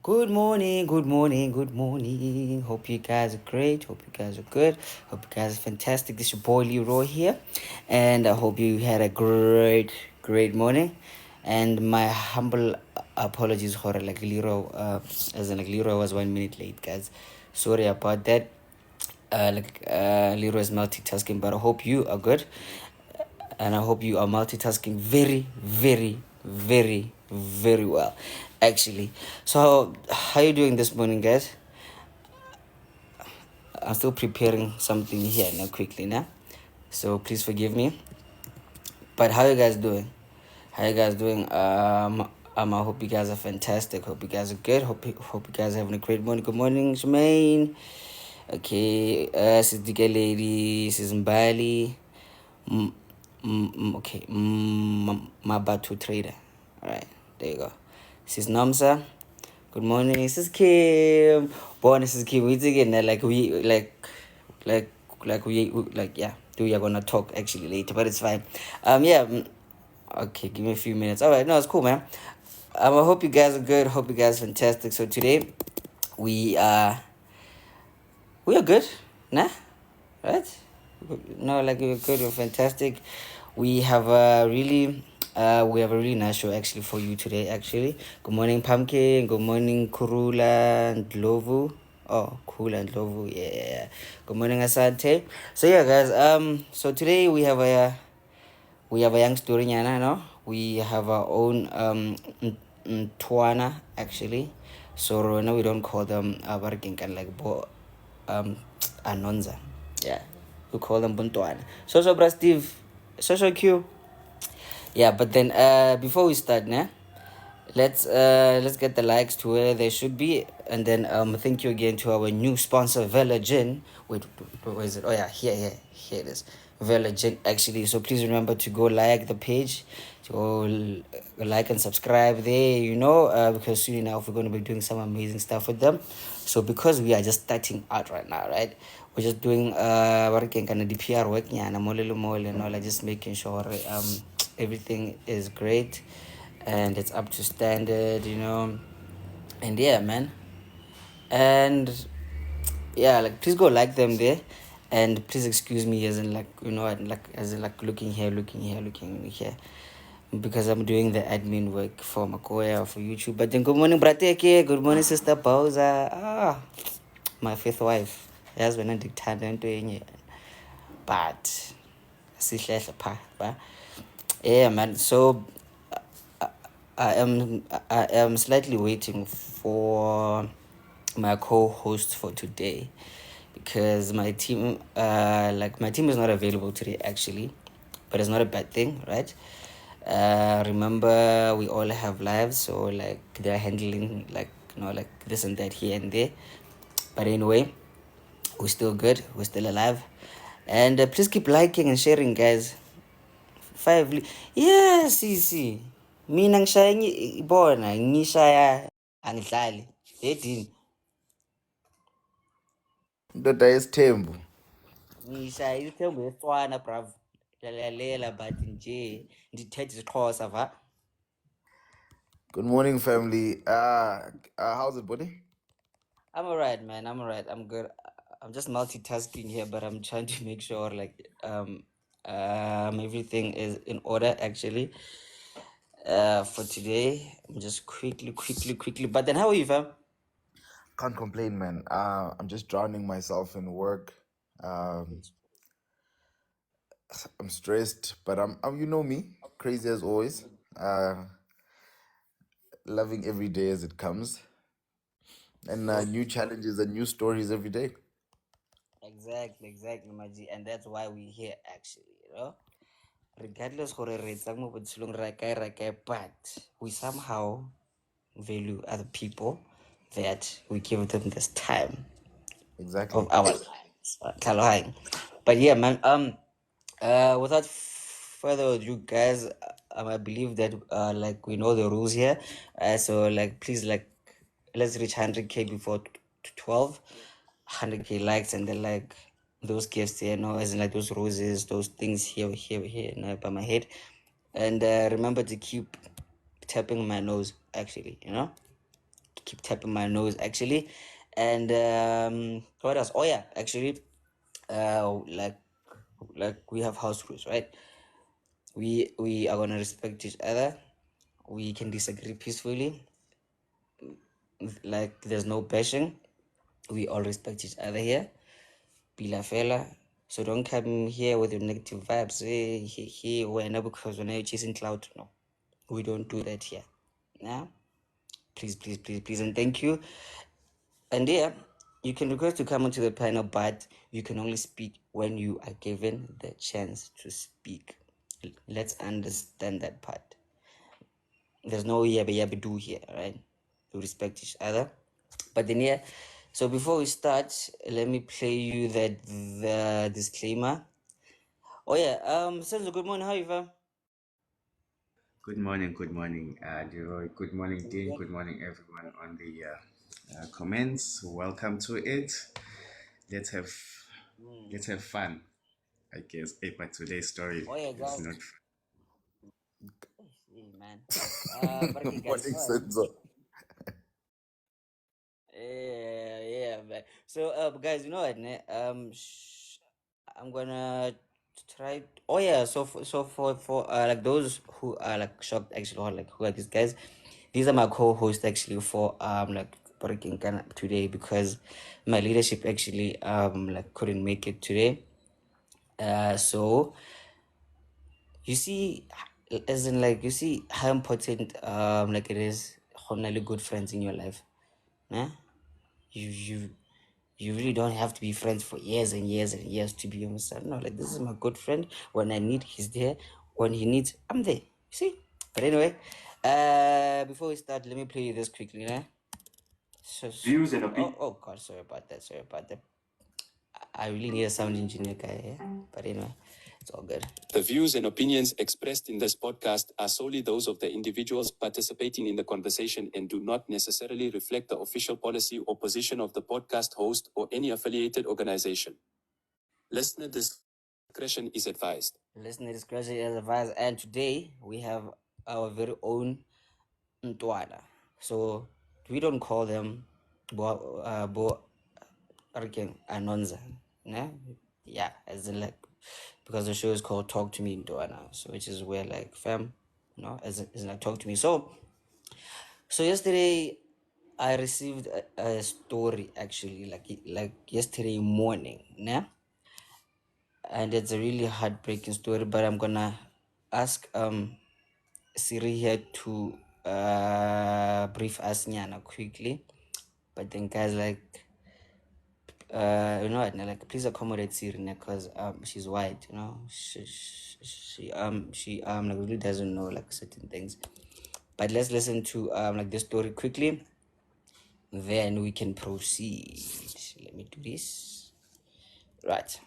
Good morning, good morning, good morning. Hope you guys are great. Hope you guys are good. Hope you guys are fantastic. This is your boy Leroy here, and I hope you had a great morning. And my humble apologies for like Leroy, as in like Leroy was 1 minute late, guys. Sorry about that. Leroy is multitasking, but I hope you are good, and I hope you are multitasking very well, actually. So, how you doing this morning, guys? I'm still preparing something here now, quickly now. So please forgive me. But how you guys doing? How you guys doing? I hope you guys are fantastic. Hope you guys are good. Hope you guys are having a great morning. Good morning, Shemaine. Okay, this is DK Lady. This is Mbali. Okay, Mabatu Trader. All right, there you go. This is Namsa. Good morning. This is Kim. Born, this is Kim. We again like yeah. We are gonna talk actually later, but it's fine. Yeah. Okay, give me a few minutes. All right, no, it's cool, man. I hope you guys are good. Hope you guys are fantastic. So today we are good, nah, right? No, like we're good, we're fantastic. We have a really nice show actually for you today. Actually, good morning, Pumpkin. Good morning, Kurula and Lovu. Oh, cool and Lovu. Yeah. Good morning, Asante. So yeah, guys. So today we have a young story, Nyana, no? We have our own Twana actually. So now we don't call them working and like Anonza. Yeah. We call them Buntwana. So bro Steve. So cute. Yeah, but then before we start, nah, let's get the likes to where they should be, and then thank you again to our new sponsor Vela Gin. Wait, where is it? Oh yeah, here it is. Vela Gin actually. So please remember to go like the page, to go like and subscribe there. Because soon enough we're going to be doing some amazing stuff with them. So because we are just starting out right now, right? We're just doing working kind of DPR work, yeah, and like just making sure everything is great and it's up to standard. And yeah, man. And yeah, like please go like them there, and please excuse me as in like looking here, because I'm doing the admin work for Makoya for YouTube. But then good morning, Brateke. Good morning, Sister Pauza. My fifth wife. Yes, when I dictate into it, but sihlehla pha, ba. Yeah, man. So I am slightly waiting for my co-host for today, because my team is not available today actually, but it's not a bad thing, right? Remember, we all have lives, so like they're handling like this and that here and there. But anyway, we're still good, we're still alive, and please keep liking and sharing, guys. Yes, see. Mina ngishaya ibona ngishaya angidlali. Edini Ndoda yesithembu. ngishaya ithembu yesitswana bruv. Lalela but nje ndithethe isiXhosa va. Good morning, family. How's it, buddy? I'm alright, man. I'm alright. I'm good. I'm just multitasking here, but I'm trying to make sure like everything is in order actually. For today, I'm just quickly. But then, how are you, fam? Can't complain, man. I'm just drowning myself in work. Um, I'm stressed, but I'm you know me, crazy as always. Loving every day as it comes, and new challenges and new stories every day. Exactly, Maji, and that's why we're here actually. Regardless gore re etsang mo botshelong ra kae, but we somehow value other people, that we give them this time of Exactly. our lives. But yeah, man. Without further ado, guys, I believe that like we know the rules here. So like please like let's reach 100K before 12, 100K likes, and then like those gifts here, as in like those roses, those things here, by my head. And remember to keep tapping my nose, actually. keep tapping my nose actually. And what else? Oh yeah, actually, like we have house rules, right? We are gonna respect each other. We can disagree peacefully. Like there's no bashing. We all respect each other here. Bila fella. So don't come here with your negative vibes. Hey, when because when you're chasing cloud, no, we don't do that here. Yeah, please, and thank you. And yeah, you can request to come onto the panel, but you can only speak when you are given the chance to speak. Let's understand that part. There's no yabba do here, right? We respect each other. But then yeah, so before we start, let me play you the disclaimer. Oh yeah, Senzo, good morning. How are you, fam? Good morning, Leroy. Good morning, Dean. Good morning, everyone on the comments. Welcome to it. Let's have let's have fun. I guess. But today's story Oh yeah, is guys. not. Hey man. But okay, guys, you Morning, know what? Senzo. Yeah, man. So, guys, you know what? I'm gonna try. Oh yeah, so for like those who are like shocked actually, or like who are these guys? These are my co-hosts actually for like working today because my leadership actually like couldn't make it today. So you see, as in like you see how important like it is having good friends in your life. Yeah, you you really don't have to be friends for years and years and years to be on side. No, like this is my good friend. When I need, he's there. When he needs, I'm there. You see? But anyway, before we start, let me play you this quickly, né? Views and opinions. Oh god, sorry about that. Sorry about that. I really need a sound engineer guy, yeah? But anyway, it's all good. The views and opinions expressed in this podcast are solely those of the individuals participating in the conversation and do not necessarily reflect the official policy or position of the podcast host or any affiliated organization. Listener discretion is advised. Listener discretion is advised, and today we have our very own Ntwana. So we don't call them bo again Anonza. Ne? Yeah, as in like because the show is called Talk to Me Ntwana. So which is where like fam, as in like talk to me. So yesterday I received a story actually like yesterday morning, ne? And it's a really heartbreaking story, but I'm gonna ask Siri here to brief us nyana quickly. But then guys like you know what, like please accommodate Siri because she's white, you know. She like really doesn't know like certain things. But let's listen to like this story quickly. Then we can proceed. Let me do this. Right.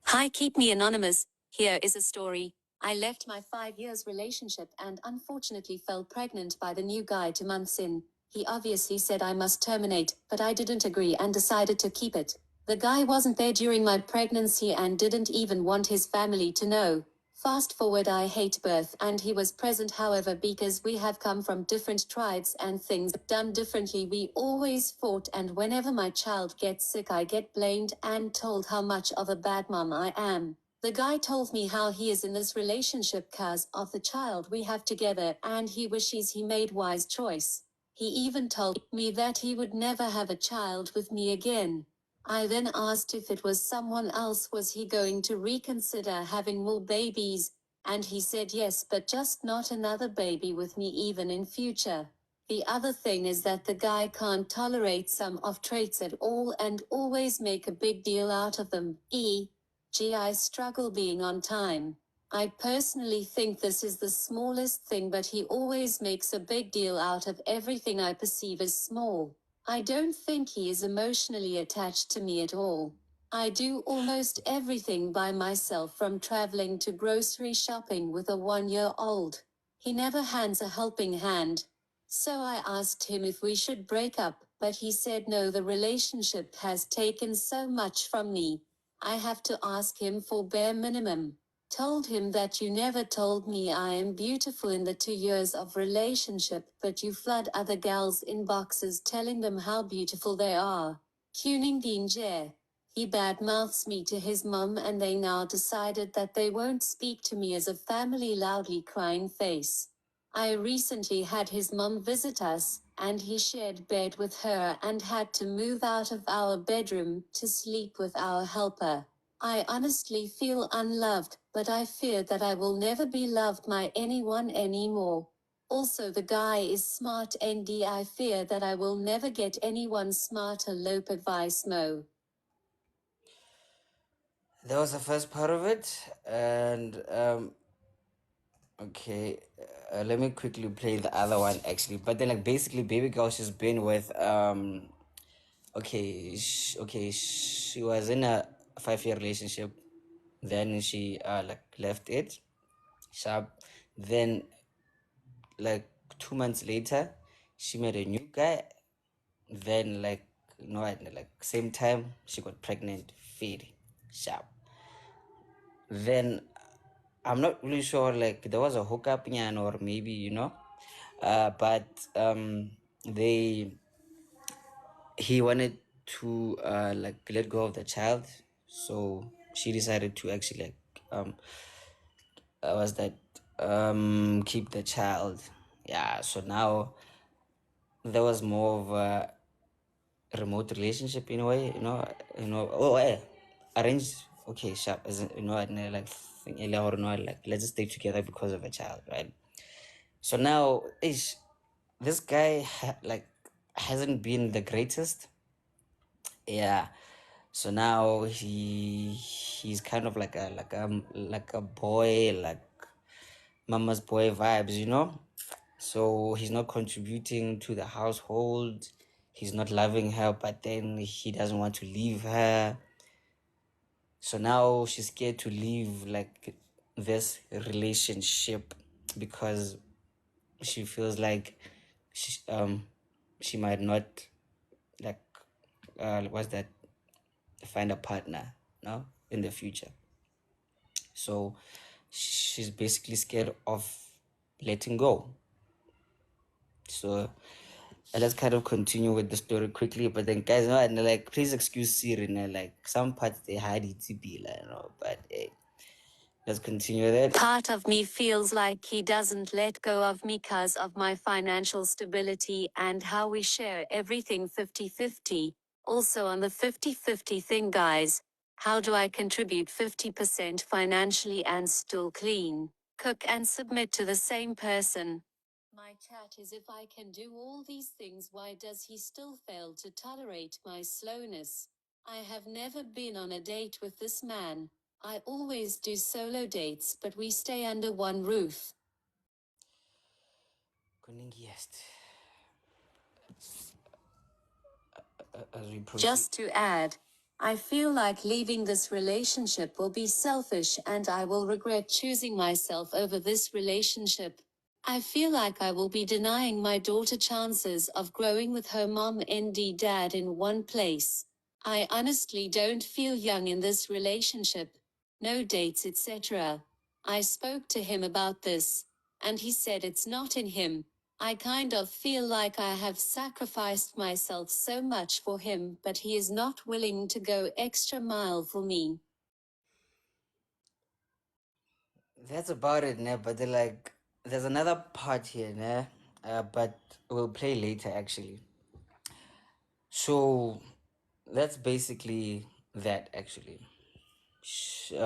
Hi, keep me anonymous. Here is a story. I left my 5 years relationship and unfortunately fell pregnant by the new guy 2 months in. He obviously said I must terminate, but I didn't agree and decided to keep it. The guy wasn't there during my pregnancy and didn't even want his family to know. Fast forward, I hate birth, and he was present. However, because we have come from different tribes and things done differently, we always fought, and whenever my child gets sick I get blamed and told how much of a bad mom I am. The guy told me how he is in this relationship cause of the child we have together and he wishes he made wise choice. He even told me that he would never have a child with me again. I then asked if it was someone else, was he going to reconsider having more babies, and he said yes, but just not another baby with me even in future. The other thing is that the guy can't tolerate some of traits at all and always make a big deal out of them. E.g., I struggle being on time. I personally think this is the smallest thing, but he always makes a big deal out of everything I perceive as small. I don't think he is emotionally attached to me at all. I do almost everything by myself, from traveling to grocery shopping with a 1-year-old. He never hands a helping hand. So I asked him if we should break up, but he said no, the relationship has taken so much from me. I have to ask him for bare minimum. Told him that you never told me I am beautiful in the 2 years of relationship, but you flood other gals' inboxes telling them how beautiful they are. Kuning Dinje. He badmouths me to his mum and they now decided that they won't speak to me as a family, loudly crying face. I recently had his mum visit us, and he shared bed with her and had to move out of our bedroom to sleep with our helper. I honestly feel unloved, but I fear that I will never be loved by anyone anymore. Also, the guy is smart and I fear that I will never get anyone smarter. Lope advice Mo. That was the first part of it, and okay, let me quickly play the other one actually. But then, like, basically, baby girl, she's been with okay, she was in a 5-year relationship, then she like left it, sharp. Then, like 2 months later, she met a new guy. Then, like, like same time she got pregnant, feed, sharp. Then I'm not really sure, like there was a hookup nyan, or maybe but they he wanted to like let go of the child, so she decided to actually like was that keep the child. Yeah, so now there was more of a remote relationship in a way, arranged. Okay, sharp, as in, and like like let's just stay together because of a child, right? So now this guy like hasn't been the greatest. Yeah, so now he's kind of like a boy, like mama's boy vibes, so he's not contributing to the household, he's not loving her, but then he doesn't want to leave her. So now she's scared to leave like this relationship because she feels like she might not like what's that, find a partner, in the future. So she's basically scared of letting go. So let's kind of continue with the story quickly, but then guys, and like please excuse Siri, like some parts they hide it to be like, but let's continue that. Part of me feels like he doesn't let go of me because of my financial stability and how we share everything 50-50. Also, on the 50-50 thing, guys, how do I contribute 50% financially and still clean, cook, and submit to the same person? My chat is, if I can do all these things, why does he still fail to tolerate my slowness? I have never been on a date with this man. I always do solo dates, but we stay under one roof. As we proceed. Just to add, I feel like leaving this relationship will be selfish and I will regret choosing myself over this relationship. I feel like I will be denying my daughter chances of growing with her mom and dad in one place. I honestly don't feel young in this relationship. No dates, etc. I spoke to him about this, and he said it's not in him. I kind of feel like I have sacrificed myself so much for him, but he is not willing to go extra mile for me. That's about it, ne? But then, like, there's another part here, ne? But we'll play later, actually. So that's basically that, actually. She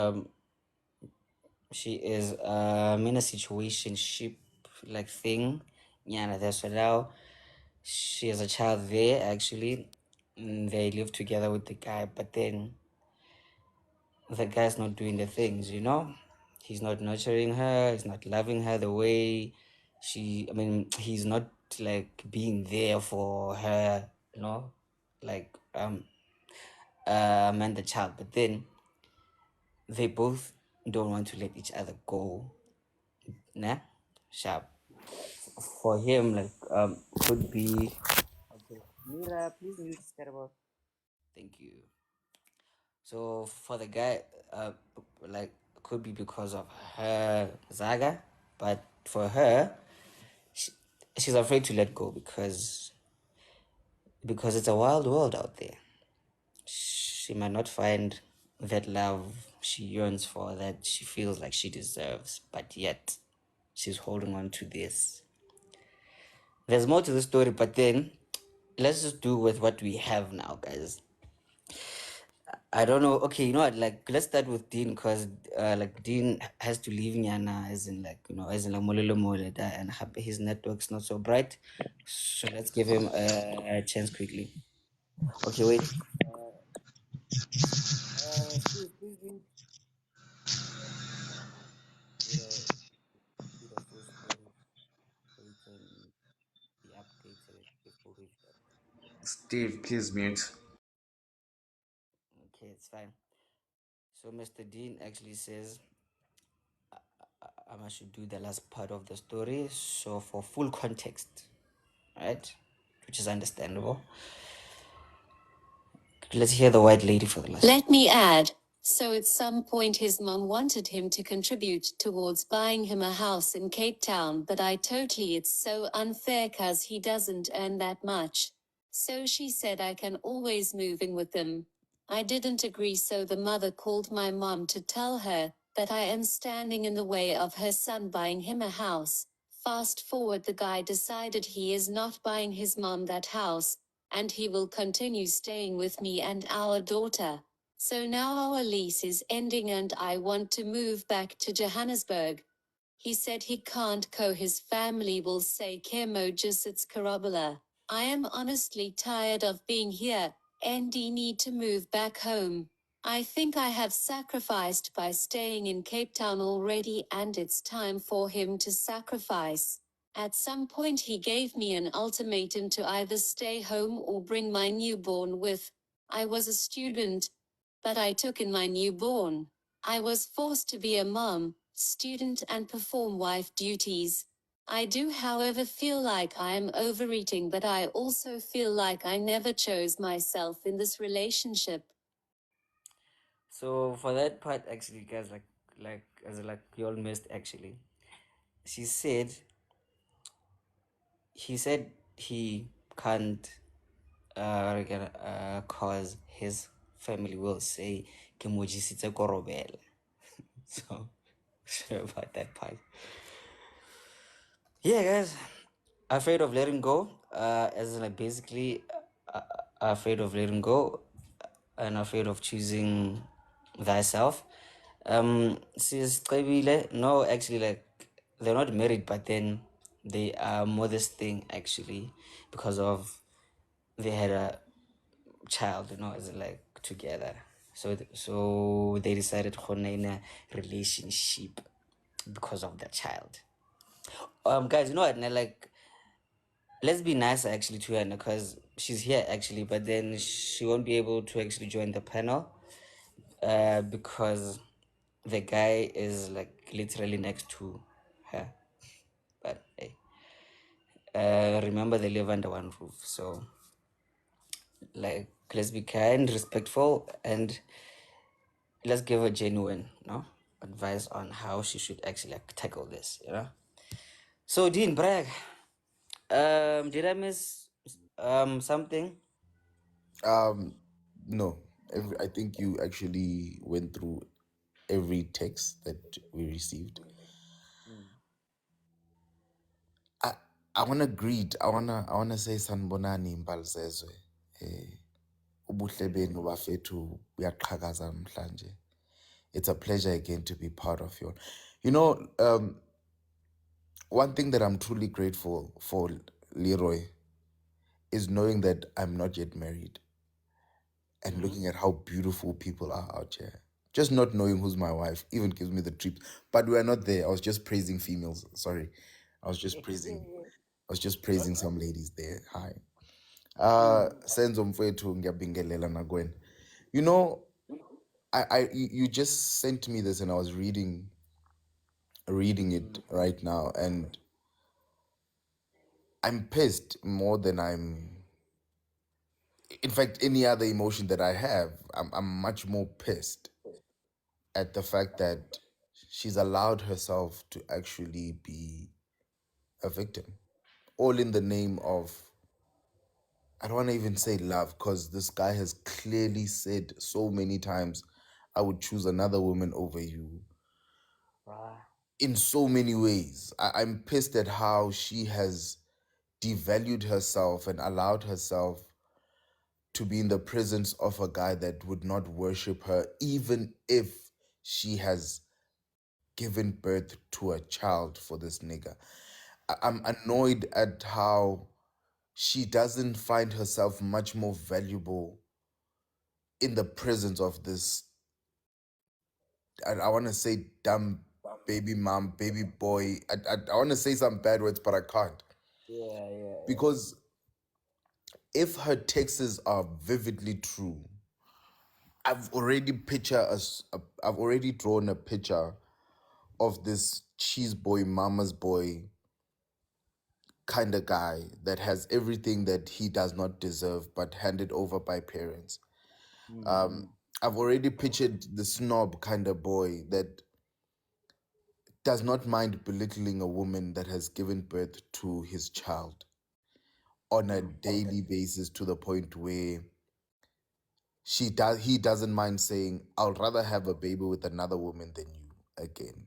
is in a situation ship like thing. Yeah, that's what now. She has a child there, actually. They live together with the guy, but then the guy's not doing the things, he's not nurturing her, he's not loving her the way he's not like being there for her, like and the child. But then they both don't want to let each other go, nah. Sharp. For him, like could be okay. Mira, please mute this terrible. Thank you. So for the guy, like could be because of her Zaga, but for her, she's afraid to let go because it's a wild world out there. She might not find that love she yearns for, that she feels like she deserves, but yet she's holding on to this. There's more to the story, but then let's just do with what we have now, guys. I don't know. Okay, you know what? Like, let's start with Dean because, like, Dean has to leave Nyana, as in, like, as in, like, Molelo Mole, and his network's not so bright. So let's give him a chance quickly. Okay, wait. Steve, please read a full story so we can be updated before we start. Steve, please mute. Okay, it's fine. So Mr. Dean actually says I should do the last part of the story. So for full context, right, which is understandable. Let's hear the white lady for the last. Let me add. So at some point his mom wanted him to contribute towards buying him a house in Cape Town, but it's so unfair cause he doesn't earn that much. So she said I can always move in with them. I didn't agree, so the mother called my mom to tell her that I am standing in the way of her son buying him a house. Fast forward, the guy decided he is not buying his mom that house, and he will continue staying with me and our daughter. So now our lease is ending and I want to move back to Johannesburg. He said he can't his family will say Kemo just it's Karabala. I am honestly tired of being here, and I need to move back home. I think I have sacrificed by staying in Cape Town already, and it's time for him to sacrifice. At some point he gave me an ultimatum to either stay home or bring my newborn with. I was a student, but I took in my newborn. I was forced to be a mom, student and perform wife duties. I do, however, feel like I am overeating, but I also feel like I never chose myself in this relationship. So for that part, actually, guys, like you all missed actually. She said he said he can't cause his family will say ke mo jisitse korobela. So sorry about that part. Yeah, guys, afraid of letting go. As in, like, basically afraid of letting go and afraid of choosing thyself. Sis Qabile, no, actually, like, they're not married, but then they are more this thing actually because of they had a child, as in, like, together. So they decided to in a relationship because of the child. Guys, you know what? Like, let's be nice actually to her because she's here actually, but then she won't be able to actually join the panel because the guy is, like, literally next to her. But hey, remember they live under one roof, so, like, let's be kind, respectful, and let's give her genuine advice on how she should actually, like, tackle this. So Dean Bragg, did I miss something? No, I think you actually went through every text that we received. I wanna greet. I wanna say sanibonani Mbalzezwe. Ubuhle benu bafethu buyaqhakaza namhlanje. It's a pleasure again to be part of you. One thing that I'm truly grateful for, Leroy, is knowing that I'm not yet married and looking at how beautiful people are out here. Just not knowing who's my wife even gives me the trips. But we're not there. I was just praising females. Sorry. I was just praising some ladies there. Hi. Senzo mfowethu ngiyabingelela nakweni. You know, you just sent me this and I was reading it right now, and I'm pissed more than in fact, any other emotion that I have. I'm much more pissed at the fact that she's allowed herself to actually be a victim, all in the name of, I don't want to even say love, because this guy has clearly said so many times, I would choose another woman over you in so many ways. I'm pissed at how she has devalued herself and allowed herself to be in the presence of a guy that would not worship her, even if she has given birth to a child for this nigga. I'm annoyed at how she doesn't find herself much more valuable in the presence of this, I want to say dumb baby mom, baby boy. I want to say some bad words, but I can't. Because if her texts are vividly true, I've already I've already drawn a picture of this cheese boy, mama's boy kind of guy that has everything that he does not deserve but handed over by parents. I've already pictured the snob kind of boy that does not mind belittling a woman that has given birth to his child on a daily basis, to the point where he doesn't mind saying, I'll rather have a baby with another woman than you again.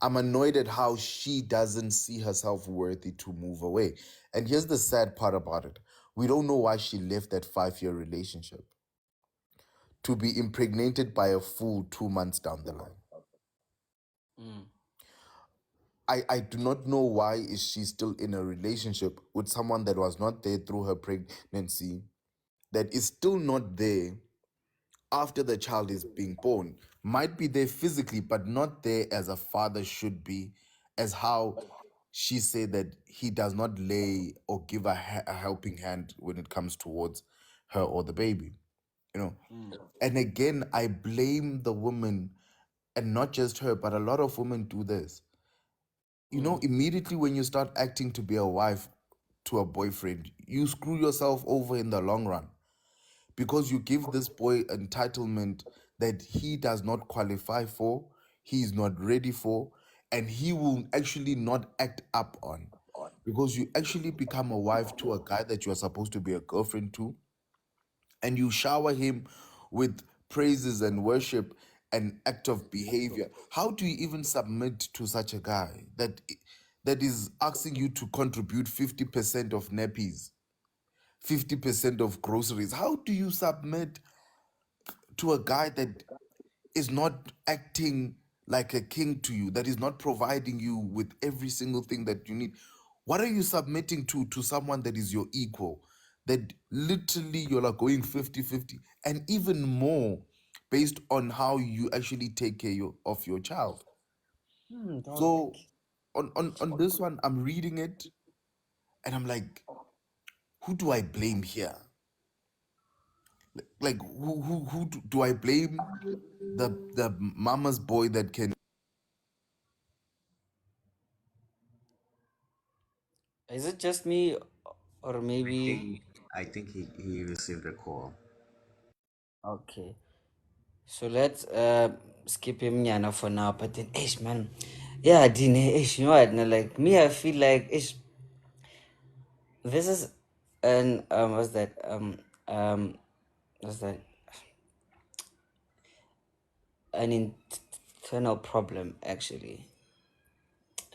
I'm annoyed at how she doesn't see herself worthy to move away. And here's the sad part about it. We don't know why she left that 5-year relationship to be impregnated by a fool 2 months down the line. I do not know why is she still in a relationship with someone that was not there through her pregnancy, that is still not there after the child is being born. Might be there physically, but not there as a father should be, as how she said that he does not lay or give a helping hand when it comes towards her or the baby, you know. And again, I blame the woman, and not just her, but a lot of women do this. You know, immediately when you start acting to be a wife to a boyfriend, you screw yourself over in the long run, because you give this boy entitlement that he does not qualify for, he is not ready for, and he will actually not act up on, because you actually become a wife to a guy that you are supposed to be a girlfriend to, and you shower him with praises and worship and act of behavior. How do you even submit to such a guy that is asking you to contribute 50% of nappies, 50% of groceries? How do you submit to a guy that is not acting like a king to you, that is not providing you with every single thing that you need? What are you submitting to someone that is your equal, that literally you're like going 50-50, and even more based on how you actually take care of your child? So on this one, I'm reading it and I'm like, who do I blame here? Like do I blame? The mama's boy that can. Is it just me, or I maybe? think he received a call. Okay. So let's skip him Yana for now. But then, ish man, yeah, Dine, ish, you know what? No, like me, I feel like ish. This is an what's that what's that an internal problem actually,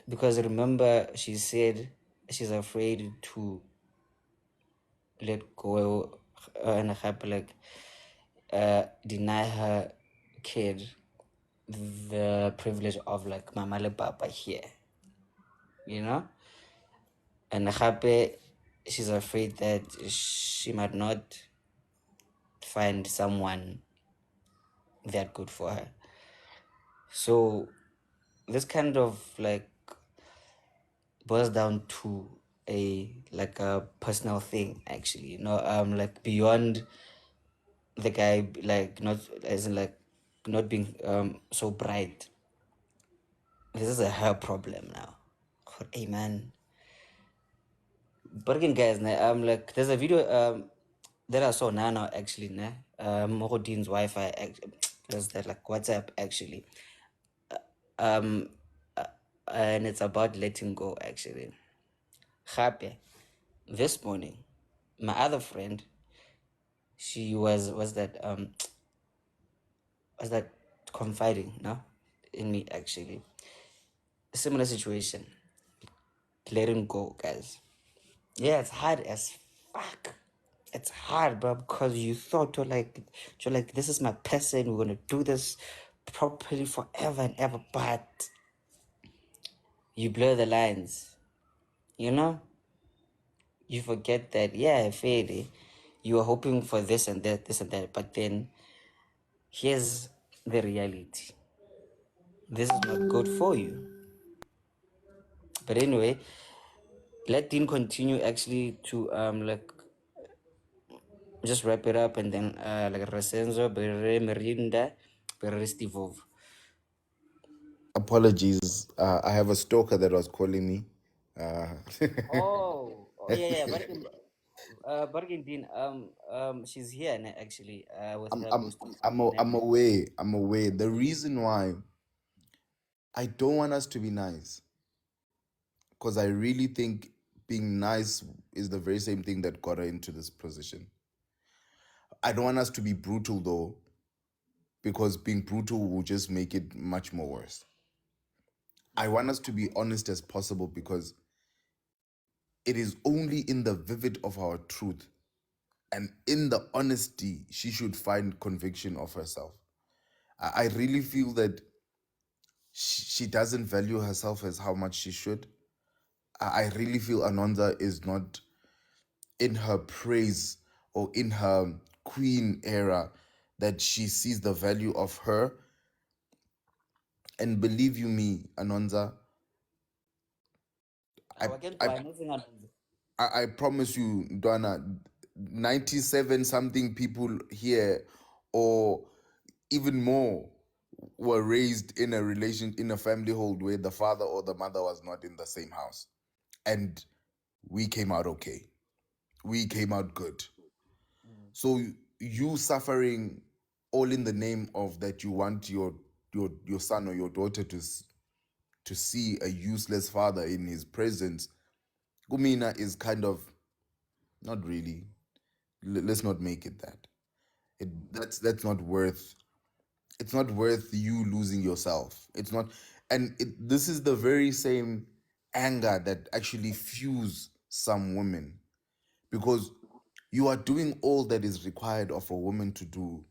because remember she said she's afraid to let go and like deny her kid the privilege of like mama le papa here, you know. And gape she's afraid that she might not find someone that good for her. So this kind of like boils down to a like a personal thing actually, you know, like beyond the guy, like not as in like not being so bright. This is a her problem now. Hey man, but again guys, like there's a video that I saw now actually, Dean's Wi-Fi There's that like WhatsApp actually. Um, and it's about letting go actually. Happy. This morning, my other friend, she was that confiding, no, in me actually. Similar situation, letting go, guys. Yeah, it's hard as fuck. It's hard, bro, because you thought you're like, this is my person. We're gonna do this properly forever and ever, but you blur the lines. You know, you forget that. Yeah, fairly, you are hoping for this and that, but then here's the reality. This is not good for you. But anyway, let Dean continue actually to like just wrap it up and then like Resenzo, Bere Merinda, Bere Stivov. Apologies. I have a stalker that was calling me. Uh, Oh yeah, yeah, Bargain Dean, she's here actually, with I'm her I'm most of I'm the I'm away. I'm away. The reason why I don't want us to be nice, because I really think being nice is the very same thing that got her into this position. I don't want us to be brutal though, because being brutal will just make it much more worse. I want us to be honest as possible, because it is only in the vivid of our truth and in the honesty she should find conviction of herself. I really feel that she doesn't value herself as how much she should. I really feel Anonza is not in her praise or in her queen era, that she sees the value of her. And believe you me, Anonza, I I I promise you, Donna, 97 something people here, or even more, were raised in in a family hold where the father or the mother was not in the same house. And we came out okay. We came out good. So you suffering all in the name of that you want your son or your daughter to see a useless father in his presence, Gumina, is kind of not really. Let's not make it that. That's not worth. It's not worth you losing yourself. It's not, and this is the very same anger that actually fuels some women, because you are doing all that is required of a woman to do,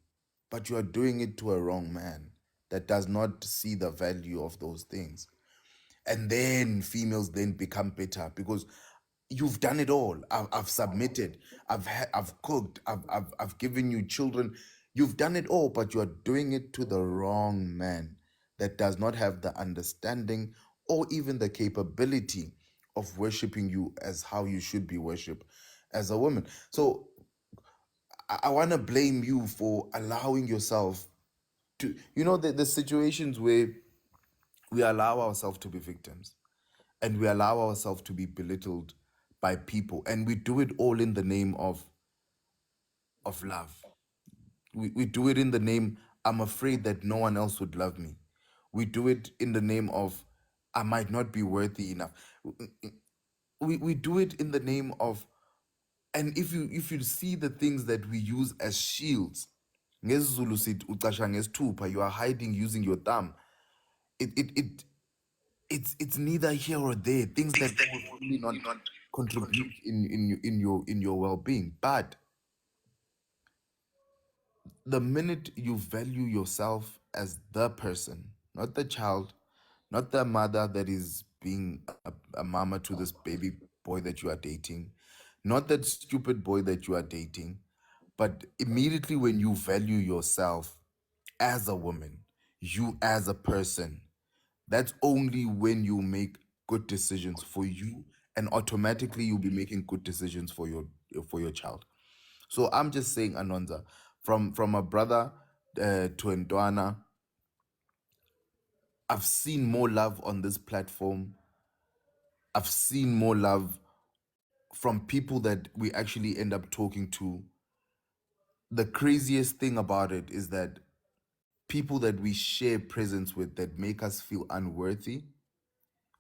but you are doing it to a wrong man that does not see the value of those things. And then females then become bitter, because you've done it all. I've submitted. I've cooked. I've given you children. You've done it all, but you are doing it to the wrong man that does not have the understanding or even the capability of worshiping you as how you should be worshipped as a woman. So I want to blame you for allowing yourself to, the situations where we allow ourselves to be victims, and we allow ourselves to be belittled by people, and we do it all in the name of love. We do it in the name, I'm afraid that no one else would love me. We do it in the name of, I might not be worthy enough. We do it in the name of, and if you see the things that we use as shields, ngesiZulu sithi, "Ucasha ngesithupha," you are hiding using your thumb. It's neither here or there. Things that will probably not contribute in your well-being. But the minute you value yourself as the person, not the child, not the mother that is being a mama to this baby boy that you are dating, not that stupid boy that you are dating, but immediately when you value yourself as a woman, you as a person, that's only when you make good decisions for you, and automatically you'll be making good decisions for your child. So I'm just saying, Anonza, from a brother to Ndwana, I've seen more love on this platform. I've seen more love from people that we actually end up talking to. The craziest thing about it is that people that we share presence with that make us feel unworthy,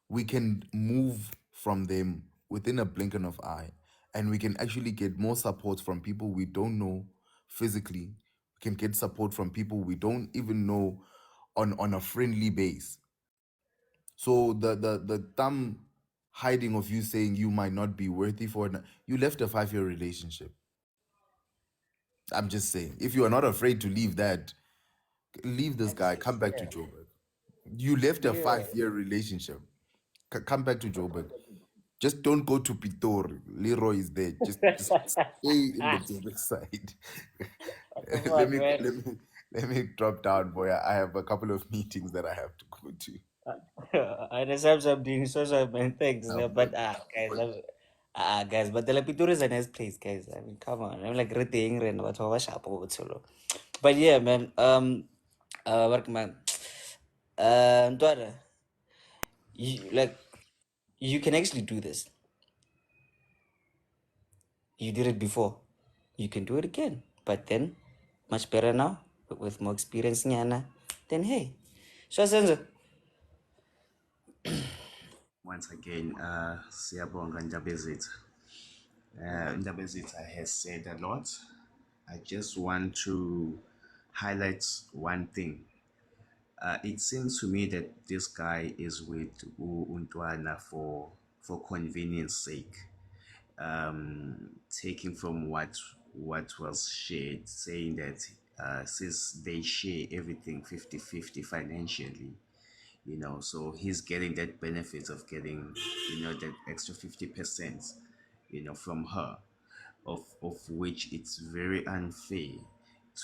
we can move from them within a blink of eye, and we can actually get more support from people we don't know physically. We can get support from people we don't even know on a friendly base. So the thumb hiding of you saying you might not be worthy for it, you left a 5-year relationship. I'm just saying, if you are not afraid to leave that, leave this guy, come back to Joburg. You left a 5-year relationship. Come back to Joburg. Just don't go to Pitor. Leroy is there. Just stay in the Joburg side. What the let fuck, me man? let me let me drop down, boy. I have a couple of meetings that I have to go to. I understand something social man, thanks. But But guys, but the Lapitur is a nice place, guys. I mean, come on. I'm like reading but how sharp over solo. But yeah, man. Work man. Ndwara, you like you can actually do this. You did it before. You can do it again. But then, much better now, but with more experience, nyana. Then hey, so sense. Once again, Siyabonga Ndabezitha. Ndabezitha has said a lot. I just want to highlight one thing. It seems to me that this guy is with Untwana for convenience sake. Taking from what was shared, saying that since they share everything 50-50 financially, so he's getting that benefit of getting, that extra 50%, from her, of which it's very unfair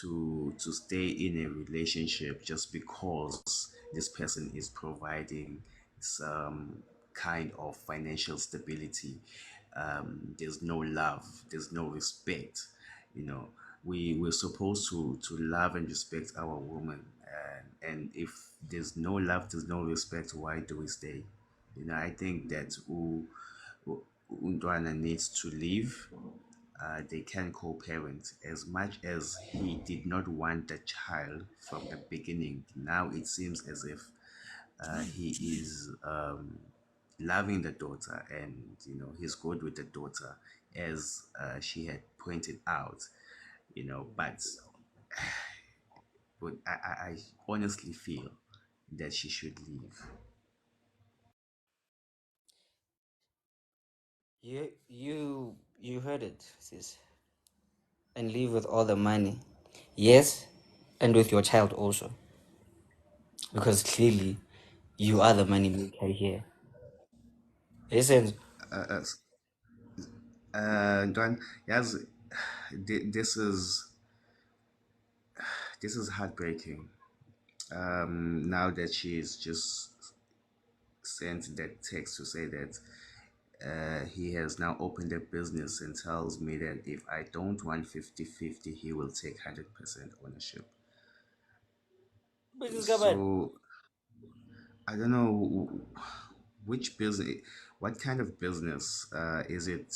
to stay in a relationship just because this person is providing some kind of financial stability. There's no love, there's no respect. you know we're supposed to love and respect our woman, and if there's no love, there's no respect, why do we stay? I think that Undwana needs to leave. They can co-parent. As much as he did not want the child from the beginning, now it seems as if he is loving the daughter, and he's good with the daughter, as she had pointed out. But I honestly feel that she should leave. You heard it, sis. And leave with all the money. Yes, and with your child also. Because clearly you are the money maker here. Listen, uh, Don, yes, this is heartbreaking. Now that she's just sent that text to say that he has now opened a business and tells me that if I don't want 50-50, he will take 100% ownership. business covered. So I don't know which business, what kind of business is it?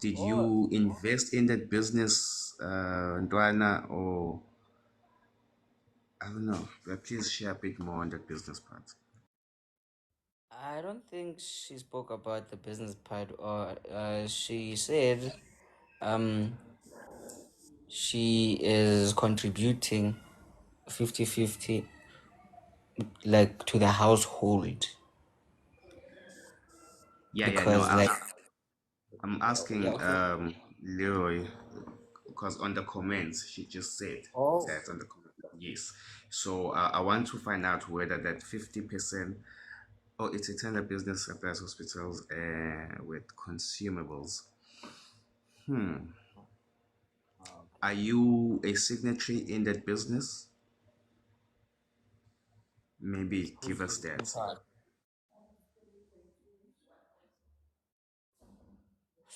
Did Oh, you invest in that business, Ndwana, or I don't know? Please share a bit more on that business part. I don't think she spoke about the business part, or she said um she is contributing 50-50, like to the household, Yeah, no, because like I'm yeah, asking okay. Leroy, because on the comments she just said Oh, that on the comment. Yes. So I want to find out whether that 50%. Oh, it's a tender business supplies hospitals with consumables. Are you a signatory in that business? Maybe give us that. so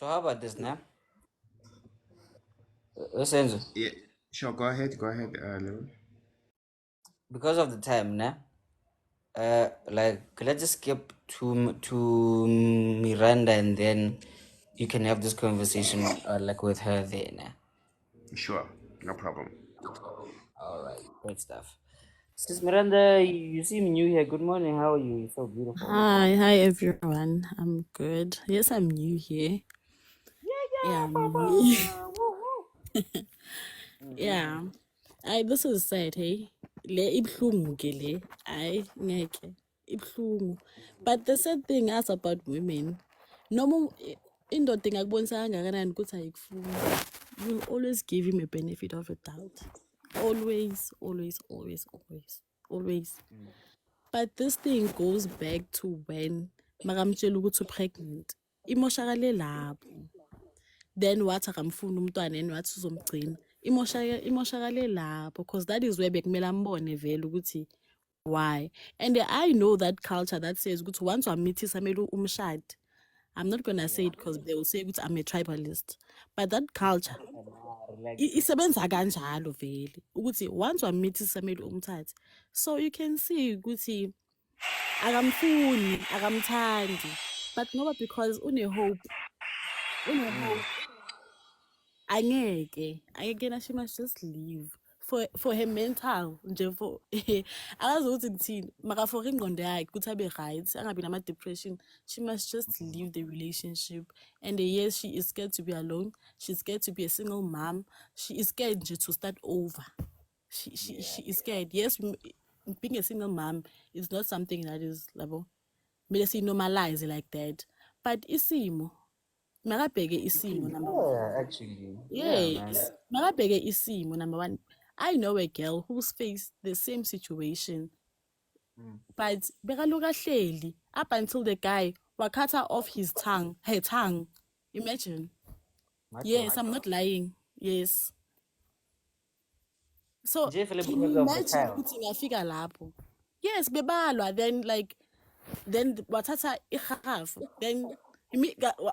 how about this now? Listen, Yeah, sure. Go ahead, Leroy. because of the time now, like let's just skip to Miranda, and then you can have this conversation like with her there now. Sure, no problem. All right, great stuff. Sis Miranda, you seem new here. Good morning. How are you? You're so beautiful. Hi everyone. I'm good. Yes, I'm new here. Yeah, I'm new. Yeah. This is sad, hey. Le ibhlungu ke le. Ay ngeke. Ibhlungu. But the sad thing is about women. Noma indoda ingakubonisa kangakanani ukuthi ayikufuni. You'll always give him a benefit of a doubt. Always, always, always, always, always. But this thing goes back to when makamtshela ukuthi pregnant. Imoshakale lapho. Then wathi akamfuni umntwana and wathi uzomgcina. Imoshakale lapho because that is where bekumele ambone vele ukuthi why. And I know that culture that says ukuthi once wamithisa kumele umshade. I'm not gonna say it because they will say ukuthi I'm a tribalist. But that culture Relax. isebenza kanjalo vele ukuthi once wamithisa kumele umthathe. So you can see ukuthi akamfuni akamthandi but ngoba because une-hope angeke na she must just leave for her mental nje for akazi ukuthi kuthini maka for ingqondo yakhe ukuthi abe right angabi nama-depression. She must just leave the relationship. And yes, she is scared to be alone. She's scared to be a single mom. She is scared nje to start over. She is scared. Yes, being a single mom is not something that is labo mele siyinormalize like that. But isimo makabheke isimo number one. Yeah, actually. Yeah, man. Yes, makabheke isimo number one. I know a girl who's faced the same situation, but bekaloku ahleli up until the guy wakata off her tongue. Imagine. Yes, I'm not lying. Yes. So Nje vele can because you of the imagine child. ukuthi ngafika lapho? Yes, bebalwa then wathatha ihafu then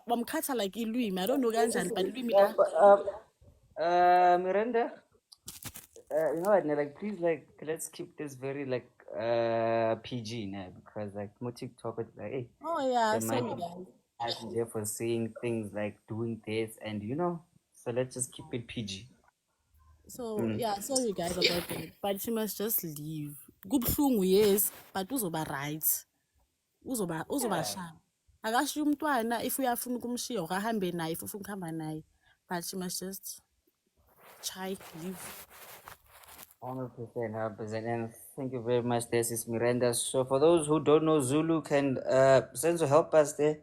wamkhatha like ilwimi. I don't know kanjani but ilwimi la. Miranda, you know what? Like, please, like, let's keep this very like PG now because like more TikTok, it's like, hey, Oh yeah, they might sorry guys. ask Jeff for saying things like doing this, and you know, so let's just keep it PG. So yeah, sorry guys about that. But she must just leave. Kubuhlungu yes, but uzoba right. Uzoba sharp. Akashiya umntwana if uyafuna ukumshiya ukahambe naye if ufuna ukuhamba naye. But she must just leave. 100%, 100%, and thank you very much, this is Miranda. So for those who don't know Zulu, can Senzo help us there,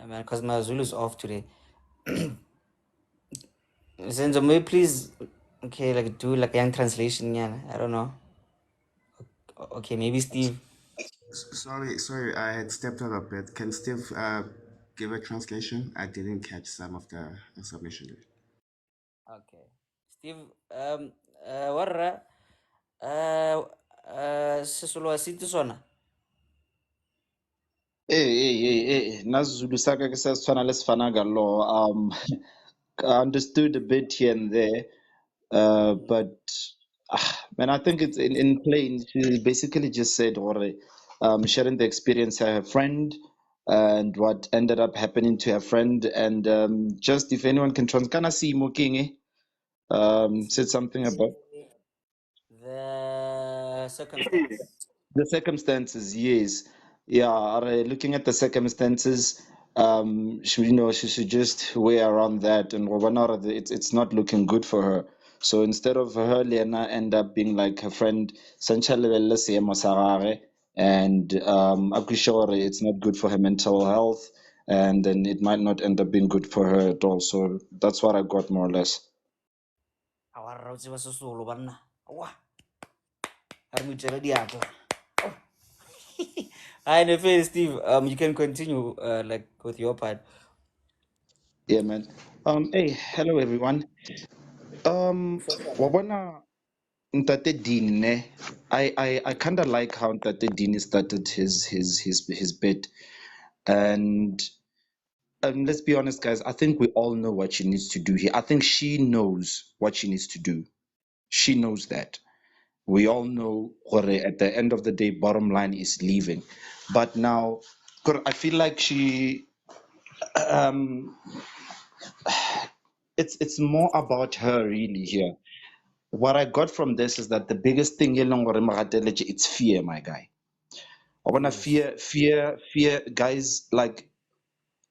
man, because my Zulu's off today. Senzo, may you please, okay, like do like a young translation, yeah, I don't know. Okay, maybe Steve. Sorry, I had stepped out a bit. Can Steve give a translation? I didn't catch some of the submission. Okay, Steve. Warra. Sesolo asithi sona. Nasizulu sake sesifana lesifanaga lo. I understood a bit here and there, but man, I think it's in plain. She basically just said, or sharing the experience of her friend and what ended up happening to her friend, and just if anyone can kana see Mokingi, said something about The circumstance. the circumstances. Yes, yeah. Looking at the circumstances, she should just weigh around that, and it's not looking good for her. So instead of her, Lena end up being like her friend, Sanchalele seemo sa gagwe, and I'm pretty sure it's not good for her mental health, and then it might not end up being good for her at all. So that's what I got more or less. Awarra o tseba sesolo banna. Wa. Ha re mo itjela diatla. Oh. Hi, Nefe, Steve. You can continue like with your part. Yeah, man. Hey, hello everyone. Wabona Ntate Dean, ne? I kind of like how Ntate Dean started his bit, and let's be honest, guys. I think we all know what she needs to do here. I think she knows what she needs to do. She knows that. We all know, Gore, at the end of the day, bottom line is leaving. But now, Gore, I feel like um, it's more about her really here. what I got from this is that the biggest thing e leng gore mogateletše, it's fear, my guy. I wanna Yes. fear, guys. Like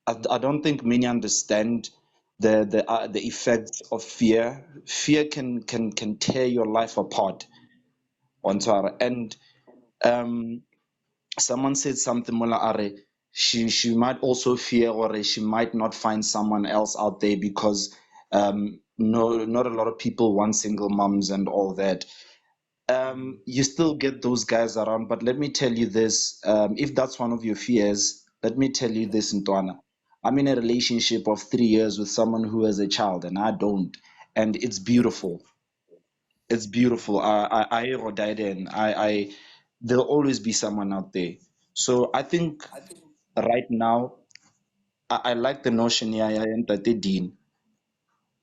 I don't think many understand the effects of fear. Fear can tear your life apart. And um, someone said something mola are she might also fear, or she might not find someone else out there because no, not a lot of people want single moms and all that. You still get those guys around, but let me tell you this: if that's one of your fears, let me tell you this, Ntwana. I'm in a relationship of 3 years with someone who has a child, and I don't, and it's beautiful. It's beautiful. I there'll always be someone out there. So I think right now I like the notion, yeah, yeah, Ntate Dean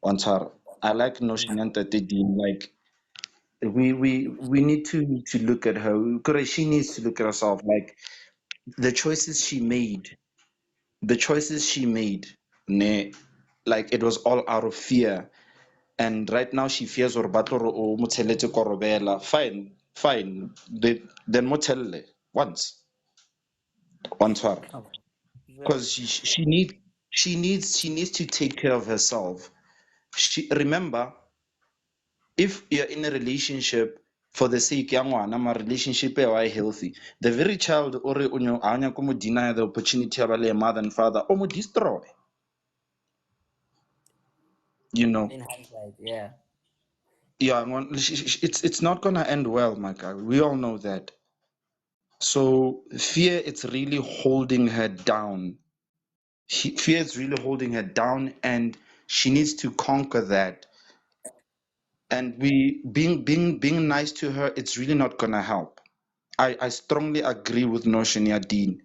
on Tshwara. I like notion Ntate Dean. Like we need to look at her. Because she needs to look at herself. Like the choices she made, ne, like it was all out of fear. And right now she fears or battle or motheletse korobela. Fine. Then motelle once on Tshwara. Because she needs to take care of herself. She remember, if you're in a relationship for the sake ya ngwana, ma relationship e wa healthy, the very child or onyo anya ko mo deny the opportunity of a mother and father or mo destroy, you know. In hindsight, yeah. Yeah, it's not gonna end well, my guy. We all know that. So fear, it's really holding her down. Fear is really holding her down, and she needs to conquer that. And we being nice to her, it's really not gonna help. I strongly agree with Noshania Dean.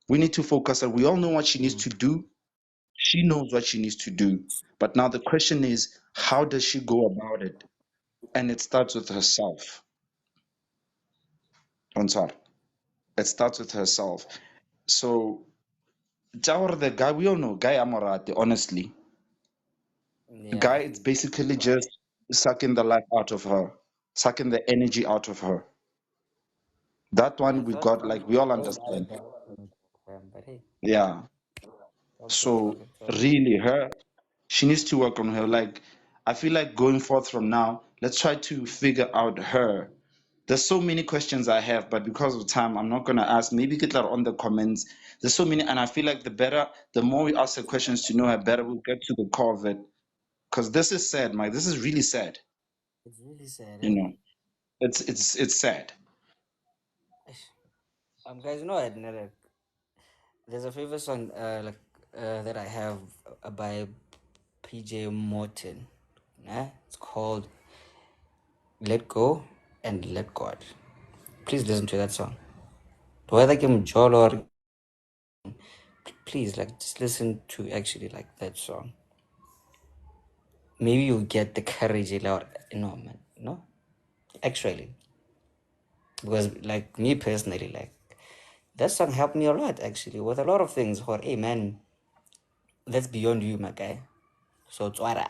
We need to focus on, we all know what she needs to do. She knows what she needs to do. But now the question is, how does she go about it? And it starts with herself. Ansar. It starts with herself. So Jawar, the guy, we all know, Guy Amorate, honestly. Yeah. Guy, it's basically just sucking the life out of her, sucking the energy out of her. That I one we thought got, like we all those guys understand. are working with them, but hey, Yeah. So it's okay. really her, she needs to work on her. Like I feel like going forth from now, let's try to figure out her. There's so many questions I have, but because of time, I'm not gonna ask. Maybe get that on the comments. There's so many, and I feel like the more we ask the questions to know her better, we'll get to the core of it. Because this is sad, Mike. This is really sad. It's really sad, You eh? know, it's sad. Guys, you know what? There's a favorite song, that I have by PJ Morton. It's called "Let Go and Let God." Please listen to that song. Whether I'm Joel or please, like, just listen to actually like that song. Maybe you'll get the courage, or man, actually, because like me personally, like that song helped me a lot actually with a lot of things. For hey man, that's beyond you, my guy. So Tswara.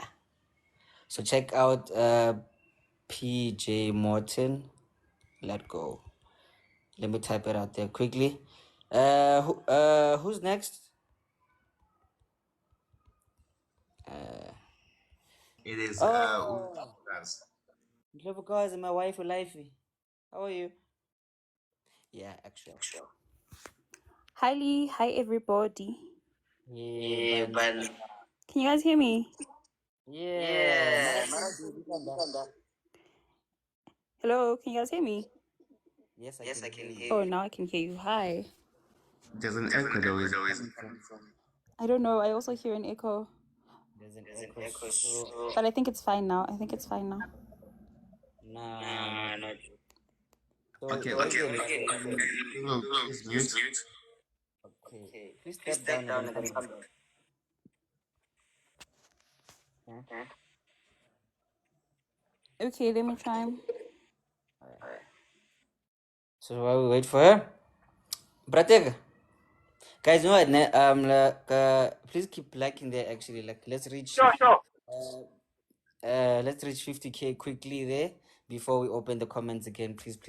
So check out PJ Morton. Let go. Let me type it out there quickly. Who's next? It is Oh, Ugas. Love guys, my wife, Lifey. How are you? Yeah, actually. Hi Lee, hi everybody. Yeah, but Can you guys hear me? yeah, Hello, can you guys hear me? yes, I can hear you. Oh, now I can hear you. Hi. There's an echo though. Is it coming from? I don't know. I also hear an echo, There's an echo. So but I think it's fine now. I think it's fine now. nah, not. So Okay, what okay. you're saying? Look, please mute. Okay, please step down and then come back. Yeah. Okay, let me try. So while we wait for her, Pratik, guys, you know what? Please keep liking there. Actually, like, let's reach. let's reach 50K quickly there before we open the comments again. Please,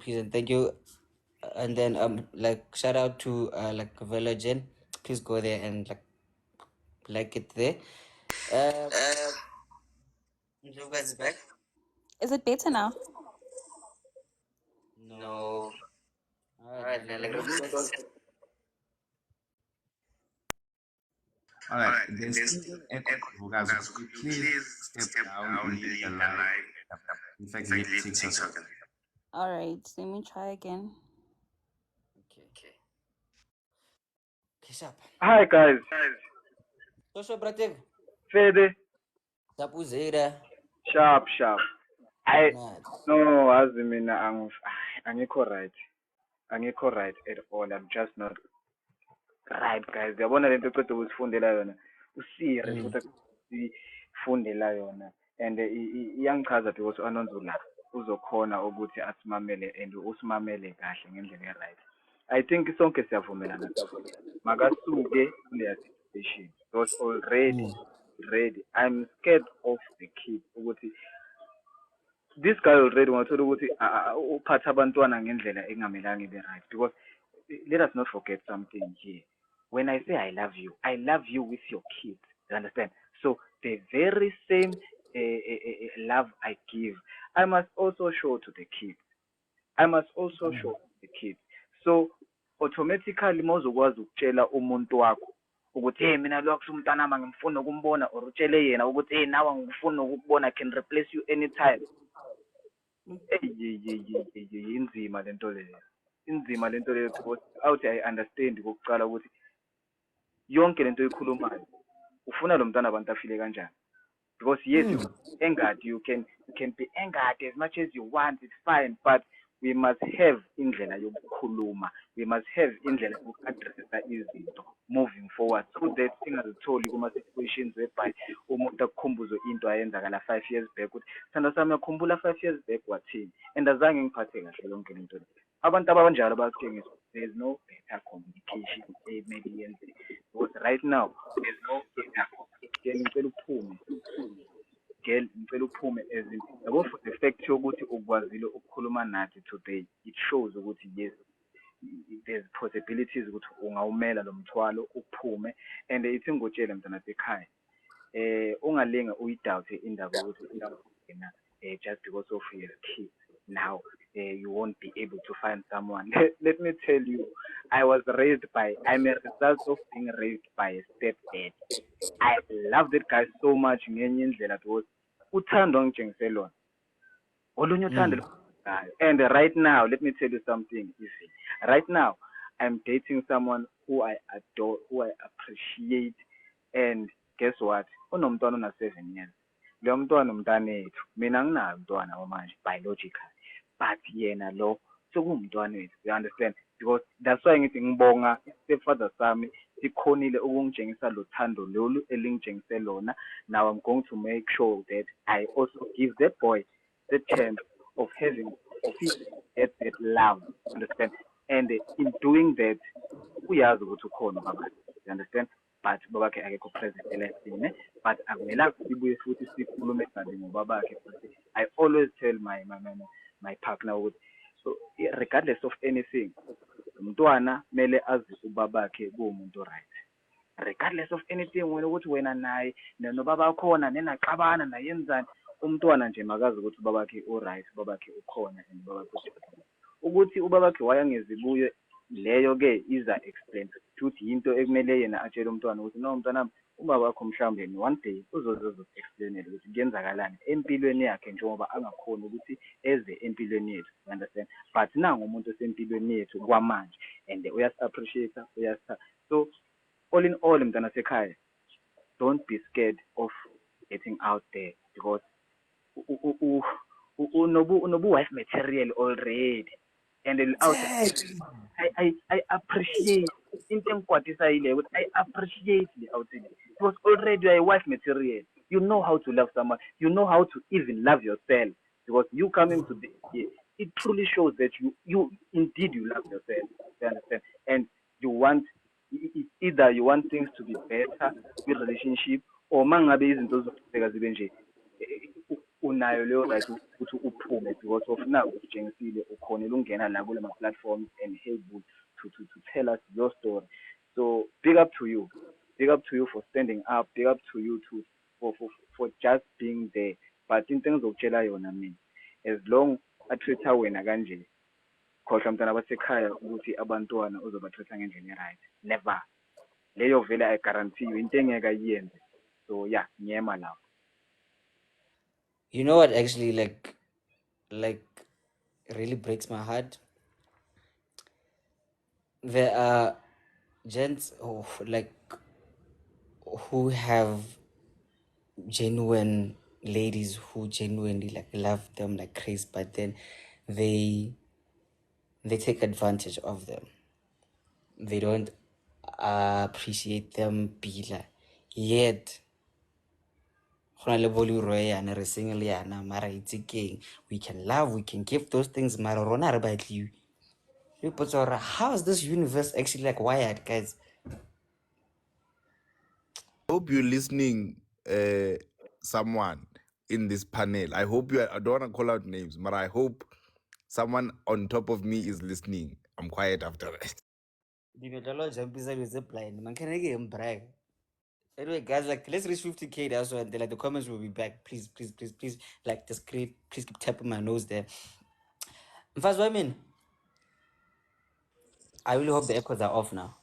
and thank you. And then like shout out to like Velogen. Please go there and like it there. You guys back? Is it better now? No. Alright, then like remove those. All right, there's still echo, guys. Would you please step down and leave the live? In fact, leave TikTok. All right, let me try again. Okay. Sharp. Hi guys, So brother. Fede, Sapuzera. sharp. Mad. No, as mina angikho right at all. I'm just not right, guys. Yabona lento eqeda ukusifundela yona, userious ukuthi usifundela yona, and iyangichaza because uAnonzula uzokhona ukuthi asimamele and usimamele kahle ngendlela e-right. I think sonke siyavumelana makasuke kuleya situation because already I'm scared of the kid ukuthi this guy already ungathola ukuthi uphatha abantwana ngendlela engamelanga ibe right because let us not forget something here. When I say I love you with your kids. You understand? So the very same love I give, I must also show to the kids. So automatically mawuzokwazi ukutshela umuntu wakho ukuthi hey mina lo umntanami ngimfuna ukumbona or utshele yena ukuthi hey nawe ngifuna ukukubona, can replace you anytime. Inzima lento leyo because awuthi I understand kokucala ukuthi yonke lento oyikhulumayo ufuna lo mntwana abantu afile kanjani, because yes you angered, you can be angered as much as you want, it's fine, but we must have indlela yokukhuluma, we must have indlela yoku-addressa izinto moving forward so that singazitholi kuma-situations whereby umuntu akukhumbuze into ayenzakala 5 years back ukuthi thanda sami yakhumbula 5 years back wathini, and azange ngiphathe kahle yonke lento le. Abantu abanjalo basithengisa, there is no better communication maybe yenzeke because right now there is no better communication. Ngicela uphume as in yabo, for the fact yokuthi ukwazile ukukhuluma nathi today, it shows ukuthi yes there's possibilities ukuthi ungawumela lo mthwalo uphume, and ithi ngotshele mntana sekhaya ungalinga uyidoubt indaba ukuthi yena just because of your kids now you won't be able to find someone. Let me tell you, I'm a result of being raised by a stepdad. I love that guy so much ngenye indlela because uthando ngitshengise lona olunye uthando guy. And right now let me tell you something easy. Right now I'm dating someone who I adore, who I appreciate, and guess what, unomntwana ona 7 years. Lo mntwana umntanethu, mina anginayo umntwana wamanje biological, but yena lo sekuwumntwana wethu, you understand, because that's why ngithi ngibonga stepfather sami sikhonile ukungitshengisa lo thando lolu elingitshengise lona. Now I'm going to make sure that I also give that boy the chance of having that love, understand, and in doing that uyazi ukuthi ukhona ubaba, you understand, but babakhe akekho present elesine, but akumelanga sibuye futhi sikhulume kabi ngobabakhe. I always tell my partner ukuthi so regardless of anything umntwana mele azi ubabakhe kuwumuntu right, regardless of anything. Wena ukuthi wena naye nobaba khona nenaxabana nayenzani, umntwana nje makazi ukuthi ubabakhe u-right, ubabakhe ukhona, and ubabakhe ukuthi ubabakhe wayangezibuye leyo ke iza explain futhi into ekumele yena atshele umntwana ukuthi no mntwanami ubaba wakho mhlawumbe one day uzoexplainela ukuthi kuyenzakalani empilweni yakhe njengoba angakhona ukuthi eze empilweni yethu, you understand, but nangu umuntu osempilweni yethu kwamanje and uyasi-appreciate, so all in all mntana sekhaya, don't be scared of getting out there because unobu-wife material already, and I appreciate into engikwatisa yile ukuthi I appreciate the outside because already you are a wife material. You know how to love someone, you know how to even love yourself, because you coming to this year, it truly shows that you indeed you love yourself, you understand, and you want either you want things to be better with relationship or mangabe izinto zokubeka zibe nje unayo leyo right ukuthi uphume because of now usitshengisile ukhonile ukungena la kule ma-platforms and able to tell us your story. So big up to you. Big up to you for standing up. Big up to you to for just being there. But into engizokutshela yona mina, as long atreat-a wena kanje, khohlwa mntwana basekhaya ukuthi abantwana uzobatreat-a ngendlela e-right. Never. Leyo vele I guarantee you into engeke ayiyenze. So yeah, ngiyema lapho. You know what actually like really breaks my heart? There are gents who have genuine ladies who genuinely like love them like crazy, but then they take advantage of them. They don't appreciate them pila. Yet go na le bo LeeRoy yana re single yana mara itse keng, we can love, we can give those things mara rona re batliwe. People say, how is this universe actually like wired, guys? Hope you're listening, someone in this panel. I hope I don't want to call out names, but I hope someone on top of me is listening. I'm quiet after that. Blind man, can I get him brag? Anyway, guys, like let's reach 50K. That's why like the comments will be back. Please, please, please, please, like just please keep tapping my nose there. First, what I mean, I really hope the echoes are off now.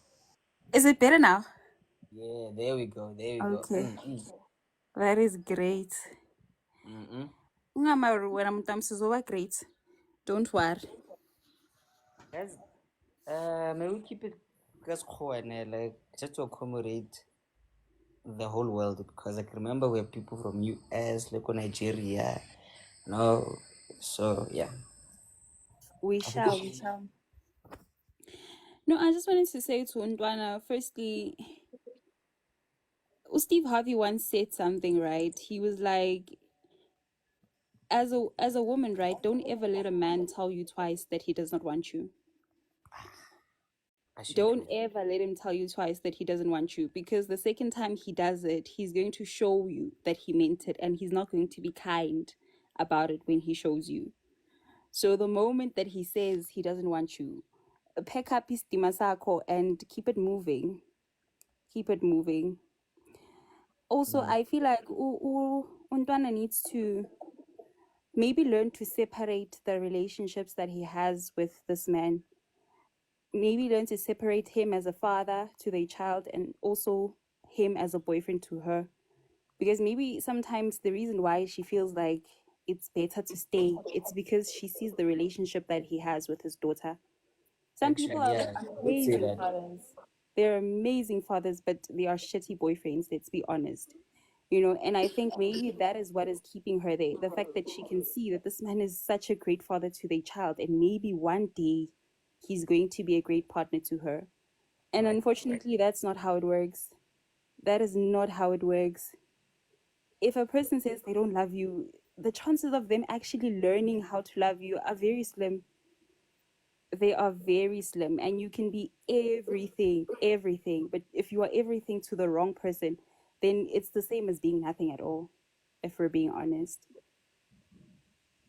Is it better now? Yeah, there we go. There we go. Okay. That is great. Ungamari wena mntam sizoba great. Don't worry. Guys, may we keep it guys like just to accommodate the whole world, because like remember we have people from US, like Nigeria, no, so yeah. We shall. No, I just wanted to say to Undwana, firstly, Steve Harvey once said something, right? He was like, as a woman, right, don't ever let a man tell you twice that he does not want you. Don't ever let him tell you twice that he doesn't want you, because the second time he does it, he's going to show you that he meant it, and he's not going to be kind about it when he shows you. So the moment that he says he doesn't want you, pick up his dimasako and keep it moving. Keep it moving. Also, I feel like Untwana needs to maybe learn to separate the relationships that he has with this man. Maybe learn to separate him as a father to their child and also him as a boyfriend to her. Because maybe sometimes the reason why she feels like it's better to stay, it's because she sees the relationship that he has with his daughter. Some people are amazing fathers. They're amazing fathers, but they are shitty boyfriends, let's be honest. And I think maybe that is what is keeping her there. The fact that she can see that this man is such a great father to their child, and maybe one day he's going to be a great partner to her. And unfortunately, that's not how it works. That is not how it works. If a person says they don't love you, the chances of them actually learning how to love you are very slim. They are very slim, and you can be everything. But if you are everything to the wrong person, then it's the same as being nothing at all, if we're being honest.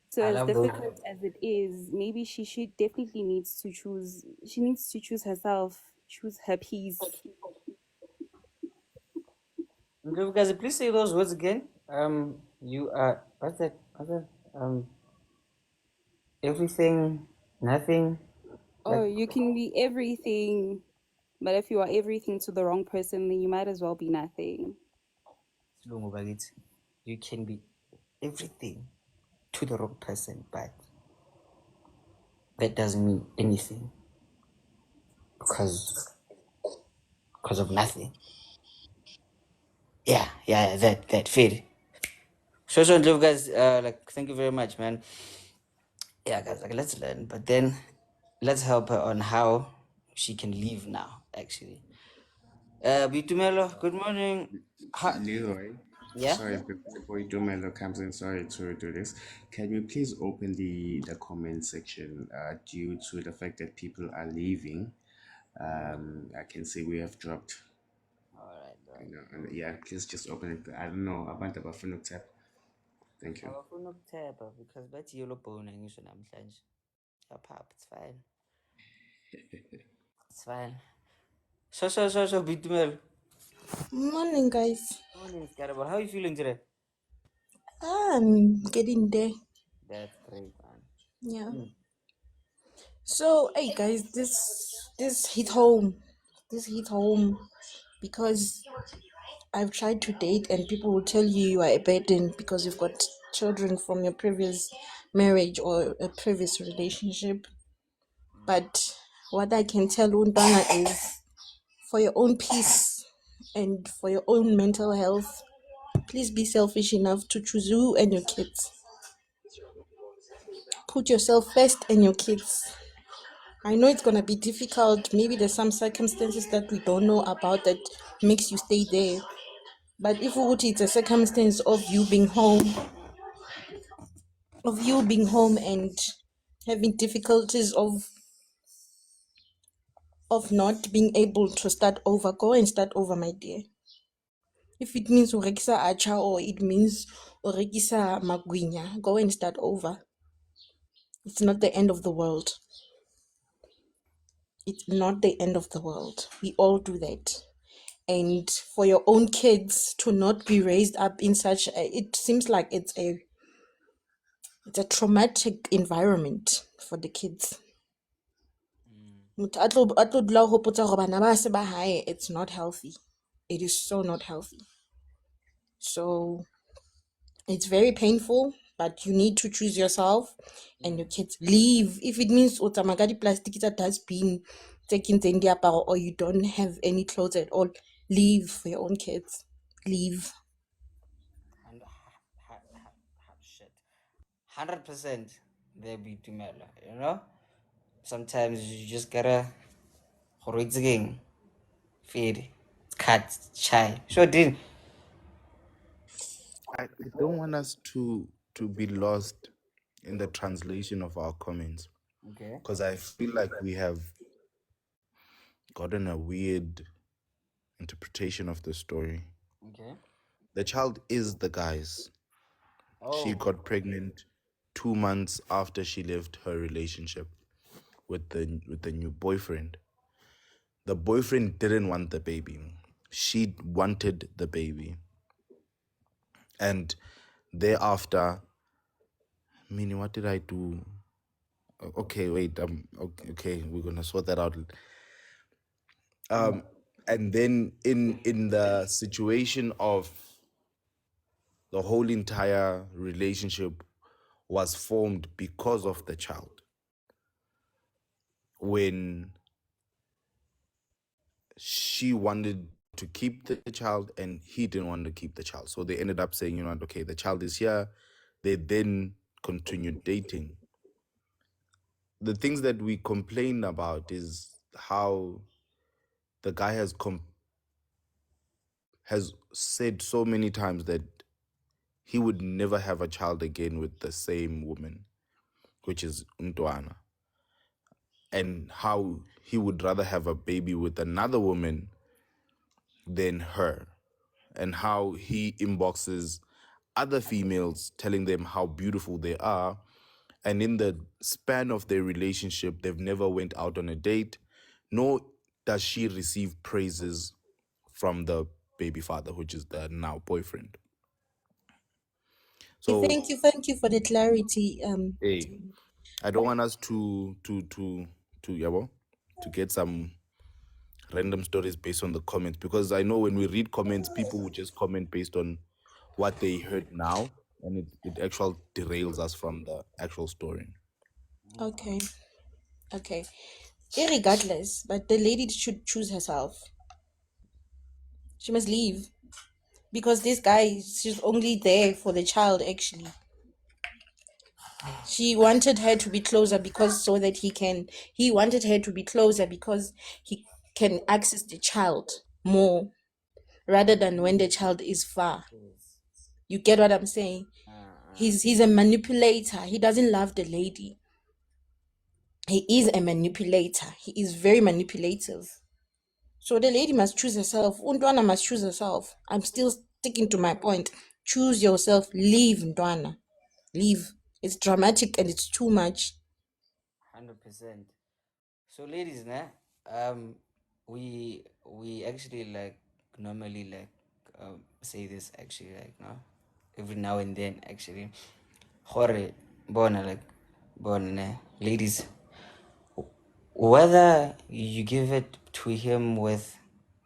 So as difficult as it is, maybe she definitely needs to choose. She needs to choose herself, choose her peace. Guys, please say those words again. You are what's that? Everything, nothing. Oh, you can be everything, but if you are everything to the wrong person, then you might as well be nothing. You can be everything to the wrong person, but that doesn't mean anything because of nothing. Yeah, that fit. So guys, like thank you very much, man. Yeah, guys, like let's learn, but then let's help her on how she can leave now. Actually, Bitumelo, good morning. Leroy, Yeah. sorry, before Dumelo comes in, sorry to do this. Can you please open the comment section due to the fact that people are leaving? I can see we have dropped. All right. And yeah, please just open it. I don't know. About the tap. Thank you. Abafuna ukuthepha because bathi yellow bone ngisho namhlanje. Yapap, it's fine. It's fine. So, Bitumel. Morning, guys. Morning, Scarable. How are you feeling today? I'm getting there. That's great, man. Yeah. Mm. So, hey, guys, this hit home. This hit home because I've tried to date, and people will tell you are a burden because you've got children from your previous marriage or a previous relationship. But what I can tell Untana is, for your own peace and for your own mental health, please be selfish enough to choose you and your kids. Put yourself first and your kids. I know it's gonna be difficult. Maybe there's some circumstances that we don't know about that makes you stay there. But if it's a circumstance of you being home, and having difficulties of not being able to start over, go and start over, my dear. If it means urekisa acha or it means urekisa magwinya, go and start over. It's not the end of the world. It's not the end of the world. We all do that. And for your own kids to not be raised up in such it seems like it's a traumatic environment for the kids. Motho a tlo dula o hopotsa hore bana ba se ba hae, it's not healthy. It is so not healthy. So it's very painful, but you need to choose yourself and your kids. Leave. If it means o tsamaya ka di-plastic tsa dustbin tse kentseng diaparo, or you don't have any clothes at all, leave for your own kids. Leave. And shit. 100% they'll be Tumela, you know? Sometimes you just gotta feed, cut, chai. Sure did. I don't want us to be lost in the translation of our comments, Okay. because I feel like we have gotten a weird interpretation of the story. Okay. The child is the guy's. She Oh. got pregnant 2 months after she left her relationship with the new boyfriend. The boyfriend didn't want the baby. She wanted the baby. And thereafter, meaning, what did I do? Okay, wait. Okay, we're gonna sort that out. And then in the situation of the whole entire relationship was formed because of the child. When she wanted to keep the child and he didn't want to keep the child, so they ended up saying, you know what, okay, the child is here. They then continued dating. The things that we complain about is how the guy has said so many times that he would never have a child again with the same woman, which is Ntwana, and how he would rather have a baby with another woman than her, and how he inboxes other females telling them how beautiful they are, and in the span of their relationship they've never went out on a date, nor does she receive praises from the baby father, which is the now boyfriend. So Thank you for the clarity. hey, I don't want us to yabo, to get some random stories based on the comments, because I know when we read comments, people will just comment based on what they heard now, and it actually derails us from the actual story. Okay. Irregardless, but the lady should choose herself. She must leave because this guy, she's only there for the child. Actually, she wanted her to be closer because so that he wanted her to be closer because he can access the child more rather than when the child is far. You get what I'm saying? He's a manipulator. He doesn't love the lady. He is a manipulator. He is very manipulative. So the lady must choose herself. Untwana must choose herself. I'm still sticking to my point. Choose yourself. Leave, Ntwana. Leave. It's dramatic and it's too much. 100%. So, ladies, we actually like normally like say this actually like no, every now and then actually. Hore, bona like bona ne, ladies, whether you give it to him with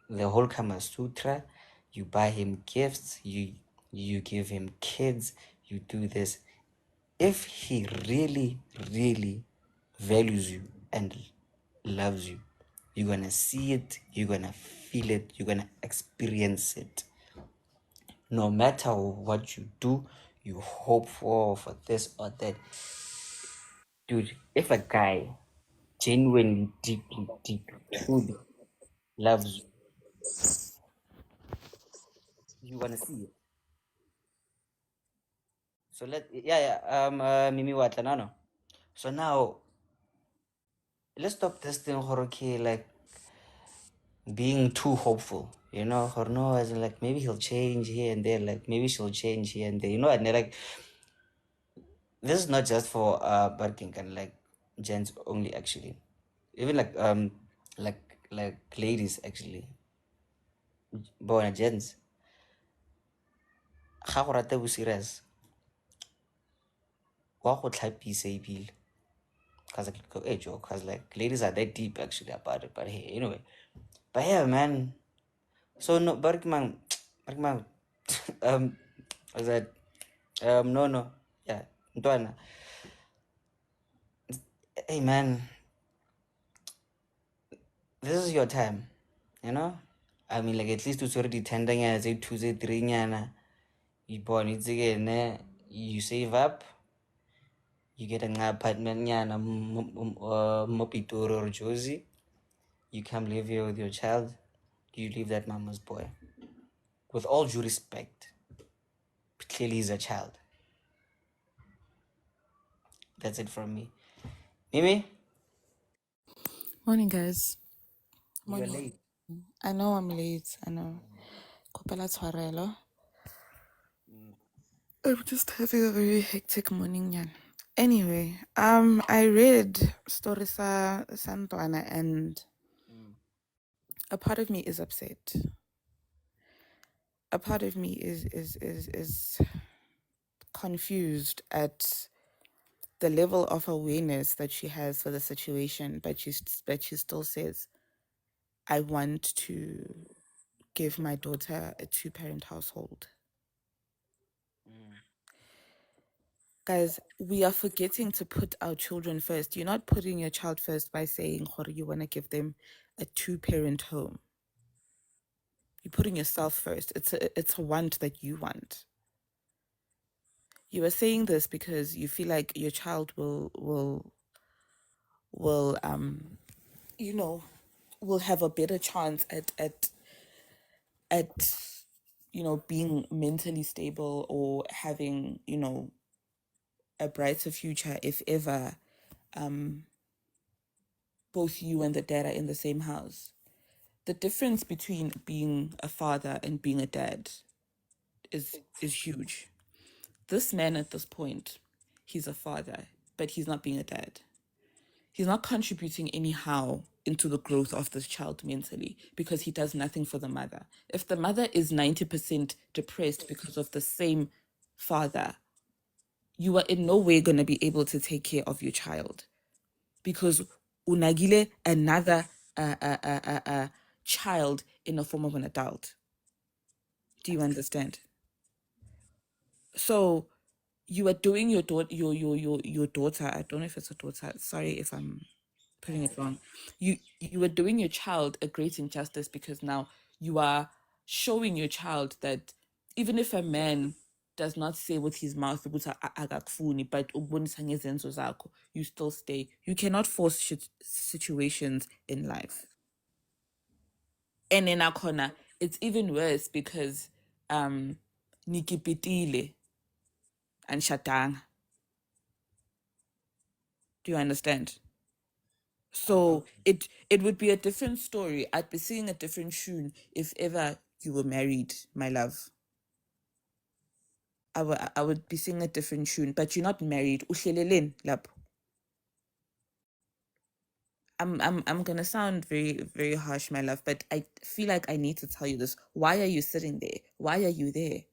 the whole Kama Sutra, you buy him gifts, you give him kids, you do this. If he really, really values you and loves you, you're gonna see it, you're gonna feel it, you're gonna experience it. No matter what you do, you hope for this or that. Dude, if a guy genuinely, deeply, deeply, truly loves you, you're gonna see it. So Mimi Watlanano. So now let's stop this thing, okay, like being too hopeful, or no, as in like maybe he'll change here and there, like maybe she'll change here and there, and they're like this is not just for Barking and like gents only actually. Even like like ladies actually. Born gents. Ga go rata bo serious. Wa go tlhapisa ebile. Cause like hey joke, cause like ladies are that deep actually about it. But hey, anyway. But yeah, man. So no, Barkman, Barkman, was that no, yeah, Ntwana. Hey man, this is your time, you know. I mean, like at least it's already 10 nyana, say 2, say 3 nyana. You born it again, you save up, you get an apartment nyana, Mopitoro or Josie. You come live here with your child. You leave that mama's boy. With all due respect, clearly he's a child. That's it from me. Mimi, Morning, guys. you're Morning. late. I know I'm late. I know. Kopela tshwarelo. I'm just having a very hectic morning, Yan. Anyway, I read story sa Santwana, and a part of me is upset. A part of me is confused at the level of awareness that she has for the situation, but she still says, I want to give my daughter a 2-parent household. Guys, we are forgetting to put our children first. You're not putting your child first by saying, you want to give them a 2-parent home. You're putting yourself first. It's a want that you want. You are saying this because you feel like your child will have a better chance at being mentally stable or having, a brighter future if ever both you and the dad are in the same house. The difference between being a father and being a dad is huge. This man at this point, he's a father, but he's not being a dad. He's not contributing anyhow into the growth of this child mentally because he does nothing for the mother. If the mother is 90% depressed because of the same father, you are in no way going to be able to take care of your child because unagile another child in the form of an adult. Do you understand? So you are doing your daughter, your daughter. I don't know if it's a daughter. Sorry if I'm putting it wrong. You are doing your child a great injustice because now you are showing your child that even if a man does not say with his mouth ukuthi akakufuni, but ukubonisa ngezenzo zakho, you still stay. You cannot force situations in life. And in our corner, it's even worse because nikipitile and shatang. Do you understand? So it would be a different story. I'd be seeing a different tune if ever you were married, my love. I would be singing a different tune. But you're not married. Uhleleleni lapho. I'm gonna sound very, very harsh, my love, but I feel like I need to tell you this. Why are you sitting there? Why are you there?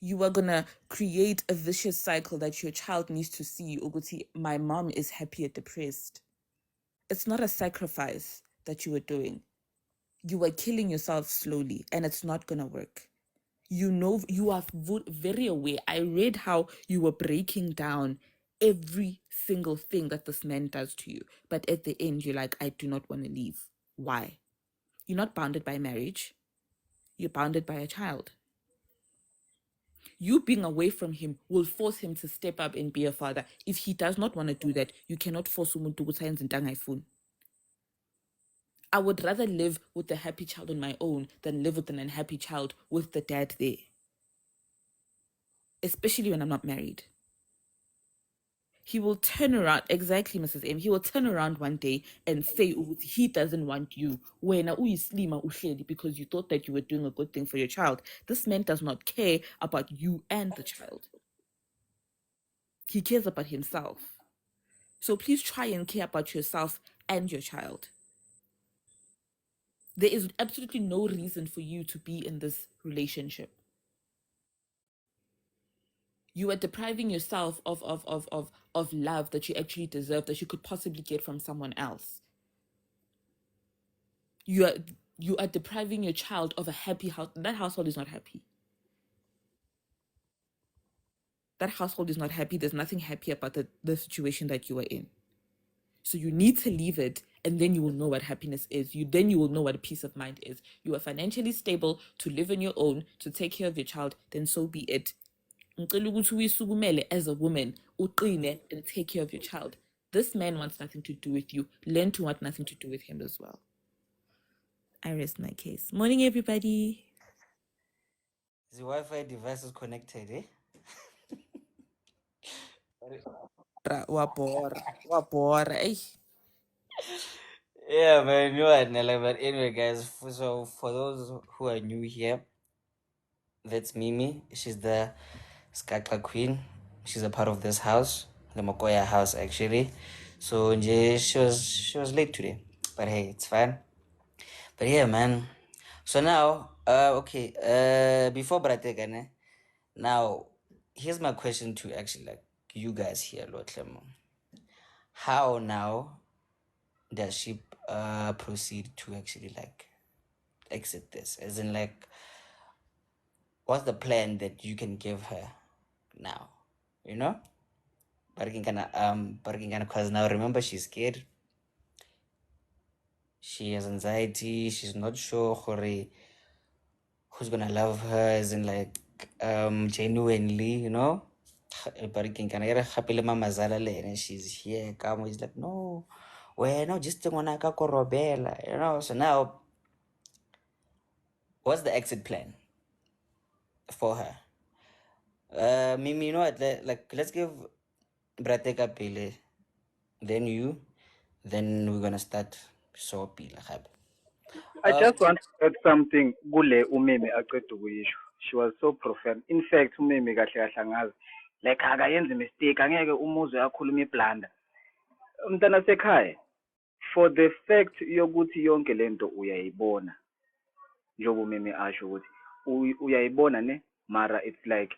You are gonna create a vicious cycle that your child needs to see. Uguti, my mom is happy or depressed. It's not a sacrifice that you are doing. You are killing yourself slowly, and it's not gonna work. You know, you are very aware. I read how you were breaking down every single thing that this man does to you. But at the end, you're like, I do not want to leave. Why? You're not bounded by marriage. You're bounded by a child. You being away from him will force him to step up and be a father. If he does not want to do that, you cannot force him to go phone. I would rather live with a happy child on my own than live with an unhappy child with the dad there. Especially when I'm not married. He will turn around, exactly, Mrs. M. He will turn around one day and say he doesn't want you. Because you thought that you were doing a good thing for your child. This man does not care about you and the child. He cares about himself. So please try and care about yourself and your child. There is absolutely no reason for you to be in this relationship. You are depriving yourself of love that you actually deserve, that you could possibly get from someone else. You are depriving your child of a happy house. That household is not happy. That household is not happy. There's nothing happy about the situation that you are in. So you need to leave it, and then you will know what happiness is. Then you will know what peace of mind is. You are financially stable to live on your own, to take care of your child, then so be it. As a woman, and take care of your child. This man wants nothing to do with you. Learn to want nothing to do with him as well. I rest my case. Morning, everybody. The Wi-Fi device is connected, eh? Wapora. Yeah, man, you are Nella. But anyway, guys, so for those who are new here, that's Mimi. She's the Skakla Queen. She's a part of this house, the Mokoya house, actually. So she was late today, but hey, it's fine. But yeah, man. So now, okay, before Bratekane, now here's my question to actually like you guys here, Lotlemo. How now does she proceed to actually like exit this? As in like, what's the plan that you can give her now? You know? But cause now remember she's scared. She has anxiety, she's not sure who's gonna love her, as in like genuinely, you know. But can I get a happy mama and she's here, come he's like, no, well no, just wanna korobela, you know. So now what's the exit plan for her? Mimi, you know what? Like let's give Brateka Pele, then you, then we're gonna start so Pila. I just want to add something kule umeme aqeda ukuyisho. She was so profound. In fact umeme kahle kahle angazi like akayenzi mistake angeke umuzwe akhuluma iblanda. Umntana sekhaya for the fact yokuthi yonke lento uyayibona njengoba umeme asho ukuthi uyayibona ne mara it's like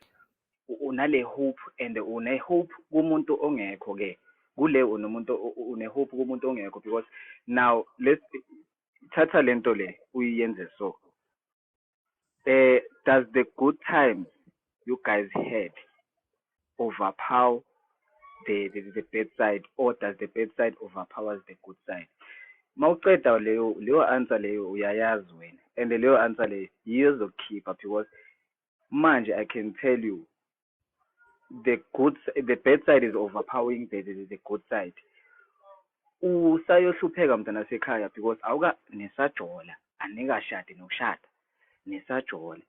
unale hope and une hope kumuntu ongekho ke kule unomuntu une hope kumuntu ongekho because now let's thatha lento le uyiyenze so does the good times you guys had overpower the bad side or does the bad side overpowers the good side? Mawuqeda leyo answer leyo uyayazi wena and leyo answer leyo yiyo ezokukhipha because manje I can tell you the bad side is overpowering the good side. Usayohlupheka mntana sekhaya because awuka nesajola anikashadi nokushada nesajola.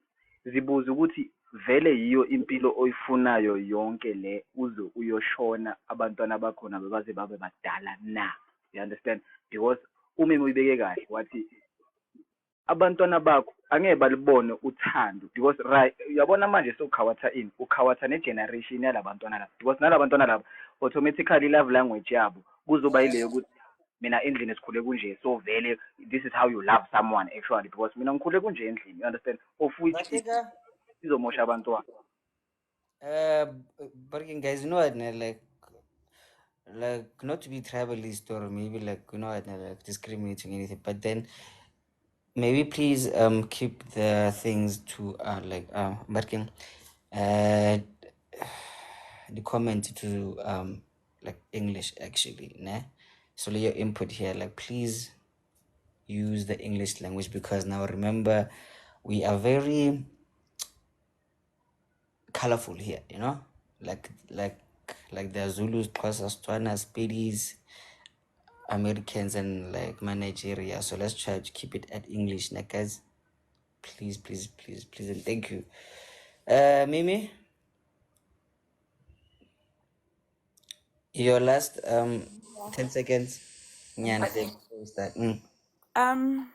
Zibuza ukuthi vele yiyo impilo oyifunayo yonke le uze uyoshona abantwana bakhona bebaze babe badala na? You understand? Because umeme uyibeke kahle wathi abantwana bakho angeke balibone uthando because right uyabona manje sewukhawatha ini ukhawatha ne-generation yalabantwana laba because nalabantwana laba automatically love language yabo kuzoba yileyo ukuthi mina endlini sikhule kunje so vele this is how you love someone actually because mina ngikhule kunje endlini you understand of which izomosha abantwana. But guys, you know what, like not to be tribalist or maybe like you know what, like discriminating anything, but then maybe please keep the things to like marking the comment to like English actually, ne? So your input here, like please use the English language because now remember we are very colorful here, you know, like the Zulus, Xhosas, Tswanas, Pedis, Americans, and like my Nigeria. So let's try to keep it at English, né, guys. Please, please, please, please, and thank you. Mimi, your last 10 seconds. Yeah, and then we'll start. Um,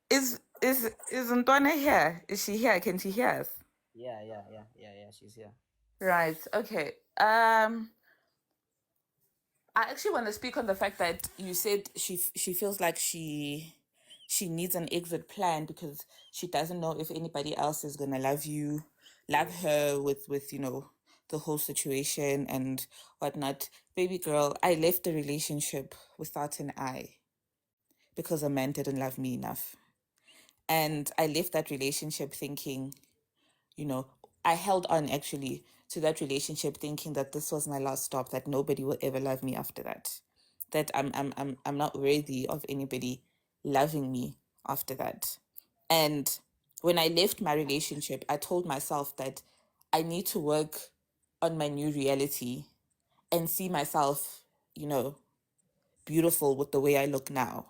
is Ntwana here? Is she here? Can she hear us? Yeah. She's here. Right. Okay. I actually want to speak on the fact that you said she feels like she needs an exit plan because she doesn't know if anybody else is gonna love her with the whole situation and whatnot. Baby girl, I left the relationship without an eye because a man didn't love me enough. And I left that relationship thinking, I held on actually to that relationship thinking that this was my last stop, that nobody will ever love me after that. That I'm not worthy of anybody loving me after that. And when I left my relationship, I told myself that I need to work on my new reality and see myself, beautiful with the way I look now.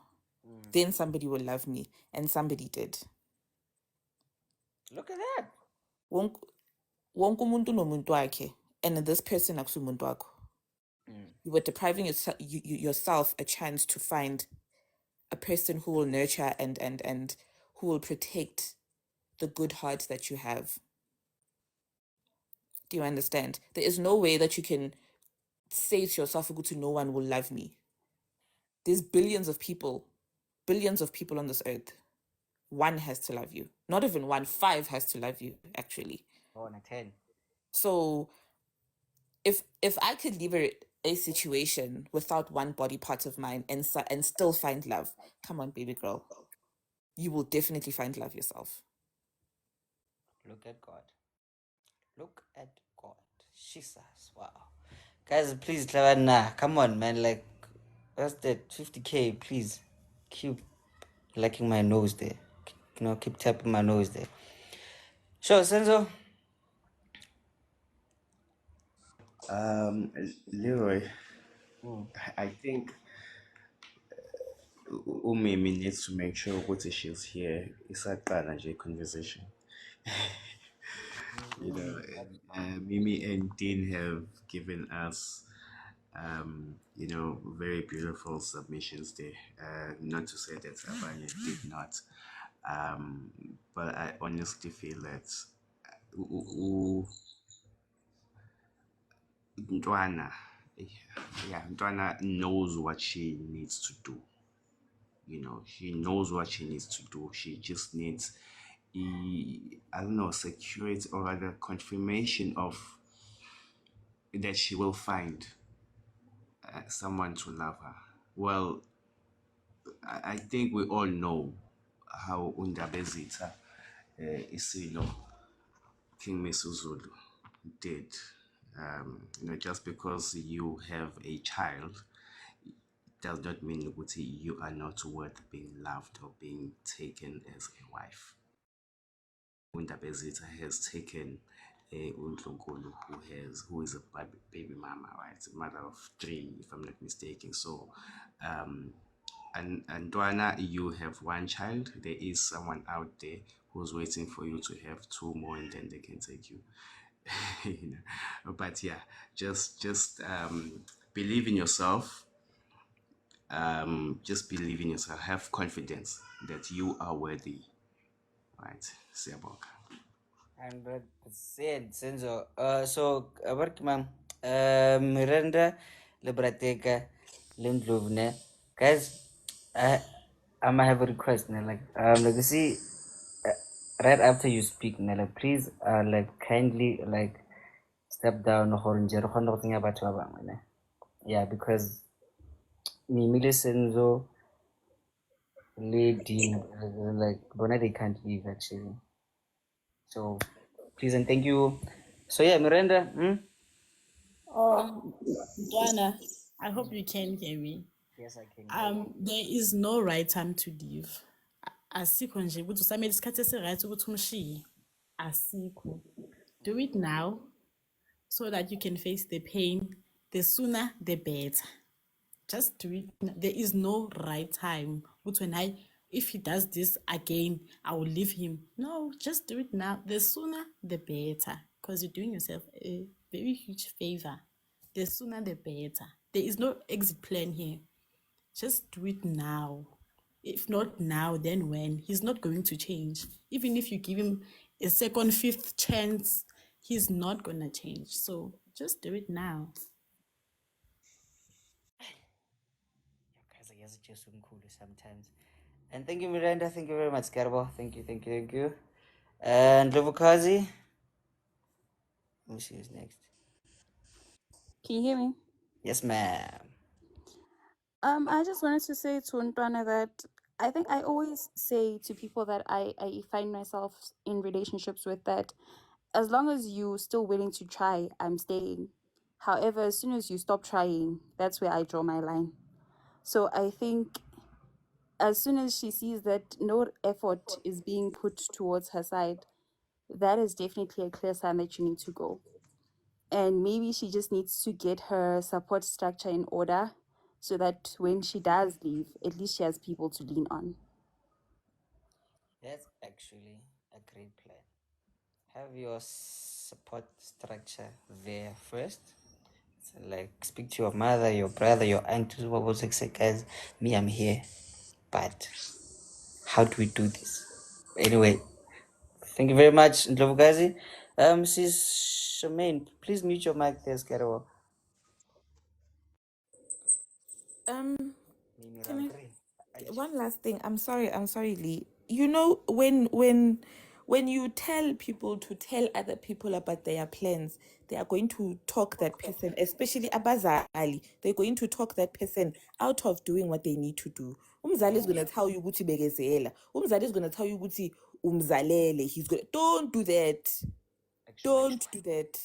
Then somebody will love me. And somebody did. Look at that. Wonke umuntu nomuntu wakhe, and this person akusumuntu wakho. You were depriving yourself a chance to find a person who will nurture and who will protect the good heart that you have. Do you understand? There is no way that you can say to yourself, no one will love me. There's billions of people on this earth. One has to love you. Not even one, 5 has to love you, actually. 10. So if I could leave a situation without one body part of mine and still find love, come on, baby girl, you will definitely find love yourself. Look at God. Look at God. Jesus. Wow. Guys, please, come on, man. Like, what's that? 50K, please. Keep liking my nose there. Keep tapping my nose there. Sure, Senzo. Leroy, I think Umimi needs to make sure what she's here. It's a conversation. Mimi and Dean have given us, very beautiful submissions there. Not to say that Abanye did not, but I honestly feel that Ndwana, Ndwana knows what she needs to do. She knows what she needs to do. She just needs, security or rather confirmation of that she will find someone to love her. Well, I think we all know how Undabezita Isilo King Mesuzulu did. Just because you have a child does not mean that you are not worth being loved or being taken as a wife. Undabezita has taken Undlunkulu who is a baby mama, right? A mother of 3, if I'm not mistaken. So and Dwana, you have 1 child. There is someone out there who's waiting for you to have 2 more, and then they can take you. But yeah, just believe in yourself. just believe in yourself. Have confidence that you are worthy. Right. Siyabonga. 100% Senzo. So work man. Miranda Librateka Lindlovne. Guys, I might have a request now. Like you see, right after you speak now, like please like kindly like step down or njero khono go tsenya batho ba bangwe ne. Yeah, because Mimile Senzo lady like bona they can't leave actually. So please and thank you. So yeah, Miranda. Oh, Dwana, I hope you can hear me. Yes, I can hear you. There is no right time to leave. Asikho nje ukuthi usamele isikhathi esi-right ukuthi umshiye. Asikho. Do it now so that you can face the pain. The sooner, the better. Just do it. There is no right time. But if he does this again, I will leave him. No, just do it now. The sooner, the better. Because you're doing yourself a very huge favor. The sooner, the better. There is no exit plan here. Just do it now. If not now, then when? He's not going to change. Even if you give him a second, fifth chance, he's not going to change. So just do it now. Guys, I guess it's just cool sometimes. And thank you, Miranda. Thank you very much, Garbo. Thank you, thank you, thank you. And Lovukazi. Let me see who's next. Can you hear me? Yes, ma'am. I just wanted to say to Ntwana that I think I always say to people that I find myself in relationships with that as long as you're still willing to try, I'm staying. However, as soon as you stop trying, that's where I draw my line. So I think as soon as she sees that no effort is being put towards her side, that is definitely a clear sign that you need to go. And maybe she just needs to get her support structure in order so that when she does leave, at least she has people to lean on. That's actually a great plan. Have your support structure there first. So like speak to your mother, your brother, your aunt, whoever say, guys, me, I'm here. But how do we do this? Anyway, thank you very much, Ndlovukazi. Sis Charmaine, please mute your mic there, Scarabo. Um, Mimi can round I? three. One last thing. I'm sorry, Lee. You know when you tell people to tell other people about their plans, they are going to talk that person, especially abazali. They're going to talk that person out of doing what they need to do. Umzali is gonna tell you ukuthi bekezela. Umzali is gonna tell you ukuthi umzalele. Don't do that. Don't do that.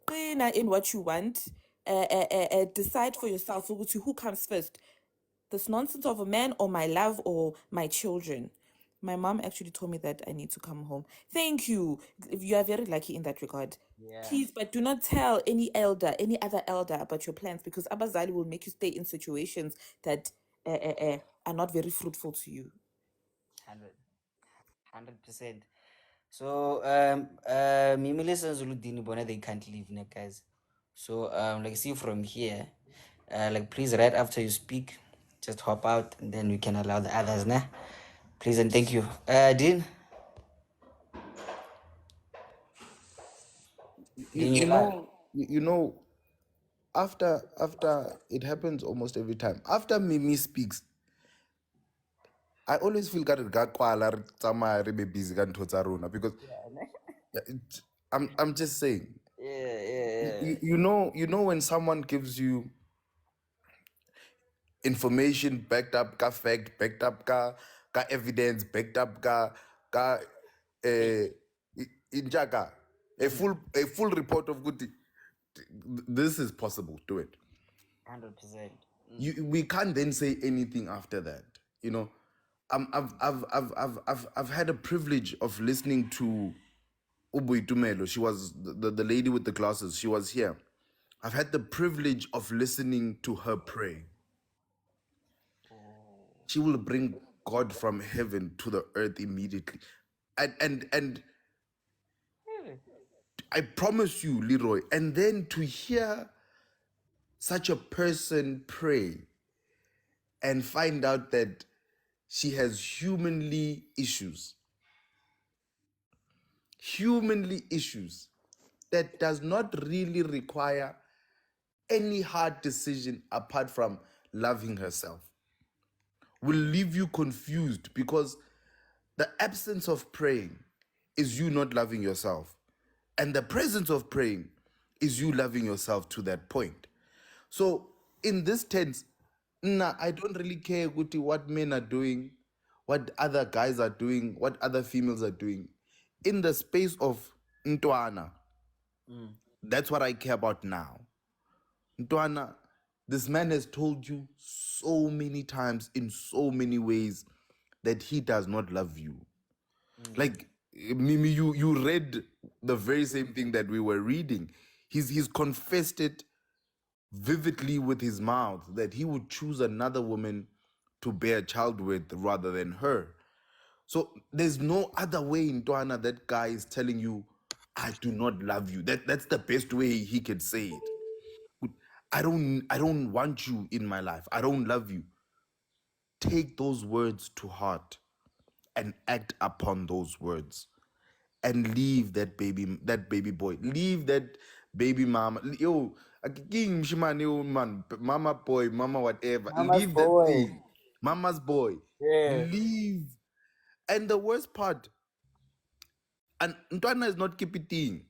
Qina in what you want. Decide for yourself ukuthi who comes first, this nonsense of a man or my love or my children. My mom actually told me that I need to come home. Thank you. You are very lucky in that regard. Yeah. Please, but do not tell any other elder about your plans, because Abazali will make you stay in situations that are not very fruitful to you. 100%. So Mimi listens Zuludini Bona, they can't leave, ne, guys. So like see from here, like please right after you speak, just hop out and then we can allow the others, ne? Please and thank you. Dean? Dean, You you live. know, you know, after it happens almost every time. After Mimi speaks, I always feel that re busy ka ntho tsa rona, because I'm just saying. Yeah. You know when someone gives you information backed up ka fact, backed up ka evidence, backed up ka injaka, a full report of good. This is possible. Do it. 100%. We can't then say anything after that. You know, I've had a privilege of listening to Ubui Tumelo. She was the lady with the glasses. She was here. I've had the privilege of listening to her pray. She will bring God from heaven to the earth immediately. And I promise you, Leroy, and then to hear such a person pray, and find out that she has humanly issues that does not really require any hard decision apart from loving herself, will leave you confused, because the absence of praying is you not loving yourself, and the presence of praying is you loving yourself to that point. So in this tense, I don't really care what men are doing, what other guys are doing, what other females are doing. In the space of Ntwana, that's what I care about now. Ntwana, this man has told you so many times in so many ways that he does not love you. Like Mimi, you read the very same thing that we were reading. He's confessed it vividly with his mouth that he would choose another woman to bear a child with rather than her. So there's no other way in Ntwana that guy is telling you, I do not love you. That's the best way he could say it. I don't want you in my life. I don't love you. Take those words to heart and act upon those words. And leave that baby boy. Leave that baby mama. Yo, king mshimane, yo, man, mama boy, mama whatever. Mama's Leave that boy. thing. Mama's boy. Yeah. Leave. And the worst part, and Ntwana is not keeping.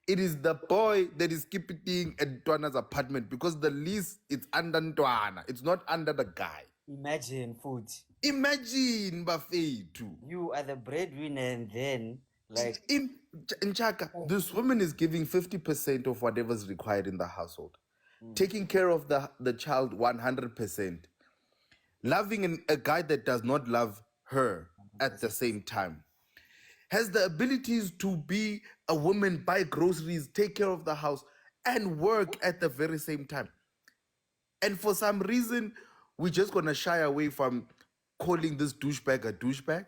It is the boy that is keeping at Ntwana's apartment, because the lease is under Ntwana. It's not under the guy. Imagine, food. Imagine, Bafetu. You are the breadwinner, and then like In Chaka, this woman is giving 50% of whatever's required in the household, taking care of the child 100%, loving a guy that does not love her at the same time, has the abilities to be a woman, buy groceries, take care of the house, and work at the very same time. And for some reason, we're just gonna shy away from calling this douchebag a douchebag.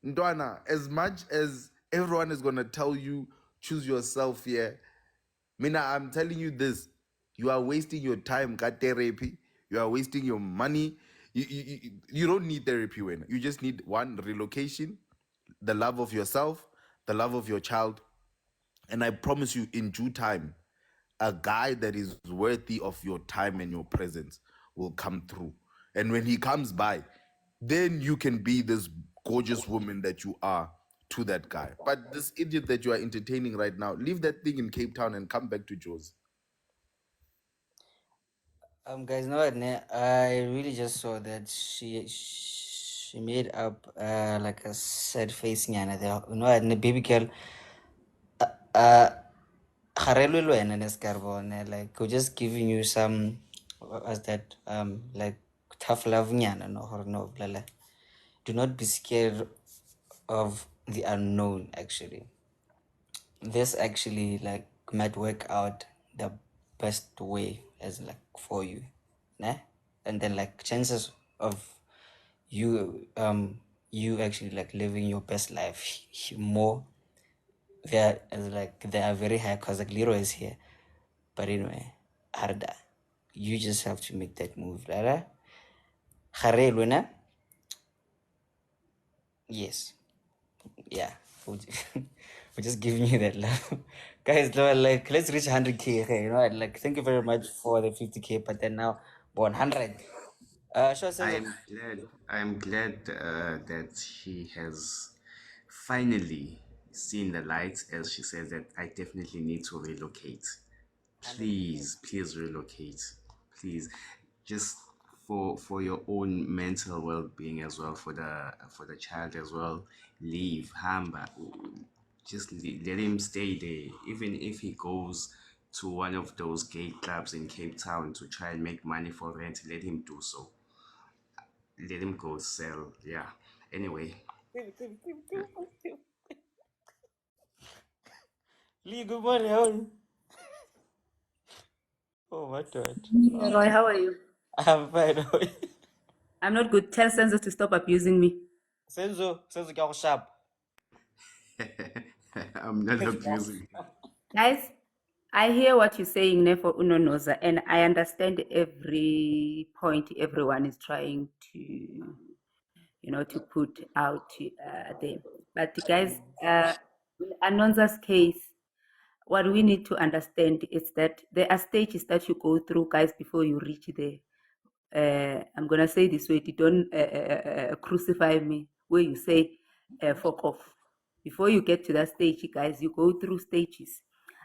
Ndwana, as much as everyone is gonna tell you choose yourself here, Mina, I'm telling you this: you are wasting your time, got therapy. You are wasting your money. You don't need therapy when you just need one relocation, the love of yourself, the love of your child, and I promise you, in due time, a guy that is worthy of your time and your presence will come through. And when he comes by, then you can be this gorgeous woman that you are to that guy. But this idiot that you are entertaining right now, leave that thing in Cape Town and come back to Joe's. guys, know what? I really just saw that she made up like a sad face nyana there. You know what? Baby girl, Harelu Luena Nescarbone, like we're just giving you some what was that like tough love nyana no or no lala. Do not be scared of the unknown. Actually, this actually like might work out the best way as like for you, né? And then like chances of you actually like living your best life more, they are very high because like Leroy is here. But anyway, harder. You just have to make that move, right? Harel, né? Yes. Yeah. We're just giving you that love. Guys, like let's reach 100K. Okay, you know, like thank you very much for the 50K, but then now 100. Sure, Senzo. I'm glad that she has finally seen the light, as she says that I definitely need to relocate. Please, please relocate. Please, just for your own mental well-being as well, for the child as well. Leave Hamba. Just let him stay there, even if he goes to one of those gay clubs in Cape Town to try and make money for rent. Let him do so. Let him go sell. Yeah. Anyway, Lee, good morning. How are you? Oh my God. Roy, how are you? I'm fine. How are you? I'm not good. Tell Senzo to stop abusing me. Senzo, get sharp. I'm not abusing. Guys, I hear what you're saying, Nefo Unonoza, and I understand every point everyone is trying to, to put out there. But guys, in Anonza's case, what we need to understand is that there are stages that you go through, guys, before you reach there. I'm gonna say this way: don't crucify me. Where you say, "Fuck off." Before you get to that stage, guys, you go through stages.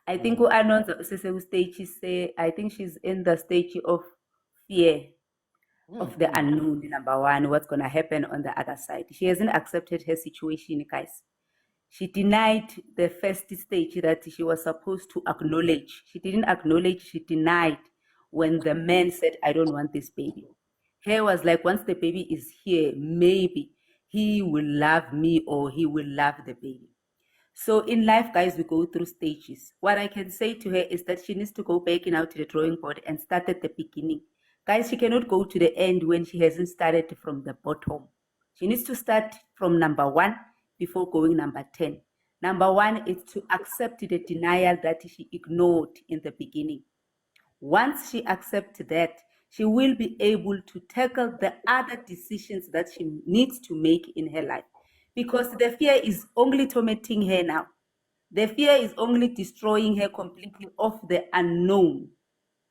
I think Anonza stages say. I think she's in the stage of fear of the unknown. Number one, what's gonna happen on the other side? She hasn't accepted her situation, guys. She denied the first stage that she was supposed to acknowledge. She didn't acknowledge, she denied when the man said, I don't want this baby. Her was like, once the baby is here, maybe he will love me or he will love the baby. So in life, guys, we go through stages. What I can say to her is that she needs to go back now to the drawing board and start at the beginning. Guys, she cannot go to the end when she hasn't started from the bottom. She needs to start from number 1 before going number 10. Number 1 is to accept the denial that she ignored in the beginning. Once she accepts that, she will be able to tackle the other decisions that she needs to make in her life. Because the fear is only tormenting her now. The fear is only destroying her completely of the unknown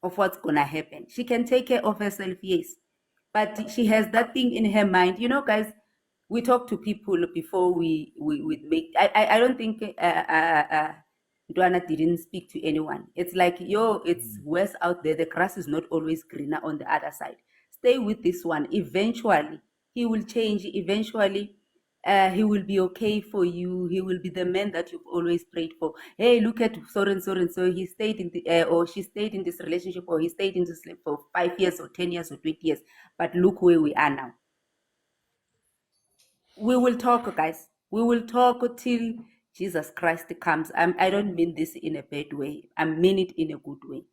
of what's going to happen. She can take care of herself, yes. But she has that thing in her mind. You know, guys, we talk to people before we make. I don't think Duana didn't speak to anyone. It's like, it's worse out there. The grass is not always greener on the other side. Stay with this one. Eventually, he will change. Eventually, he will be okay for you. He will be the man that you've always prayed for. Hey, look at Soren. So he stayed in the, or she stayed in this relationship, or he stayed in this for 5 years or 10 years or 20 years. But look where we are now. We will talk, guys. We will talk till Jesus Christ comes. I don't mean this in a bad way. I mean it in a good way.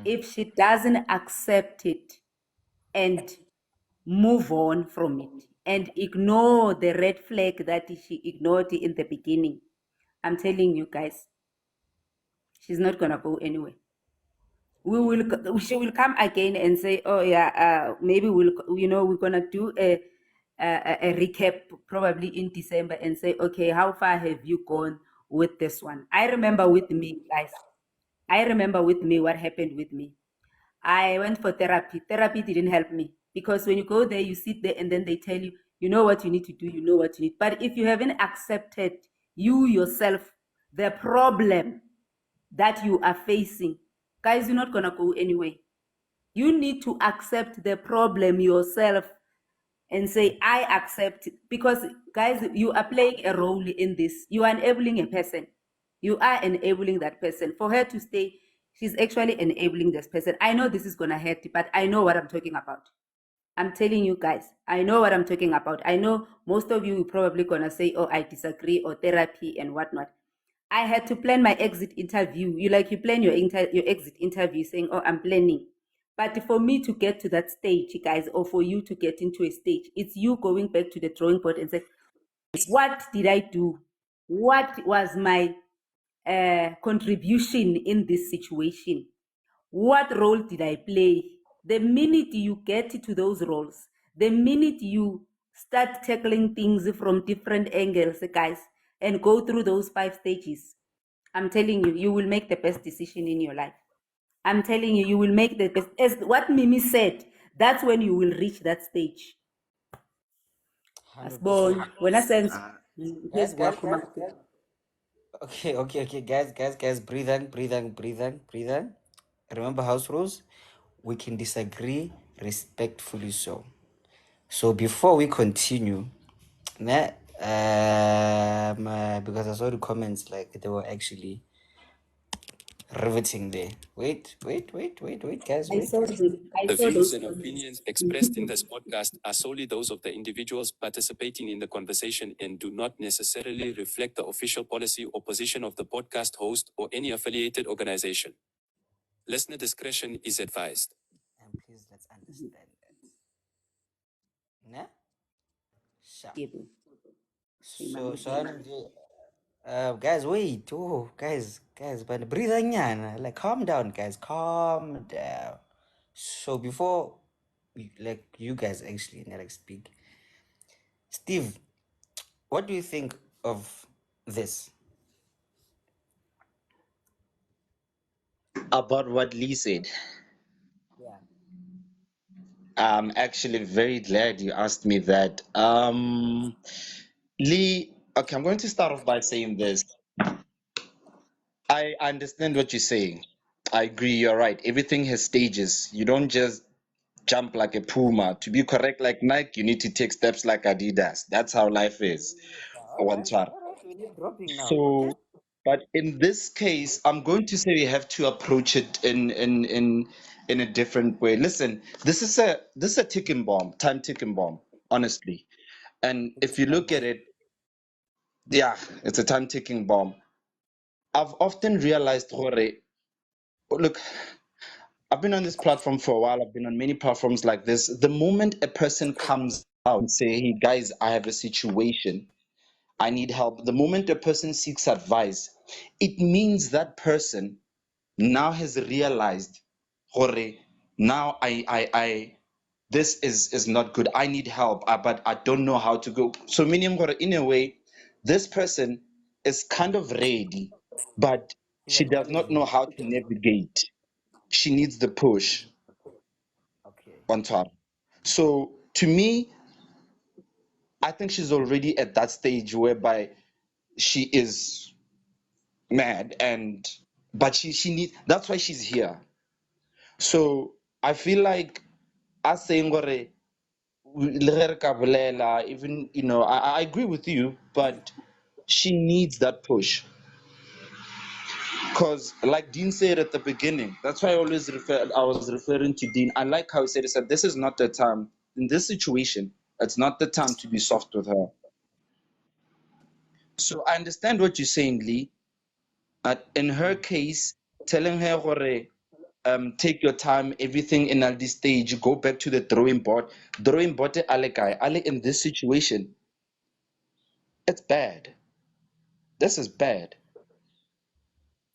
If she doesn't accept it and move on from it and ignore the red flag that she ignored in the beginning, I'm telling you guys, she's not gonna go anywhere. She will come again and say, oh yeah, maybe we're gonna do a recap probably in December and say, okay, how far have you gone with this one? I remember with me, guys. I remember with me what happened with me. I went for therapy. Therapy didn't help me because when you go there, you sit there and then they tell you, you know what you need to do, you know what you need. But if you haven't accepted you yourself, the problem that you are facing, guys, you're not going to go anywhere. You need to accept the problem yourself and say, I accept it. Because, guys, you are playing a role in this. You are enabling a person. You are enabling that person. For her to stay, she's actually enabling this person. I know this is going to hurt, but I know what I'm talking about. I'm telling you guys, I know what I'm talking about. I know most of you are probably going to say, oh, I disagree, or therapy and whatnot. I had to plan my exit interview. You plan your exit interview saying, oh, I'm planning. But for me to get to that stage, guys, or for you to get into a stage, it's you going back to the drawing board and say, what did I do? What was my contribution in this situation? What role did I play? The minute you get to those roles, the minute you start tackling things from different angles, guys, and go through those 5 stages, I'm telling you, you will make the best decision in your life. I'm telling you, you will make the best. As what Mimi said, that's when you will reach that stage. 100%. Asbon, when I sense, Guys. Okay, guys, breathe in. Remember house rules. We can disagree respectfully so before we continue, because I saw the comments, like they were actually riveting there. Wait, guys, I wait. saw The views those and comments. opinions expressed in this podcast are solely those of the individuals participating in the conversation and do not necessarily reflect the official policy or position of the podcast host or any affiliated organization. Listener discretion is advised. And please, let's understand that. Sure. Yebo. So Guys, wait. Oh, guys, but breathe anyana. Like, calm down, guys. Calm down. So before, like, you guys actually like speak, Steve, what do you think of this? About what Lee said. Yeah. I'm actually very glad you asked me that. Lee, okay, I'm going to start off by saying this. I understand what you're saying. I agree, you're right. Everything has stages. You don't just jump like a puma. To be correct like Nike, you need to take steps like Adidas. That's how life is. All One right. time. All right. We're dropping now. Okay. So, but in this case, I'm going to say we have to approach it in a different way. Listen, this is a ticking bomb, time ticking bomb, honestly. And if you look at it, yeah, it's a time ticking bomb. I've often realized, Jorge, look, I've been on this platform for a while. I've been on many platforms like this. The moment a person comes out and say, "Hey guys, I have a situation. I need help." The moment a person seeks advice, it means that person now has realized, Jorge, now this is not good. I need help, but I don't know how to go. So meaning, Jorge, in a way, this person is kind of ready, but He's she does not acknowledging know it. how to navigate. She needs the push Okay. on top. So to me, I think she's already at that stage whereby she is mad, and but she needs, that's why she's here. So I feel like us saying gore, le ge re ka bolela, even I agree with you, but she needs that push. Because like Dean said at the beginning, that's why I was referring to Dean. I like how he said this is not the time in this situation, it's not the time to be soft with her. So I understand what you're saying, Lee. In her case, telling her gore, take your time, everything in this stage, go back to the drawing board. Drawing board ale kae? Ale in this situation, it's bad. This is bad.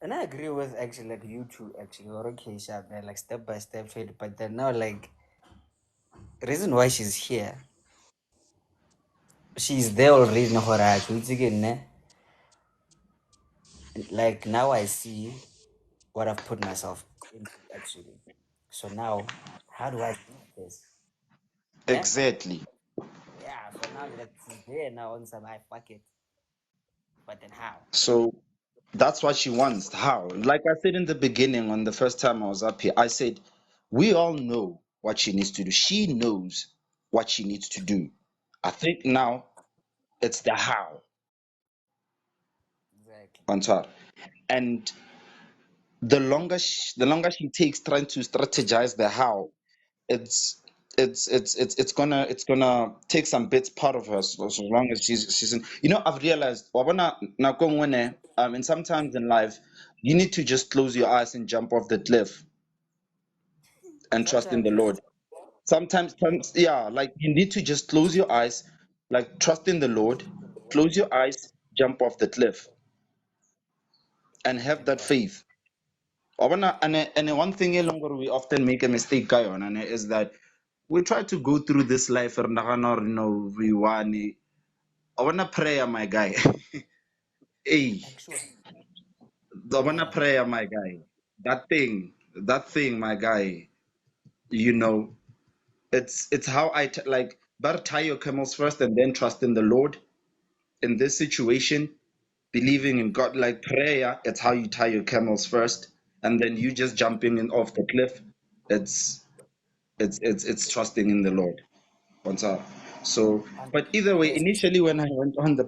And I agree with actually like you two actually or okay sharp man, like step by step trade, but then now like reason why she's here, she's there already in Horaj, which again like now I see what I've put myself into actually. So now how do I do this? Yeah? Exactly. Yeah, so now like she's there now on some I fuck it. But then how? So that's what she wants. How? Like I said in the beginning, on the first time I was up here, I said, we all know what she needs to do. She knows what she needs to do. I think now it's the how Exactly. on top. And the longer she takes trying to strategize the how, it's it's gonna take some bits part of her, so long as she's in, I've realized wabona nako nngwe and sometimes in life you need to just close your eyes and jump off the cliff and trust in the Sometimes Lord. Sometimes, yeah, like you need to just close your eyes, like trust in the Lord, close your eyes, jump off the cliff, and have that that part. faith. And one thing we often make a mistake guy on and is that we try to go through this life or we want I wanna prayer my guy. Hey, Actually. I wanna Yeah. prayer my guy. That thing my guy, you know it's how like better tie your camels first and then trust in the Lord in this situation, believing in God. Like prayer, it's how you tie your camels first, and then you just jumping in off the cliff. It's it's it's it's trusting in the Lord. What's up? So, but either way, Yes. initially when I went on the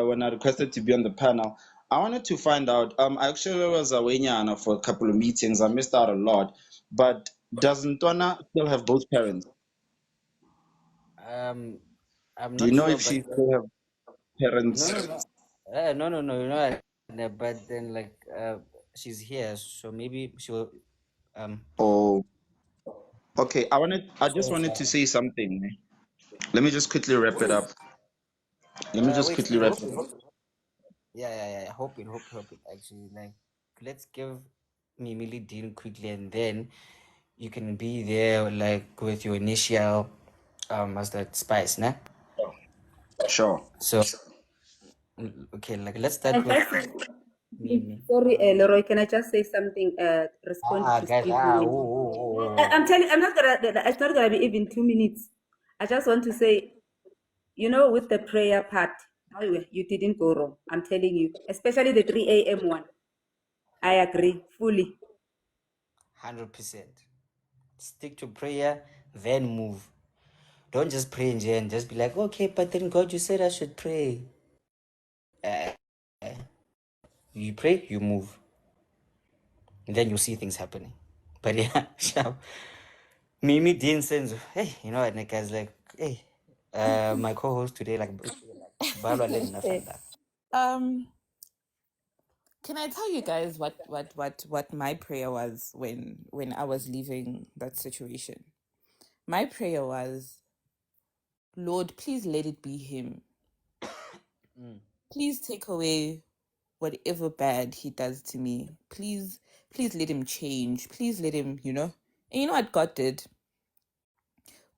when I requested to be on the panel, I wanted to find out. I actually was away Nyana for a couple of meetings. I missed out a lot. But doesn't Donna still have both parents? Um I'm Do you not know sure, if but she still have no, parents? no, no. No, no, no. But then like she's here, so maybe she will um Oh, okay. I just show us. wanted to say something. Let me just quickly wrap it up. Let me just Wait, quickly Steve, wrap hold it on, up. Yeah. Hope it. Actually, like, let's give Mimili Dean quickly, and then you can be there, like, with your initial, what's that, spice, nah? Sure. So, okay, like, let's Can I start with just say, Mimi. sorry, Leroy, can I just say something? Respond to Guys, Steve Wynn. I'm telling. I'm not gonna. It's not gonna be even 2 minutes. I just want to say, with the prayer part, you didn't go wrong. I'm telling you, especially the 3 a.m. one. I agree fully. 100%. Stick to prayer, then move. Don't just pray and just be like, okay, but then God, you said I should pray. You pray, you move. And then you see things happening. But yeah, sharp. Mimi Dean sends, hey, you know what, guys, like, hey, my co-host today, like, balwa le nna fela. Can I tell you guys what my prayer was when I was leaving that situation? My prayer was, Lord, please let it be him. Please take away whatever bad he does to me. Please let him change. Please let him, And you know what God did?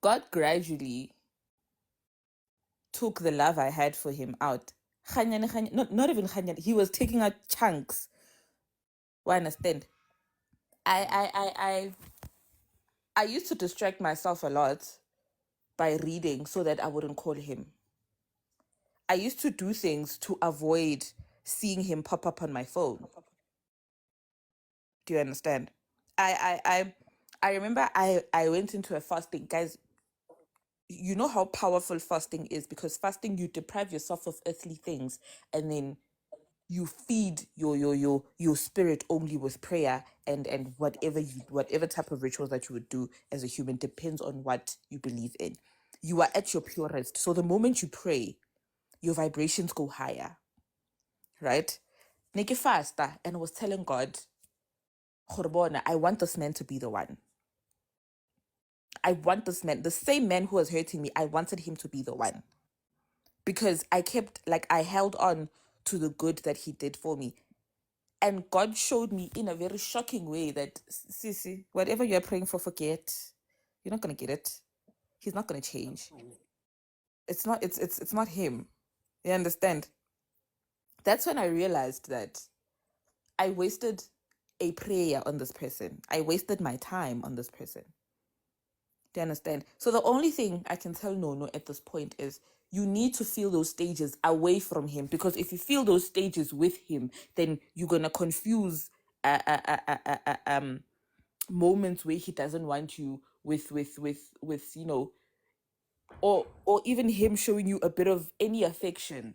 God gradually took the love I had for him out. Not even khanyane. He was taking out chunks. I understand. I used to distract myself a lot by reading so that I wouldn't call him. I used to do things to avoid seeing him pop up on my phone. Do you understand? I remember I went into a fasting, guys. You know how powerful fasting is, because fasting, you deprive yourself of earthly things, and then you feed your spirit only with prayer, and whatever type of rituals that you would do as a human depends on what you believe in. You are at your purest, so the moment you pray, your vibrations go higher, right? Make it faster, and I was telling God, "Khorbona, I want this man to be the one. I want this man, the same man who was hurting me, I wanted him to be the one." Because I held on to the good that he did for me. And God showed me in a very shocking way that, Sissy, whatever you're praying for, forget. You're not going to get it. He's not going to change. It's not him. You understand? That's when I realized that I wasted a prayer on this person. I wasted my time on this person. Do you understand? So the only thing I can tell Nono at this point is you need to feel those stages away from him, because if you feel those stages with him, then you're gonna confuse moments where he doesn't want you with or even him showing you a bit of any affection.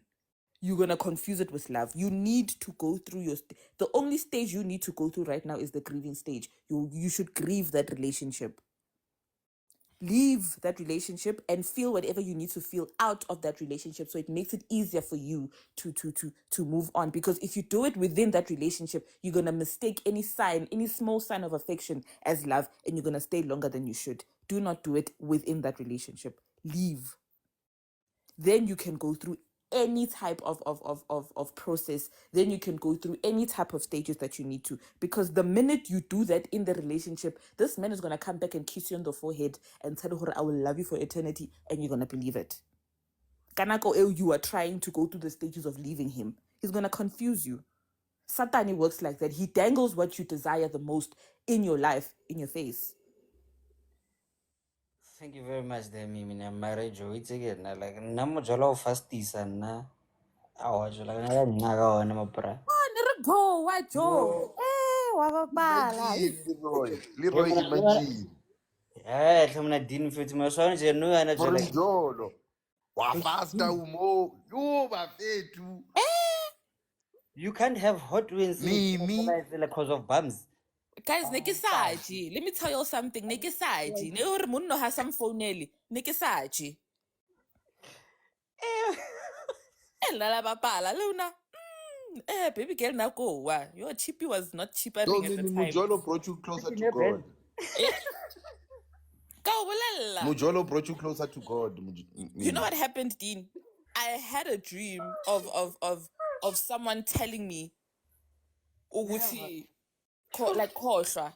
You're gonna confuse it with love. You need to go through the only stage you need to go through right now is the grieving stage. You should grieve that relationship. Leave that relationship and feel whatever you need to feel out of that relationship, so it makes it easier for you to move on. Because if you do it within that relationship, you're gonna mistake any small sign of affection as love, and you're gonna stay longer than you should. Do not do it within that relationship. Leave. Then you can go through any type of process. Then you can go through any type of stages that you need to. Because the minute you do that in the relationship, this man is going to come back and kiss you on the forehead and tell her, I will love you for eternity, and you're going to believe it. Kanako, you are trying to go through the stages of leaving him. He's going to confuse you. Satani works like that. He dangles what you desire the most in your life, in your face. Thank you very much, there, Mimi. Na marriage, it's again, like, namo jolo fastisa na. Awa jolo na naga wana mapra. Go, what Joe? Bro, Wababala. imagine Leroy. Leroy, imagine. Yeah, tlhamna Dean futhi maswana nje no yana For like, mjolo. Wafasta umo. Yo, bafethu. you can't have hot wings in Mimi. because of bums. Guys, nekisaji. Let me tell you something. Nekisaji. Ne hore munno ha some phone nekisaji. La bapala luna. Baby girl now go. Your chippy was not So cheapering at the meaning time. Mujolo brought you closer to God. Go bolela. Mujolo brought you closer to God. You know Mimi. what happened, Dean? I had a dream of of someone telling me, Uguti, like khohlwa.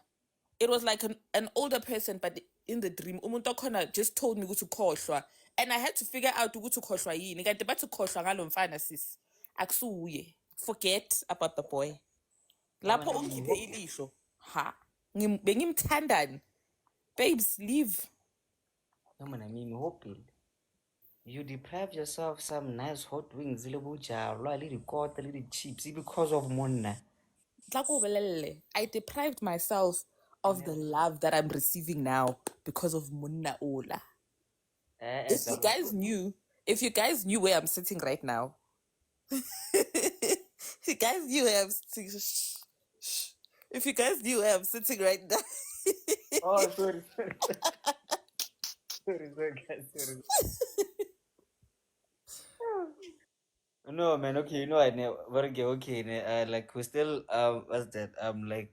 It was like an older person, but in the dream, umuntu okhona just told me ukuthi khohlwa, and I had to figure out ukuthi khohlwa yini. Kanti bathi khohlwa ngalo mfana sis. Akusuye. Forget about the boy. Lapho ungikhiphe ilihlo. Ha. Bengimthandani. Babes, leave. You deprive yourself some nice hot wings, little court, little chips because of Monna. I deprived myself of the love that I'm receiving now because of Munna Ola. If you guys knew where I'm sitting right now, if you guys knew where I'm sitting, if you guys knew where I'm sitting right now. Oh, sorry. Sorry. No, man. Okay, you know I know. Okay. Like we still what's that? Like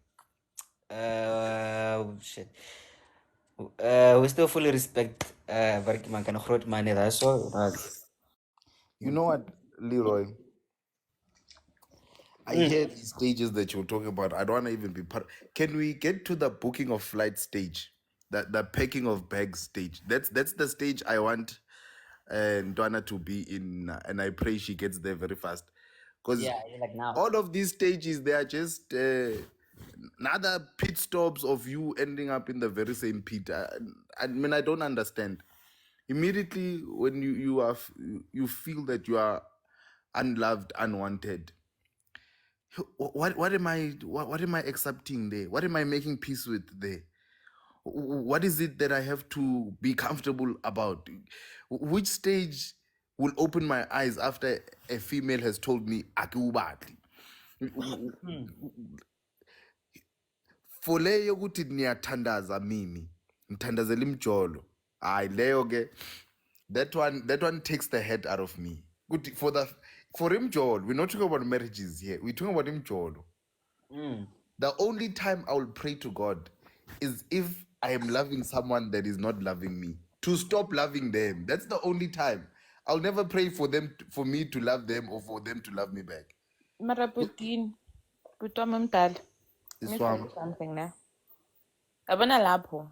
shit. We still fully respect man can groot money. That's all. You know what, Leroy? I hear these stages that you're talking about. I don't want to even be part. Can we get to the booking of flight stage, the packing of bags stage? That's the stage I want Ndwana to be in, and I pray she gets there very fast. Because like now. all of these stages, they are just another pit stops of you ending up in the very same pit. I mean, I don't understand. Immediately when you feel that you are unloved, unwanted. What am I accepting there? What am I making peace with there? What is it that I have to be comfortable about? Which stage will open my eyes after a female has told me akiubati? For leyo ukuthi niyathandaza mimi ngithandazela imjolo hayi leyo ke that one takes the head out of me. Good for imjolo, we're not talking about marriages here, we're talking about imjolo. The only time I will pray to God is if I am loving someone that is not loving me, to stop loving them. That's the only time. I'll never pray for them for me to love them or for them to love me back. Maraputin, Putomumtal. Let me tell you something now. Abana lapho,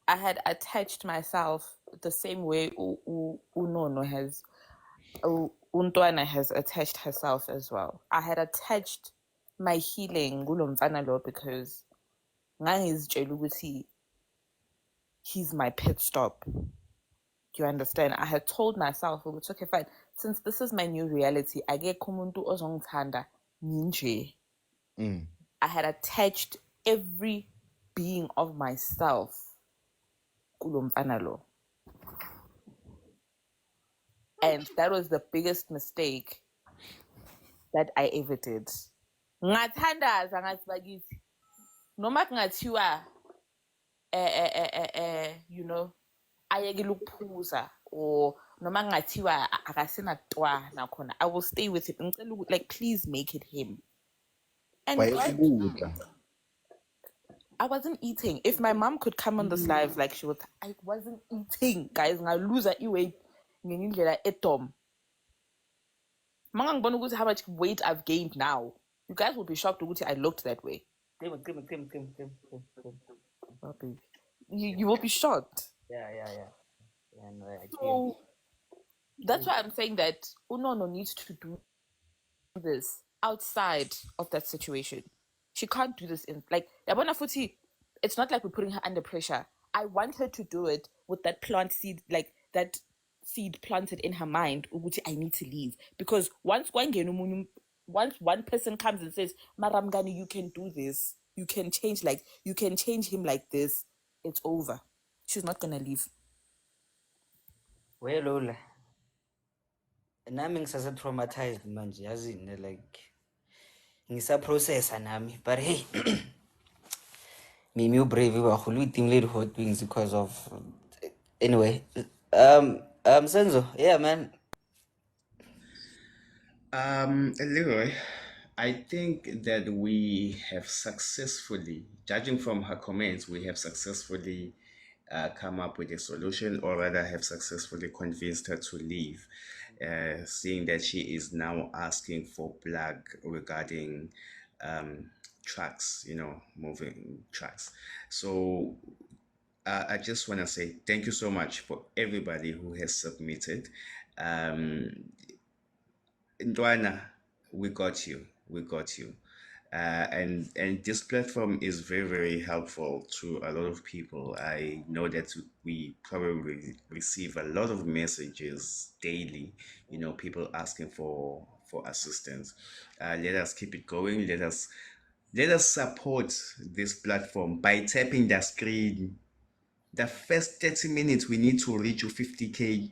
I had attached myself the same way Unono has, Untwana has attached herself as well. I had attached my healing kulo mfana lo because ngangizitshela ukuthi he's my pit stop. You understand? I had told myself, okay, fine. Since this is my new reality, I get kumuntu ozongithanda ninje. I had attached every being of myself kulo mfana lo. And that was the biggest mistake that I ever did. Ngathandaza ngathi bakithi noma kungathiwa you know ayekela ukuphuza or noma kungathiwa akasenatwa nakhona, I will stay with him. Like, please make it him. And I wasn't eating. If my mom could come on this live, like she would, I wasn't eating, guys. I lose at weight ngendlela etom. Mangangibona ukuthi how much weight I've gained now. You guys will be shocked ukuthi I looked that way. Oh, baby. You will be shocked. Yeah. No, So that's why I'm saying that Unono needs to do this outside of that situation. She can't do this in like Yabona Futi. It's not like we're putting her under pressure. I want her to do it with that plant seed, like that seed planted in her mind. Ukuthi, I need to leave because once one person comes and says, "Maramgani, you can do this. You can change him like this." It's over. She's not gonna leave. Well, Lola. Nami ngisase traumatized manje yazini like ngisa-processa nami, but hey, me brave kakhulu uyidimleli hot wings because of anyway. Senzo, yeah man. Leroy, I think that we have successfully, judging from her comments, we have successfully come up with a solution, or rather have successfully convinced her to leave, seeing that she is now asking for plug regarding trucks, moving trucks. So I just want to say thank you so much for everybody who has submitted. Um, Ndwana, we got you. We got you. And this platform is very, very helpful to a lot of people. I know that we probably receive a lot of messages daily, people asking for assistance. Let us keep it going. Let us support this platform by tapping the screen. The first 30 minutes we need to reach 50K,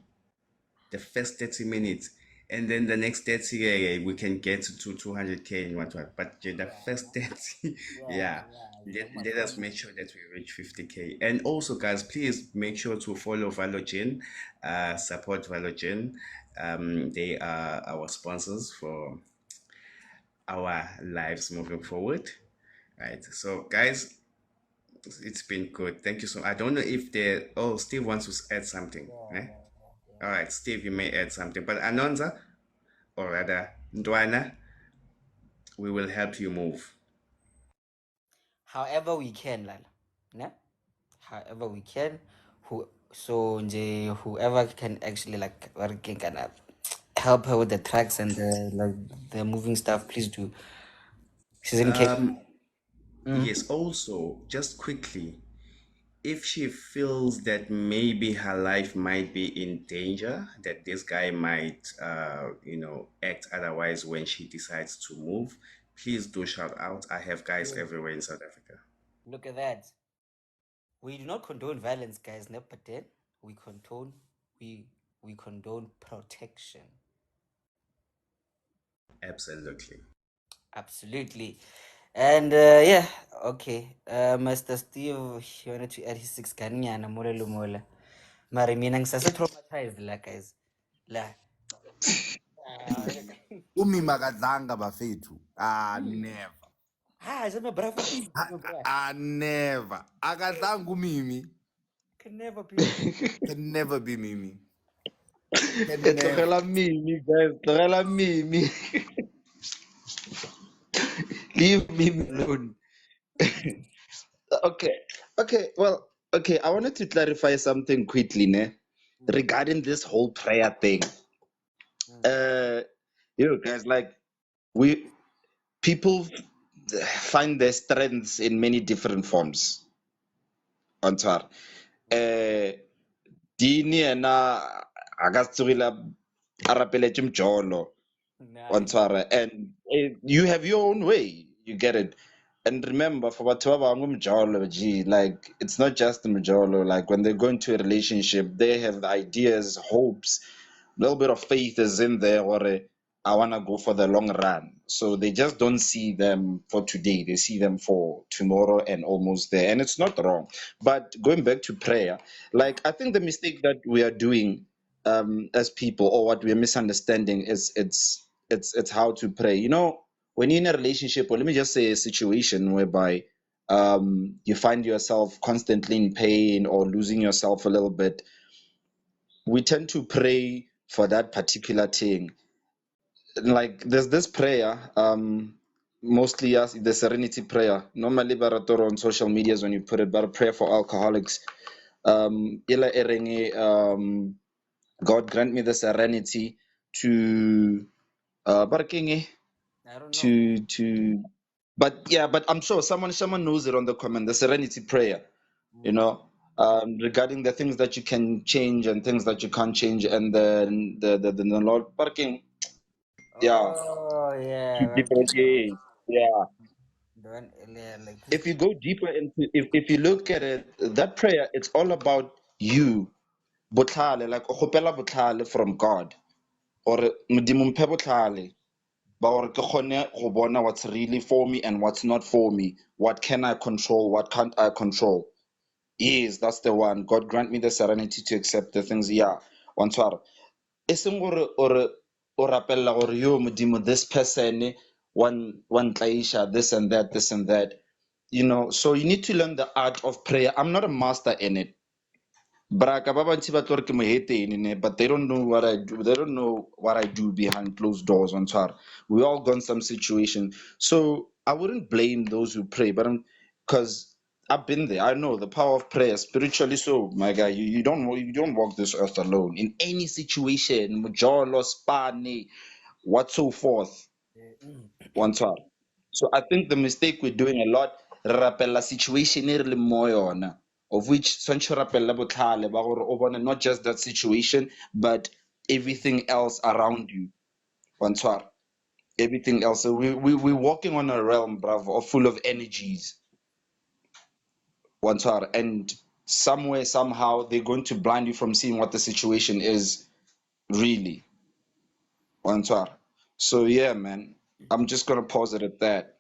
the first 30 minutes, and then the next 30 we can get to 200K and whatnot, but the first 30, yeah, let us make sure that we reach 50K. And also, guys, please make sure to follow Valogen, support Valogen. They are our sponsors for our lives moving forward, right? So guys, it's been good. Thank you so much. I don't know if Steve wants to add something. All right, Steve, you may add something. But Anonza, or rather Ndwana, we will help you move. However we can, Lala. Ne? However we can. Whoever can actually like working can help her with the tracks and the moving stuff, please do. She's in Cape. Yes, also, just quickly, if she feels that maybe her life might be in danger, that this guy might, act otherwise when she decides to move, please do shout out. I have guys everywhere in South Africa. Look at that. We do not condone violence, guys. Never pretend. We we condone protection. Absolutely. Absolutely. And yeah, okay. Mr. Steve, he wanted to add his 6 mole lumola. Mari mina ngisase traumatized la guys. La. Umima akadlanga bafethu. Never. Is that my brother? Please, Never. Akadlanga umimi. can never be me. Can never be Mimi. Can It's never. Mimi, guys. Tlogela Mimi. Leave Mimi alone. Okay. Okay. Well, okay. I wanted to clarify something quickly, ne? Regarding this whole prayer thing. Guys, like we people find their strengths in many different forms. On tour. Dini ena agatsugila arapele chimjolo. On Nice. tour. And you have your own way. You get it. And remember, for what like it's not just the majolo. Like when they go into a relationship, they have the ideas, hopes, a little bit of faith is in there, or I want to go for the long run. So they just don't see them for today. They see them for tomorrow and almost there. And it's not wrong. But going back to prayer, like I think the mistake that we are doing as people, or what we're misunderstanding, is it's how to pray. When you're in a relationship, or let me just say a situation whereby you find yourself constantly in pain or losing yourself a little bit, we tend to pray for that particular thing. Like there's this prayer, mostly as the serenity prayer. Normally, baratoro on social medias when you put it, but a prayer for alcoholics. Ila erenge, God grant me the serenity to barking I don't know. to but yeah, but I'm sure someone knows it on the comment, the serenity prayer, regarding the things that you can change and things that you can't change, and then the Lord parking, yeah, Oh to yeah, well, differentiate. Yeah. the one earlier, like this. If you go deeper into, if you look at it, that prayer, it's all about you. Botlhale, like o kgopela botlhale from God, or modimo mphe botlhale ba gore ke kgone go bona what's really for me and what's not for me. What can I control? What can't I control? Yes, that's the one. God grant me the serenity to accept the things. Yeah, one tshwara. E seng gore o rapella gore yo modimo, this person one tlaisha this and that, this and that. So you need to learn the art of prayer. I'm not a master in it. Braka ba bantsi ba tlo re ke mo hetene ne, but they don't know what I do. They don't know what I do behind closed doors on Twitter. We all gone some situation. So I wouldn't blame those who pray, but because I've been there. I know the power of prayer spiritually. So my guy, you don't walk this earth alone in any situation, mojolo, spane, what so forth. One time. So I think the mistake we're doing a lot, re rapella situation e re leng mo yona, of which tshwantse o rapella botlhale ba gore o bone not just that situation, but everything else around you. One time. Everything else. So we're walking on a realm, bravo, full of energies. One time. And somewhere, somehow, they're going to blind you from seeing what the situation is really. One time. So yeah, man. I'm just gonna pause it at that.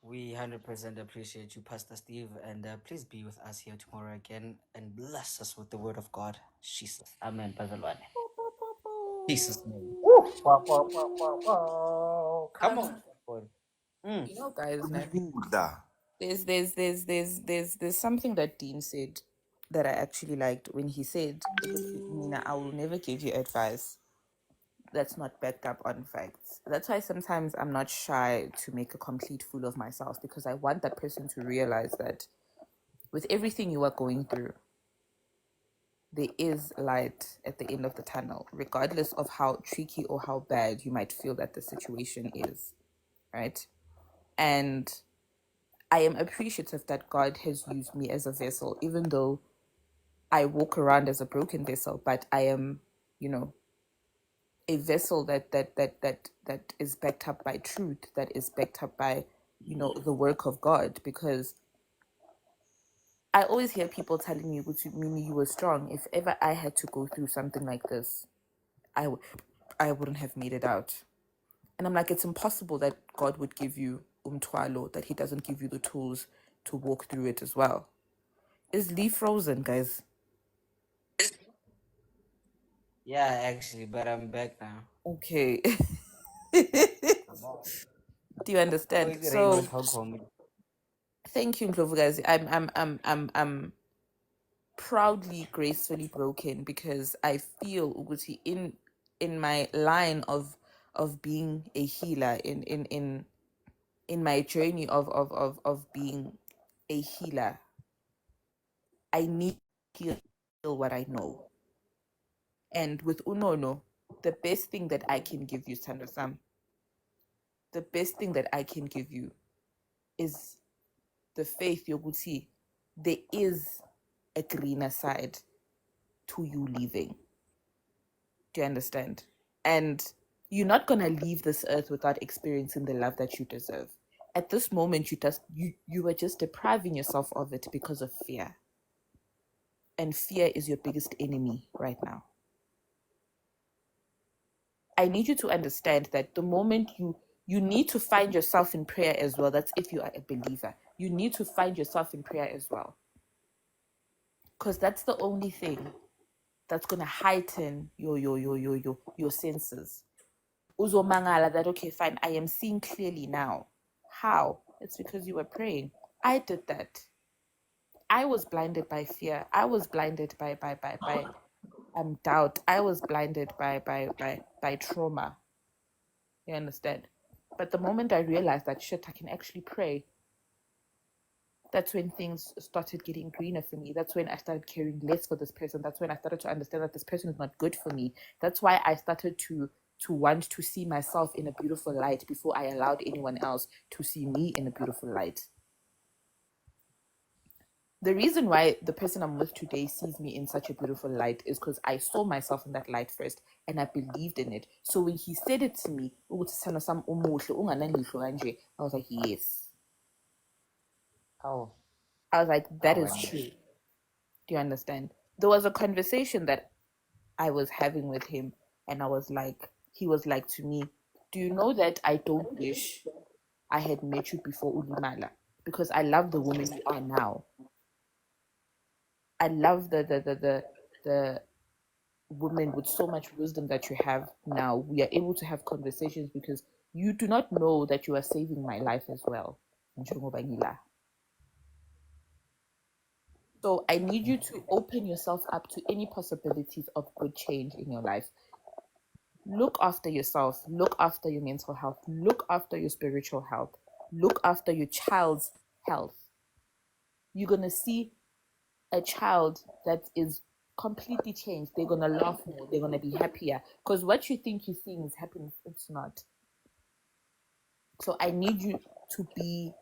We 100% appreciate you, Pastor Steve, and please be with us here tomorrow again and bless us with the word of God. Jesus. Amen. Bazalwane. Jesus' name. Woo! Wow, wow, wow, wow, wow. Come on. Boy. You know, guys, like, Buddha. there's something that Dean said that I actually liked when he said, Nina, I will never give you advice that's not backed up on facts. That's why sometimes I'm not shy to make a complete fool of myself, because I want that person to realize that with everything you are going through, there is light at the end of the tunnel, regardless of how tricky or how bad you might feel that the situation is, right? And I am appreciative that God has used me as a vessel, even though I walk around as a broken vessel, but I am, you know, a vessel that is backed up by truth, that is backed up by, you know, the work of God. Because I always hear people telling me, "Would you mean you were strong? If ever I had to go through something like this, I wouldn't have made it out." And I'm like, it's impossible that God would give you umtwalo, that He doesn't give you the tools to walk through it as well. Is Lee frozen, guys? Yeah, actually, but I'm back now. Okay. Come on. Do you understand? Always rain So with her comedy. thank you, Ndlovu, guys. I'm proudly, gracefully broken, because I feel Uguti in my line of being a healer, in my journey of being a healer. I need to heal what I know. And with Unono, the best thing that I can give you, Sandra, the best thing that I can give you is the faith, Yoguti. There is a greener side to you leaving. Do you understand? And you're not gonna leave this earth without experiencing the love that you deserve. At this moment, you are just depriving yourself of it because of fear. And fear is your biggest enemy right now. I need you to understand that the moment you need to find yourself in prayer as well. That's if you are a believer. You need to find yourself in prayer as well. Because that's the only thing that's gonna heighten your senses. Uzomangala that, okay, fine, I am seeing clearly now. How? It's because you were praying. I did that. I was blinded by fear. I was blinded by doubt. I was blinded by trauma. You understand? But the moment I realized that shit, I can actually pray, that's when things started getting greener for me. That's when I started caring less for this person. That's when I started to understand that this person is not good for me. That's why I started to want to see myself in a beautiful light before I allowed anyone else to see me in a beautiful light. The reason why the person I'm with today sees me in such a beautiful light is because I saw myself in that light first and I believed in it. So when he said it to me, I was like, yes. How? I was like, that How is I know. true. Do you understand? There was a conversation that I was having with him, and he was like to me, do you know that I don't wish I had met you before Ulimala? Because I love the woman you are now. I love the woman with so much wisdom that you have now. We are able to have conversations because you do not know that you are saving my life as well. So I need you to open yourself up to any possibilities of good change in your life. Look after yourself, look after your mental health, look after your spiritual health, look after your child's health. You're going to see a child that is completely changed. They're going to laugh more, they're going to be happier. Because what you think you're seeing is happiness, it's not. So I need you to be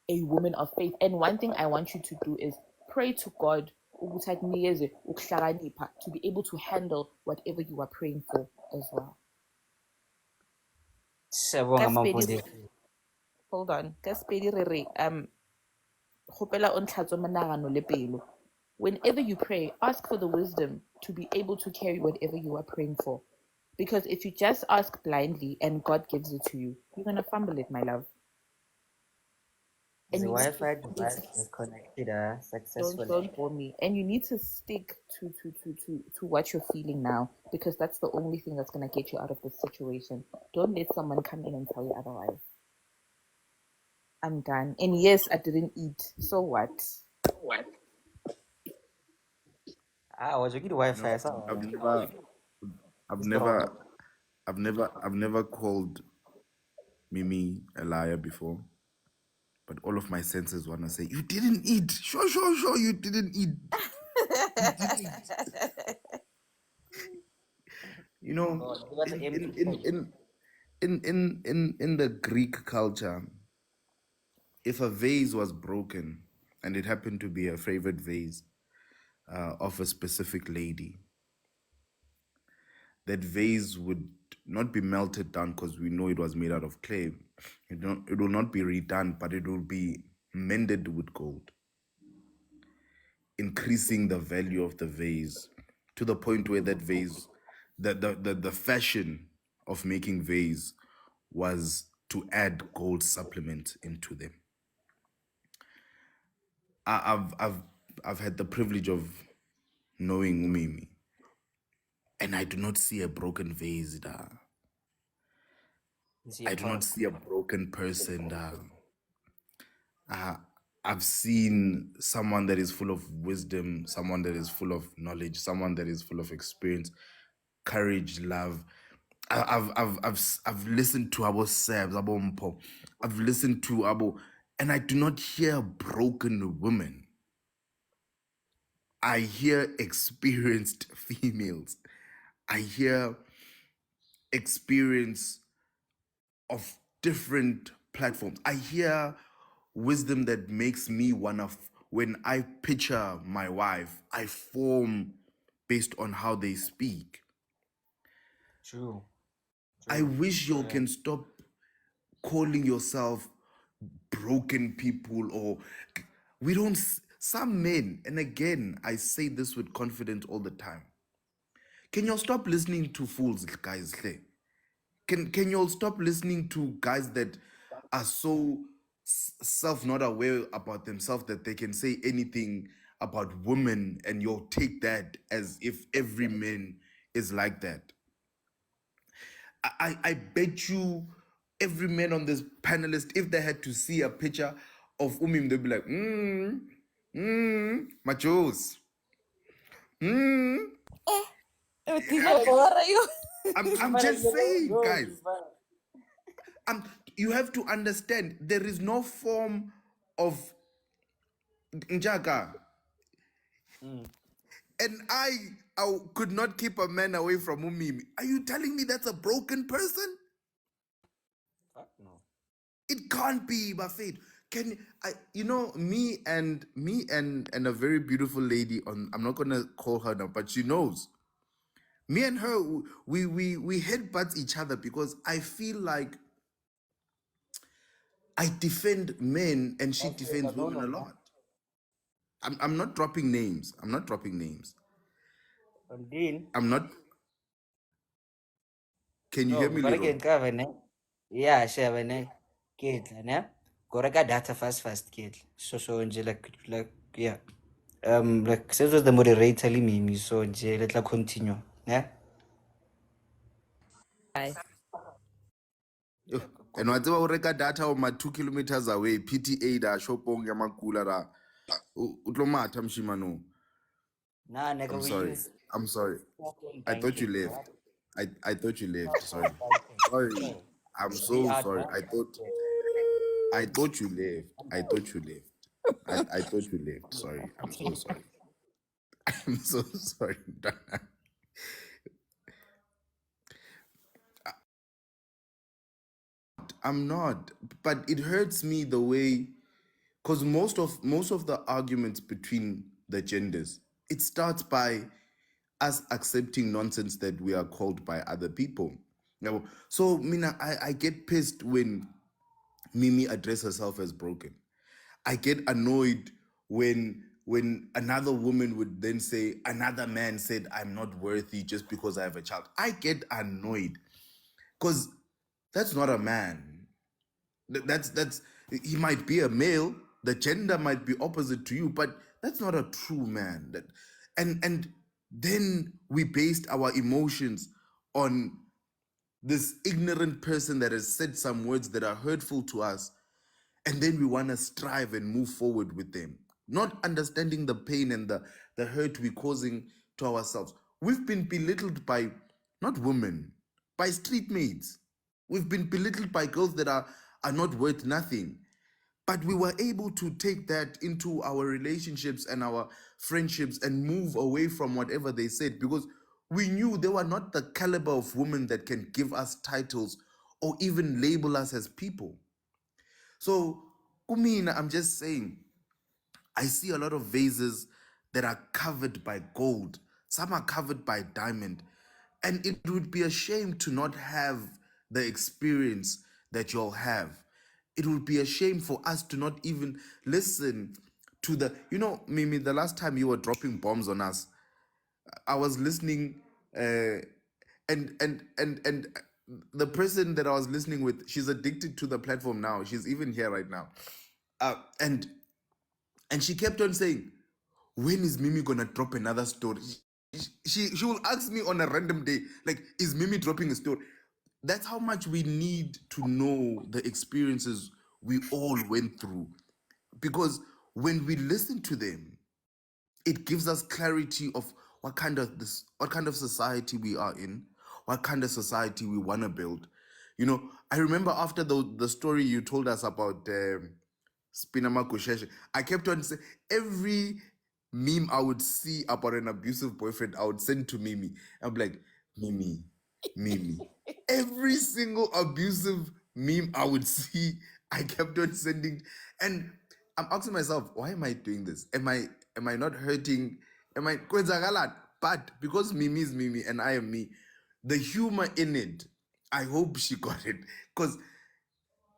a woman of faith. And one thing I want you to do is pray to God to be able to handle whatever you are praying for as well. Siyabonga, Mapondeki. Hold on. Whenever you pray, ask for the wisdom to be able to carry whatever you are praying for. Because if you just ask blindly and God gives it to you, you're going to fumble it, my love. The And you need Wi-Fi to device is connected successfully. don't bore me. And you need to stick to what you're feeling now, because that's the only thing that's going to get you out of this situation. Don't let someone come in and tell you otherwise. I'm done. And yes, I didn't eat. So what? Was you get Wi-Fi? I've never called Mimi a liar before, but all of my senses want to say, you didn't eat. Sure, you didn't eat. You didn't. You know, in the Greek culture, if a vase was broken and it happened to be a favorite vase of a specific lady, that vase would not be melted down because we know it was made out of clay. It will not be redone, but it will be mended with gold, increasing the value of the vase to the point where that vase, the fashion of making vase was to add gold supplement into them. I've had the privilege of knowing Umimi, and I do not see a broken vase. I do not see a broken person. I've seen someone that is full of wisdom, someone that is full of knowledge, someone that is full of experience, courage, love. I've listened to Abo Sebs, Abo Mpo. I've listened to Abo, and I do not hear broken women. I hear experienced females. I hear experience of different platforms. I hear wisdom that makes me when I picture my wife, I form based on how they speak. True. I wish you can stop calling yourself broken people, or we don't, some men, and again, I say this with confidence all the time. Can you stop listening to fools, guys? Can you all stop listening to guys that are so self not aware about themselves that they can say anything about women, and you'll take that as if every man is like that? I bet you every man on this panelist, if they had to see a picture of Umim, they'd be like, machos. I'm just saying, guys. You have to understand, there is no form of njaga. And I could not keep a man away from Umimi. Are you telling me that's a broken person? Fuck no. It can't be, Buffet. Me and a very beautiful lady on, I'm not gonna call her now, but she knows. Me and her, we headbutt each other because I feel like I defend men and she defends women a lot. I'm not dropping names. I'm not. Can you hear me, Leroy? Yeah, sure, ne. Kid, ne. Koreka data fast, kid. So nje like yeah. Like since was the moderator me, so nje let's continue. Yeah. And whatever ureka data or 2 kilometers away, PTA da shopong yamakula da. Utlomata Mshimano. Nah, nigga, I'm we sorry. use I'm sorry. phone I thought you banking. left. I thought you left. Sorry. Banking. Sorry. So I'm we so are sorry. not. I thought you left. I thought you left. I thought you left. Sorry. I'm so sorry. I'm so sorry. I'm not. But it hurts me the way, because most of the arguments between the genders, it starts by us accepting nonsense that we are called by other people. Now, so Mina, I get pissed when Mimi addresses herself as broken. I get annoyed when another woman would then say another man said I'm not worthy just because I have a child. I get annoyed because that's not a man. That's he might be a male, the gender might be opposite to you, but that's not a true man. And then we based our emotions on this ignorant person that has said some words that are hurtful to us, and then we want to strive and move forward with them, not understanding the pain and the hurt we're causing to ourselves. We've been belittled by not women, by street mates. We've been belittled by girls that are not worth nothing. But we were able to take that into our relationships and our friendships and move away from whatever they said, because we knew they were not the caliber of women that can give us titles or even label us as people. So, Kumina, I'm just saying, I see a lot of vases that are covered by gold, some are covered by diamond. And it would be a shame to not have the experience that you'll have. It would be a shame for us to not even listen to Mimi, the last time you were dropping bombs on us, I was listening, and the person that I was listening with, she's addicted to the platform now. She's even here right now. And she kept on saying, when is Mimi gonna drop another story? She will ask me on a random day, like, is Mimi dropping a story? That's how much we need to know the experiences we all went through. Because when we listen to them, it gives us clarity of what kind of society we are in, what kind of society we want to build. I remember after the story you told us about Spinama Kusheshe, I kept on saying, every meme I would see about an abusive boyfriend, I would send to Mimi. I'm like, Mimi. Every single abusive meme I would see, I kept on sending. And I'm asking myself, why am I doing this? Am I not hurting? Am I kwenzakalat? But because Mimi is Mimi and I am me, the humor in it, I hope she got it. Because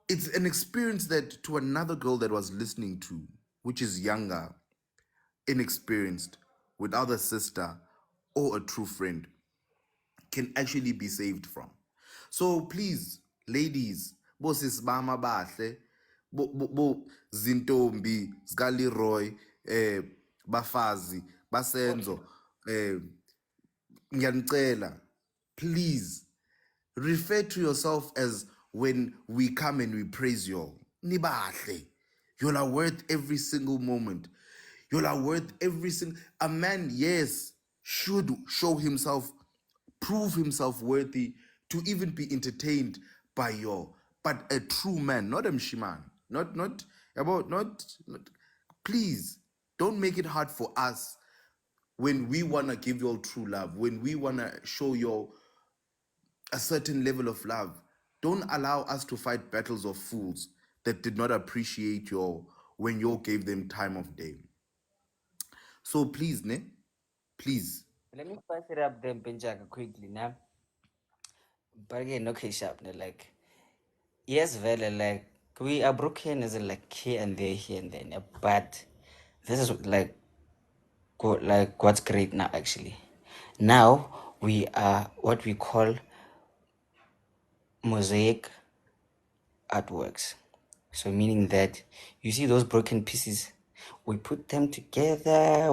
it's an experience that to another girl that was listening to, which is younger, inexperienced, without a sister or a true friend, can actually be saved from. So please, ladies, bosisibama bahle, bo zintombi, zika-Leroy, bafazi, basenzo, ngiyanicela, please refer to yourself as when we come and we praise you all. Nibahle. You all are worth every single moment. You all are worth every single. A man, yes, should show himself, prove himself worthy to even be entertained by you all. But a true man, not a mshiman, not about not. Please don't make it hard for us when we wanna give you all true love, when we wanna show you all a certain level of love. Don't allow us to fight battles of fools that did not appreciate you when you gave them time of day. So please, ne? Please. Let me spice it up then, Pinchaka, quickly now. But again, okay, sharp, like, yes, Vele, like, we are broken as in like here and there, here and there, yeah, but this is like, like what's great now, actually. Now we are what we call mosaic artworks. So meaning that you see those broken pieces, we put them together.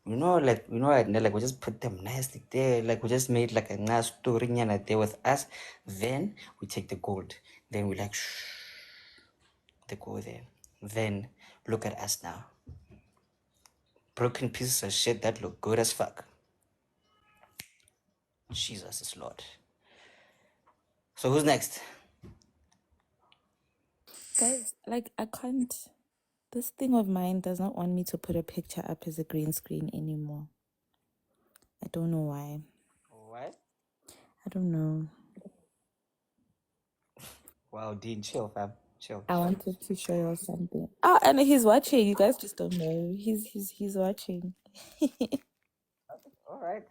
Like we just put them nicely there. Like we just made like a nice story there with us. Then we take the gold. Then we like they go there. Then look at us now. broken pieces of shit that look good as fuck. Jesus is Lord. So who's next? Guys, like, I can't. This thing of mine does not want me to put a picture up as a green screen anymore. I don't know why. Why? I don't know. Wow, Dean, chill, fam. Chill. I wanted to show you something. Oh, and he's watching. You guys just don't know. He's watching. All right.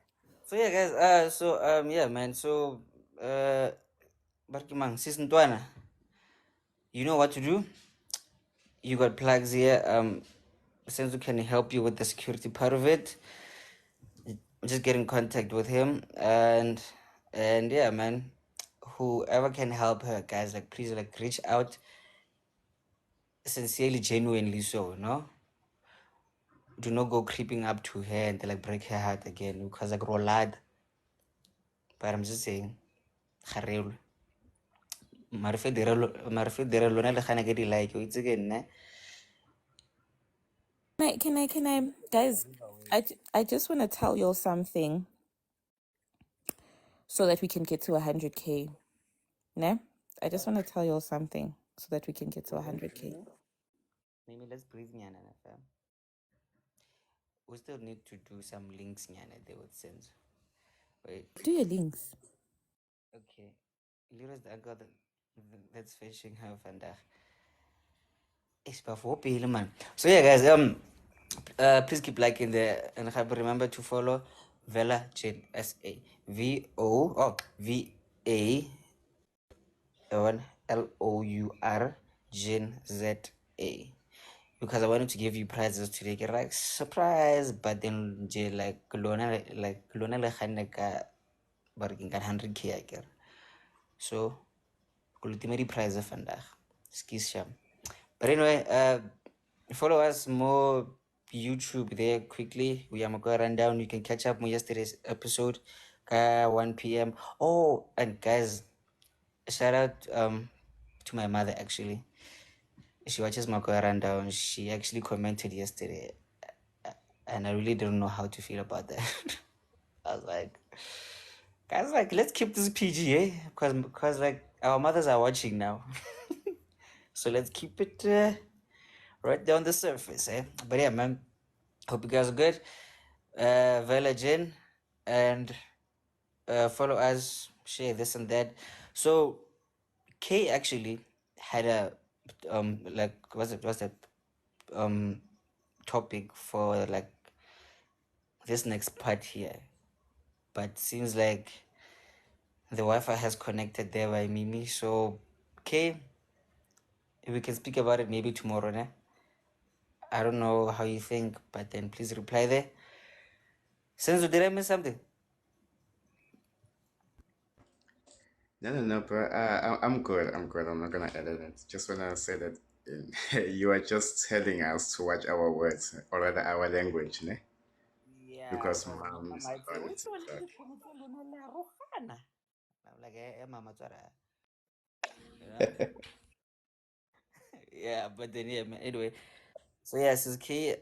So yeah, guys. Yeah, man. So Barkimang, season 1. You know what to do. You got plugs here. Since we can help you with the security part of it, just get in contact with him and yeah, man. Whoever can help her, guys, like please, like reach out sincerely, genuinely. So no, do not go creeping up to her and like break her heart again because like rollad. But I'm just saying, kgarelo. Marfe dira lona le gana ke di like o itse ke nne. Can I, guys? I just want to tell y'all something so that we can get to 100K. Ne? I just want to tell y'all something so that we can get to 100K. Maybe let's breathe nyana na fam. We still need to do some links nyana there with sense. Wait, Do your links. okay. Leroy's the uncle that's fetching her vandaag. It's before pale man. So yeah, guys, please keep liking the and remember to follow Vela Jen SA VA LOUR Jen ZA. Because I wanted to give you prizes today, get like surprise, but then like Lona le khanne ka barking ka 100K I get. So ultimate prize of vandaag. Skis sham. But anyway, follow us more YouTube there quickly. We are going rundown. You can catch up on yesterday's episode, 1 p.m. Oh, and guys, shout out to my mother actually. She watches my rundown. She actually commented yesterday, and I really don't know how to feel about that. I was like, guys, like let's keep this PG, eh? Because like our mothers are watching now, so let's keep it right down the surface, eh? But yeah, man. Hope you guys are good. Vela Jen, and follow us, share this and that. So Kay actually had a like what's that topic for like this next part here, but seems like the Wi-Fi has connected there by Mimi. So Kay, we can speak about it maybe tomorrow, né? I don't know how you think, but then please reply there. Senzo, did I miss something? No, bro. I'm good. I'm good. I'm not gonna edit it. Just wanna say that you are just telling us to watch our words or rather our language, ne? Yeah, Because because mom Mama is might say, on "Wait, till TikTok. I'm like, Mama, you know? Yeah, but then yeah, man. Anyway, so yeah, Sis K,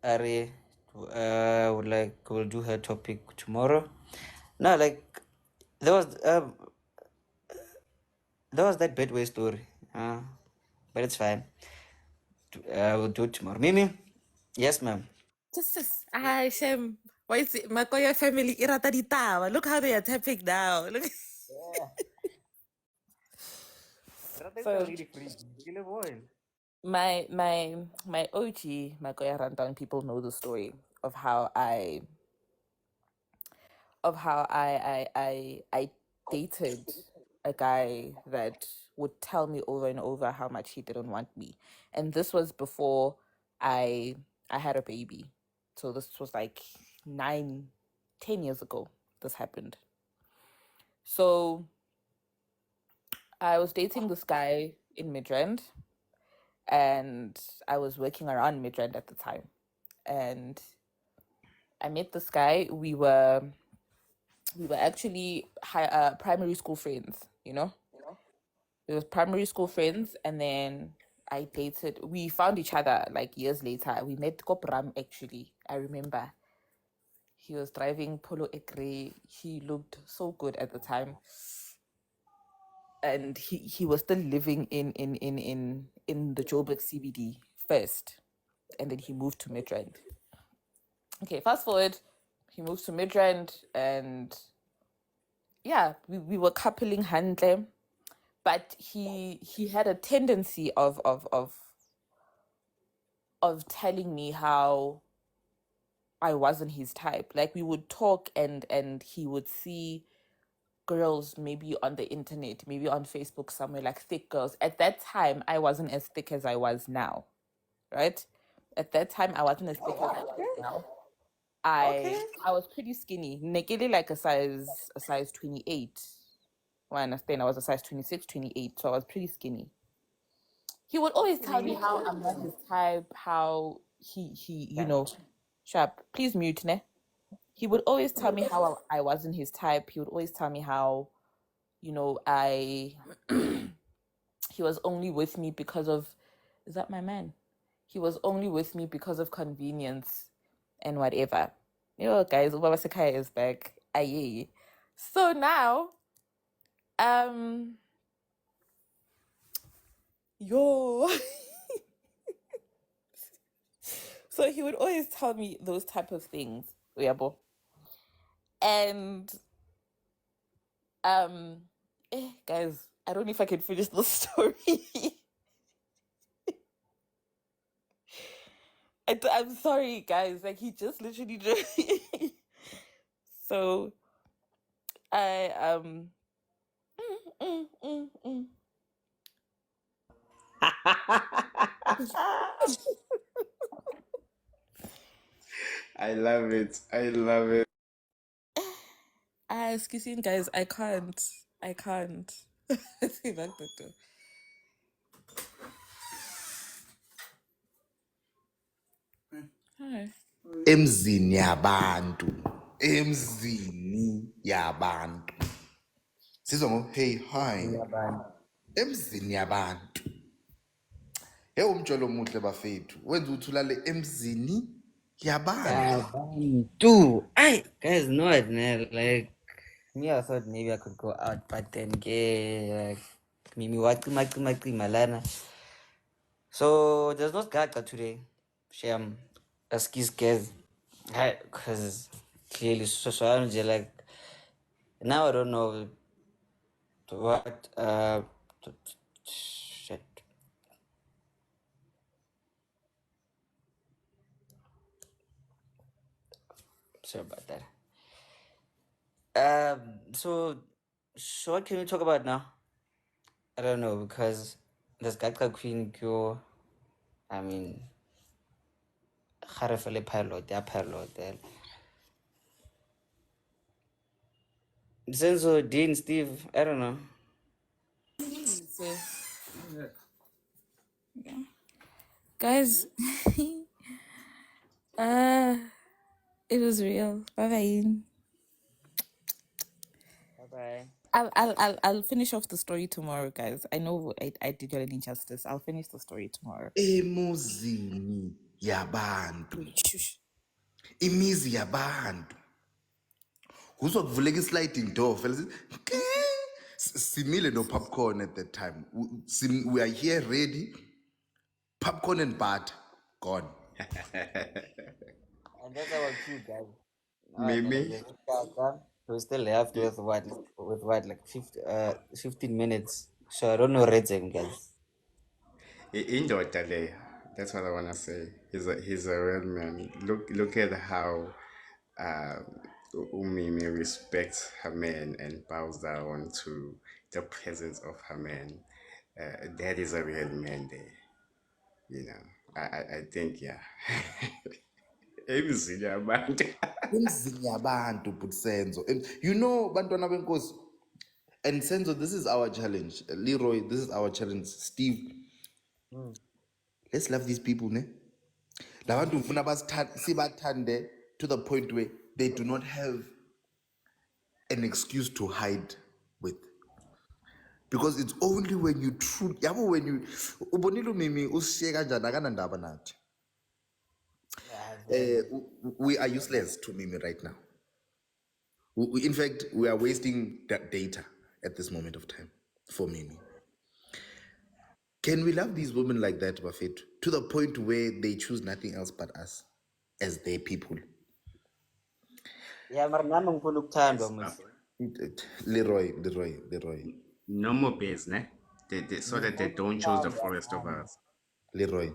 Ari, would like we'll do her topic tomorrow. No, like there was um there was that bedway story, but it's fine. We'll do it tomorrow. Mimi, yes, ma'am. Just I shame. Why is it Makoya family irata ditawa? Look how they are tapping now. Look. Yeah, So really free. Kill a boy. my OG Makoya Rantan people know the story of how I dated a guy that would tell me over and over how much he didn't want me. And this was before I I had a baby. So this was like 9, 10 years ago this happened. So I was dating this guy in Midrand and I was working around Midrand at the time. And I met this guy. We were actually primary school friends, you know? We were primary school friends, and then I dated. We found each other like years later. We met Kopram actually. I remember. He was driving Polo Ekre. He looked so good at the time. And he was still living in the Joburg CBD first. And then he moved to Midrand. Okay, fast forward. He moves to Midrand and yeah, we were coupling handle. But he had a tendency of telling me how I wasn't his type. Like we would talk and he would see girls maybe on the internet, maybe on Facebook somewhere, like thick girls. At that time, I wasn't as thick as I was now, right? At that time, I wasn't as thick as I was now. I was pretty skinny, naked like a size 28. Well, I understand I was a size 26, 28, so I was pretty skinny. He would always tell me how I'm not his type, how sharp. Please mute, ne? He would always tell me how I wasn't his type. He would always tell me how, I he was only with me because of, is that my man? He was only with me because of convenience and whatever. Guys, Ubaba Sekaya is back. Aye. So now, yo. So he would always tell me those type of things. Uyabo. And guys, I don't know if I can finish the story. I'm sorry, guys. Like he just literally just. So I mm, mm, mm. I love it. I love it. Excuse me, guys. I can't. See that doctor. Hi. Emzini yabantu. Emzini yabantu. Sizwa ngo hey hi. Emzini yabantu. Hey umjolo omuhle bafethu. Wenza ukuthi ulale emzini yabantu. Guys, no, like me, I thought maybe I could go out, but then like Mimi Malana. So there's no gaga today. Sham askis guys. Because clearly so I don't like now I don't know what shit. Sorry about that. So what can we talk about now? I don't know because there's Gaka Queen Kyo. I mean, Harafale pilot, they're pilot there. Senso, Dean, Steve, I don't know. So, guys, it was real. Bye bye. Bye. I'll finish off the story tomorrow, guys. I know I did you an injustice. I'll finish the story tomorrow. Emuzini yabantu. Shush. Imizi yabantu. Kuzokuvuleka sliding door, fellas. Simile no popcorn at that time. We are here ready. Popcorn and butter gone. And that's our cue, guys. Mimi, We still left with what, like 15 minutes. So I don't know rating, guys. indoda leya. That's what I wanna say. He's a real man. Look at how Umimi respects her man and bows down to the presence of her man. That is a real man there. I think yeah. Emzini yabantu. Emzini yabantu, but Senzo. Bantwana benkosi. And Senzo, this is our challenge. Leroy, this is our challenge. Steve, let's love these people, ne? Labantu ufuna sibathande to the point where they do not have an excuse to hide with. Because it's only when you truly, yabo when you, ubonile umimi usishiye kanjani akanandaba nathi. We are useless to Mimi right now. In fact, we are wasting that data at this moment of time for Mimi. Can we love these women like that, Buffett, to the point where they choose nothing else but us as their people? Yeah, but nami ngifuna ukuthandwa Yes, mos. Leroy. no more bears, ne? So that they don't choose the forest over us. Leroy.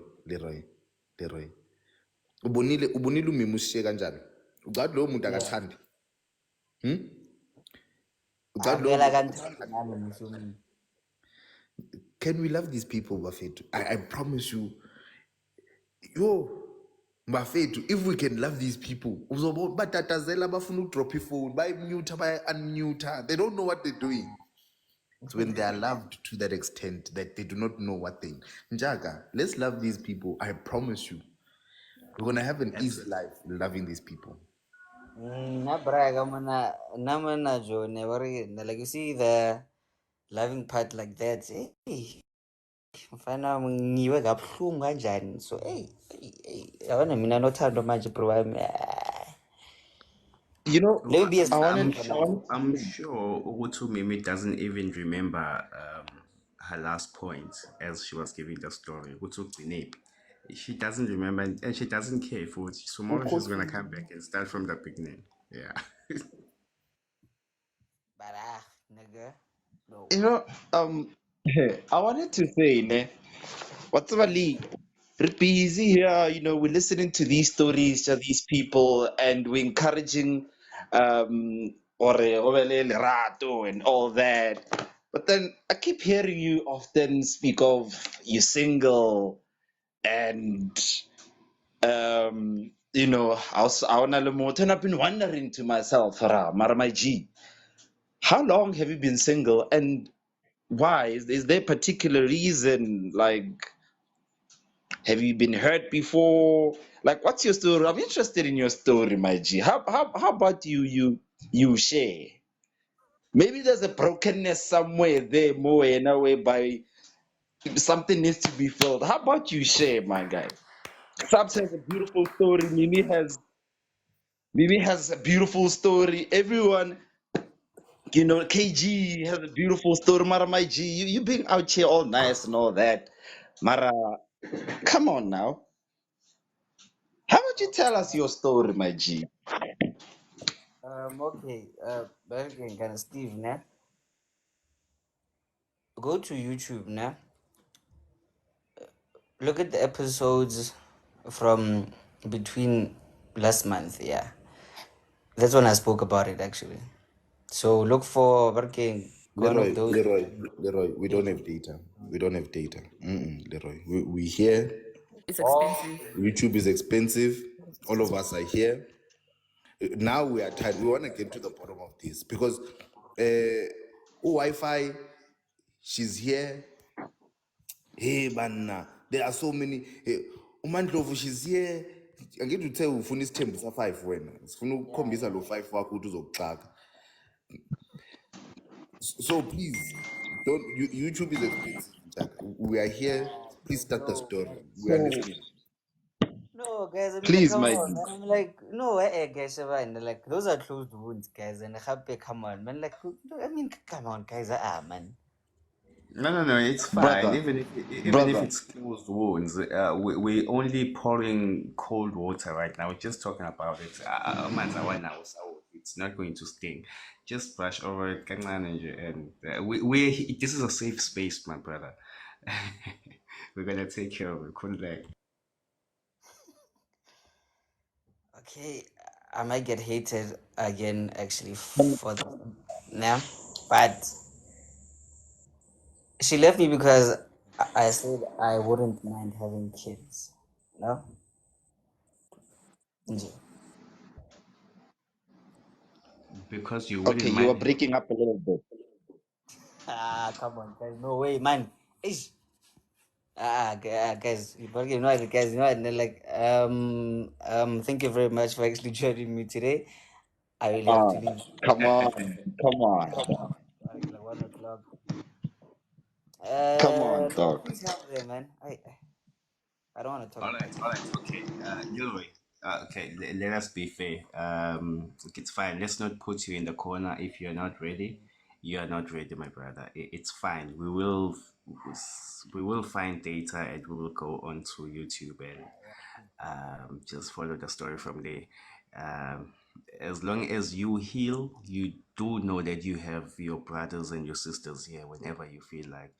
Ubonile umimi usishiye kanjani? Ucathi lowo muntu Yeah. akathandi. Vela kanithandi nami musumi. Can we love these people, Buffett? I promise you. Yo, Buffett, if we can love these people, batatazela bafuna drop phone, by mute, by unmute. They don't know what they're doing. It's when they are loved to that extent that they do not know what they. Njaga, let's love these people. I promise you, we're gonna have an easy life loving these people. Na braga mana namana jo never like you see the loving part like that. Hey, mfana ngiwe kabuhlungu kanjani. So hey, yabona mina nothando manje bro. You know, Let me be a I star wanted, for I now. wanted I'm sure Ugutu Mimi doesn't even remember her last point as she was giving the story. Ugutu Binep. She doesn't remember and she doesn't care for it. Tomorrow she's gonna come back and start from the beginning. Yeah. But nigga, no. you know, I wanted to say, ne, what's about Lee? We're busy here, we're listening to these stories to these people and we're encouraging Orele Lerato and all that. But then I keep hearing you often speak of you're single and I've been wondering to myself, Mara my G, how long have you been single and why? Is there a particular reason? Like, have you been hurt before? Like, what's your story? I'm interested in your story, my G. How about you share? Maybe there's a brokenness somewhere there, more in a way by something needs to be filled. How about you share, my guy? Sabs has a beautiful story. Mimi has a beautiful story. Everyone, KG has a beautiful story. Mara, my G, you being out here all nice and all that. Mara, come on now. How about you tell us your story, my G? Okay. Back again, kind of Steve, nah. Go to YouTube, nah. Look at the episodes from between last month. Yeah, that's when I spoke about it actually. So look for working one of those. Leroy, we don't have data. Leroy, we here. It's expensive. YouTube is expensive. All of us are here. Now we are tired. We want to get to the bottom of this because Wi-Fi, she's here. Hey, man, there are so many. Hey, Umandlovu, she's here. I get to tell you, ufuna isithembu 5 wena. Sifuna ukukhombisa lo 5 wakho ukuthi uzokuxaka. So please, don't. YouTube is expensive, Jack. We are here. Please start the story. We are So listening. No, guys, I mean, like, please, come my on, G. man. I'm like, no, guys, Shabana, like, those are closed wounds, guys, and happy, come on, man. Like, I mean, come on, guys, man. No, it's fine. Brother, Even if brother. it's closed wounds, we're only pouring cold water right now. We're just talking about it. It's not going to sting. Just brush over it, and we this is a safe space, my brother. We're gonna take care of it. Couldn't like. Okay, I might get hated again, actually, for this. Yeah, but she left me because I said I wouldn't mind having kids. No? Nje. Because you Okay, wouldn't you are mind. breaking up a little bit. Come on, guys. No way, man. Ish. Guys, you know, guys, you know, and then, like, thank you very much for actually joining me today. I will have Ah, to leave. come on, come on. Like 1 o'clock. Come on, What dog. is happening, man? I don't want to talk All about right, it. all right, okay. Leroy, okay, let us be fair. It's fine. Let's not put you in the corner if you're not ready. You are not ready, my brother. It's fine. We will find data and we will go onto YouTube and just follow the story from there. Um, as long as you heal, you do know that you have your brothers and your sisters here whenever you feel like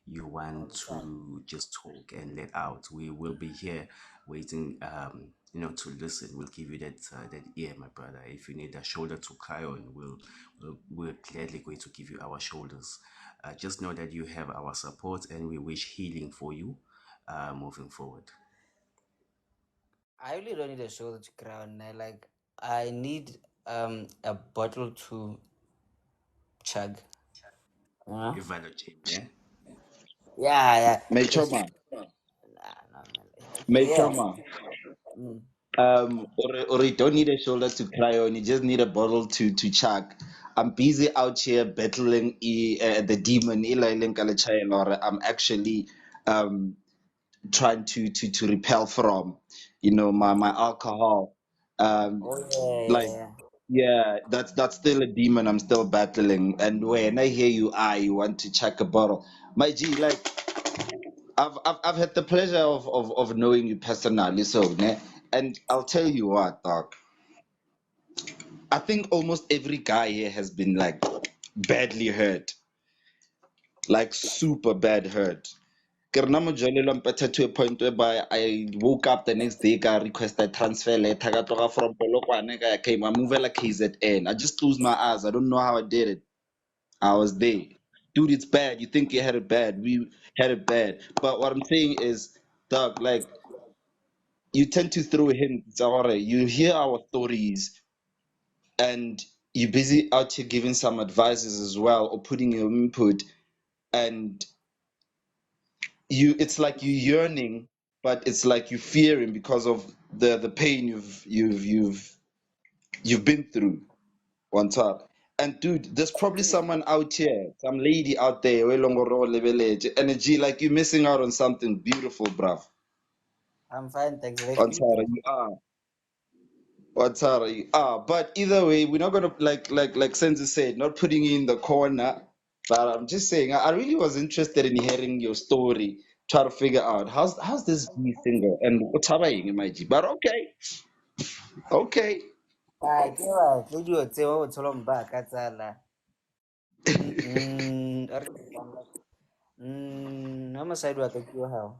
you want to just talk and let out. We will be here waiting, to listen. We'll give you that ear, my brother. If you need a shoulder to cry on, we're gladly going to give you our shoulders. Just know that you have our support and we wish healing for you moving forward. I really don't need a shoulder to cry on. Like, I need a bottle to chug. Yeah, Evaluate, yeah? yeah. Make sure, It's man. nah, man. Make sure, Yeah. man. Mm. Or you don't need a shoulder to cry on. You just need a bottle to chug. I'm busy out here battling the demon, Eli Lenkalachayan, or I'm actually trying to repel from, my alcohol. Um, Oh yeah, like, yeah, yeah. yeah, that's still a demon I'm still battling. And when I hear you want to check a bottle. My G, like, I've had the pleasure of knowing you personally, so ne? And I'll tell you what, dog. I think almost every guy here has been like badly hurt, like super bad hurt. Ke re nna mojolelo mpetha to a point whereby I woke up the next day, I requested transfer letter, ka tloga from Polokwane, ka came, I moved like KZN. I just closed my eyes. I don't know how I did it. I was there. Dude, it's bad. You think you had it bad. We had it bad. But what I'm saying is, dog, like, you tend to throw hints. Alright, you hear our stories and you're busy out here giving some advices as well or putting your input, and it's like you yearning, but it's like you fearing because of the pain you've been through on top. And dude, there's probably someone out here, some lady out there, we long ro lebeletse, energy, like you're missing out on something beautiful, bruv. I'm fine, thanks. Let's On keep Tara, you are. On Tara, you are. But either way, we're not gonna, like Sense said, not putting you in the corner. But I'm just saying, I really was interested in hearing your story, try to figure out how's this be single and what's happening in my G. But okay. ke ba tle dio tseba go tshola mba ka tsala. Na mosadi wa ka ke yo hao.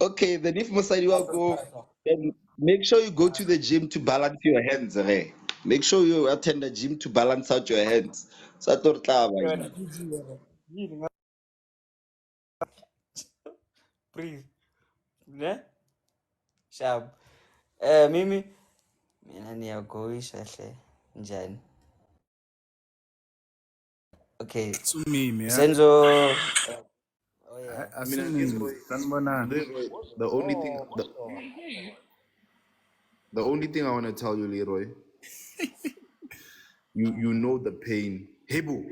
Okay, then if Mosadi will go, then make sure you go to the gym to balance your hands, okay? Make sure you attend the gym to balance out your hands. Sa tlo re tla ba, man. Breathe. Ne? Sharp. Mimi mina niyagoyisha hle. Njani? Okay. Sumimi, yeah. Senzo. Oh yeah. Mina Asumimi. Leroy, Sanibonani. Leroy, the only thing I want to tell you, Leroy, you know the pain. Hebo,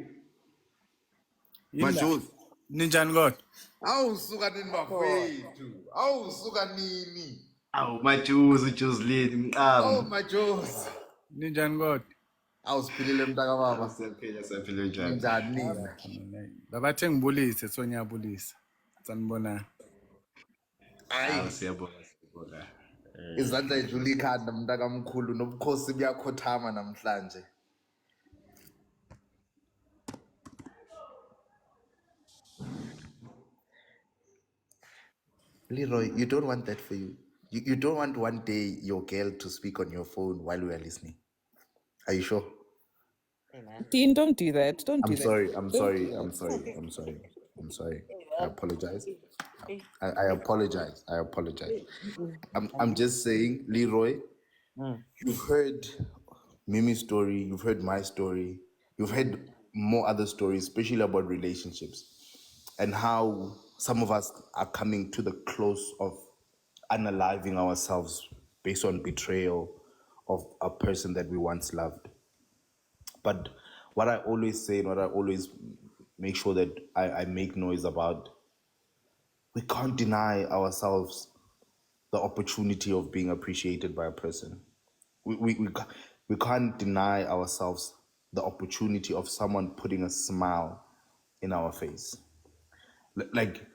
Yinda. Majos. Ninjani kodwa? Awusuka nini bafethu? Awusuka nini? Awu majuzi Joseline Oh mqamo. Majos. Ninjani kodwa? Awusiphilile mntaka Awu baba. siyaphila njani? Ninjani nina? Babathe ngibulise, so ngiyabulisa. Sanibonani. Awu Hayi, siyabonga. izandla ejula ikhanda mntaka mkhulu nobukhosi buyakhothama namhlanje. Leroy, you don't want that for you. You don't want one day your girl to speak on your phone while we are listening. Are you sure? Hey man. Dean, don't do that. Don't I'm do that. sorry. I'm Don't sorry. do I'm that. sorry. I'm sorry. I'm sorry. Hey I man. apologize. Hey. I apologize. I apologize. I'm just saying, Leroy, Mm. you've heard Mimi's story, you've heard my story, you've heard more other stories, especially about relationships and how some of us are coming to the close of unaliving ourselves based on betrayal of a person that we once loved. But what I always say and what I always make sure that I make noise about. We can't deny ourselves the opportunity of being appreciated by a person. We can't deny ourselves the opportunity of someone putting a smile in our face. Like,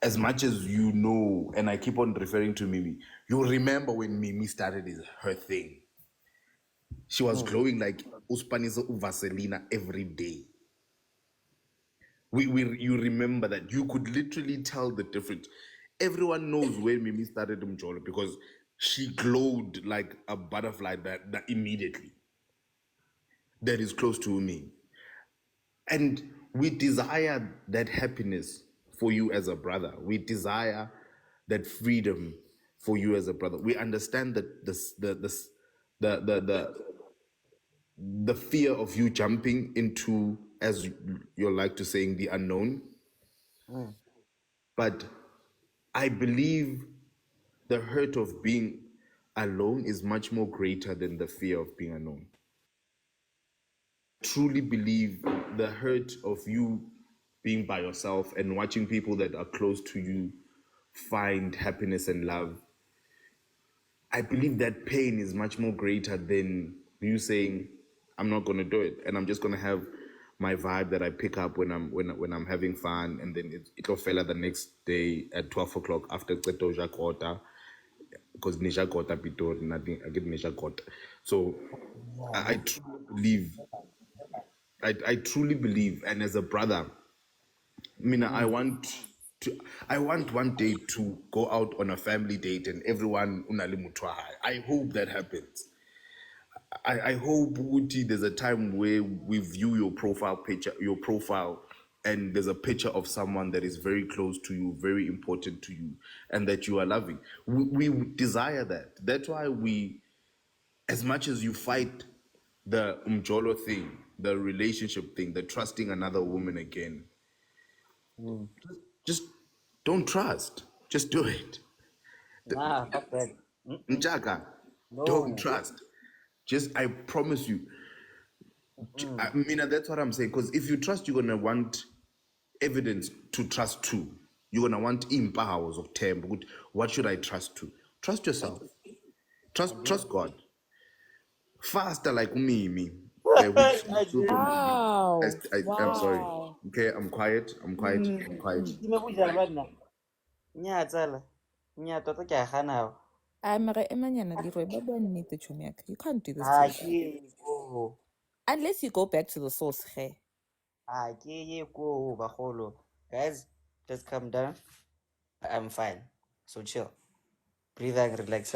as much as you know, and I keep on referring to Mimi, you remember when Mimi started her thing. She was glowing like Uspanisa Vaselina every day. You remember that. You could literally tell the difference. Everyone knows where Mimi started Mjolo because she glowed like a butterfly that immediately. That is close to me. And we desire that happiness for you as a brother. We desire that freedom for you as a brother. We understand that the fear of you jumping into, as you're like to saying, the unknown. But I believe the hurt of being alone is much more greater than the fear of being alone. Truly believe the hurt of you being by yourself and watching people that are close to you find happiness and love. I believe that pain is much more greater than you saying, I'm not going to do it, and I'm just going to have my vibe that I pick up when I'm having fun, and then it'll fail the next day at 12 o'clock after Qeto Jakota, because Nisha Kota Pitor, nothing, I get Nisha Kota. So I truly believe, I truly believe, and as a brother, Mina, I want one day to go out on a family date and everyone unali mutwahai. I hope that happens. I hope Uti, there's a time where we view your profile, and there's a picture of someone that is very close to you, very important to you, and that you are loving. We desire that. That's why as much as you fight the umjolo thing, the relationship thing, the trusting another woman again, just don't trust. Just do it. Nah, fuck that. Njaka, don't No. trust. Just, I promise you. I mean, that's what I'm saying. Because if you trust, you're gonna want evidence to trust to. You're gonna want powers of term. What should I trust to? Trust yourself. Trust God. Faster like me. Which I still from the beat. Wow. I'm sorry. Wow. Okay, I'm quiet. I'm quiet. I'm quiet. Dime bujala bana. Nya tsala. Nya tota ke a gana. Mara emanyana Leroy, baba nnete chomi yaka. You can't do this to Ha yourself. ke go. Unless you go back to the source, hey. Ha ke ye go bagolo. Guys, just calm down. I'm fine. So chill. Breathe and relax.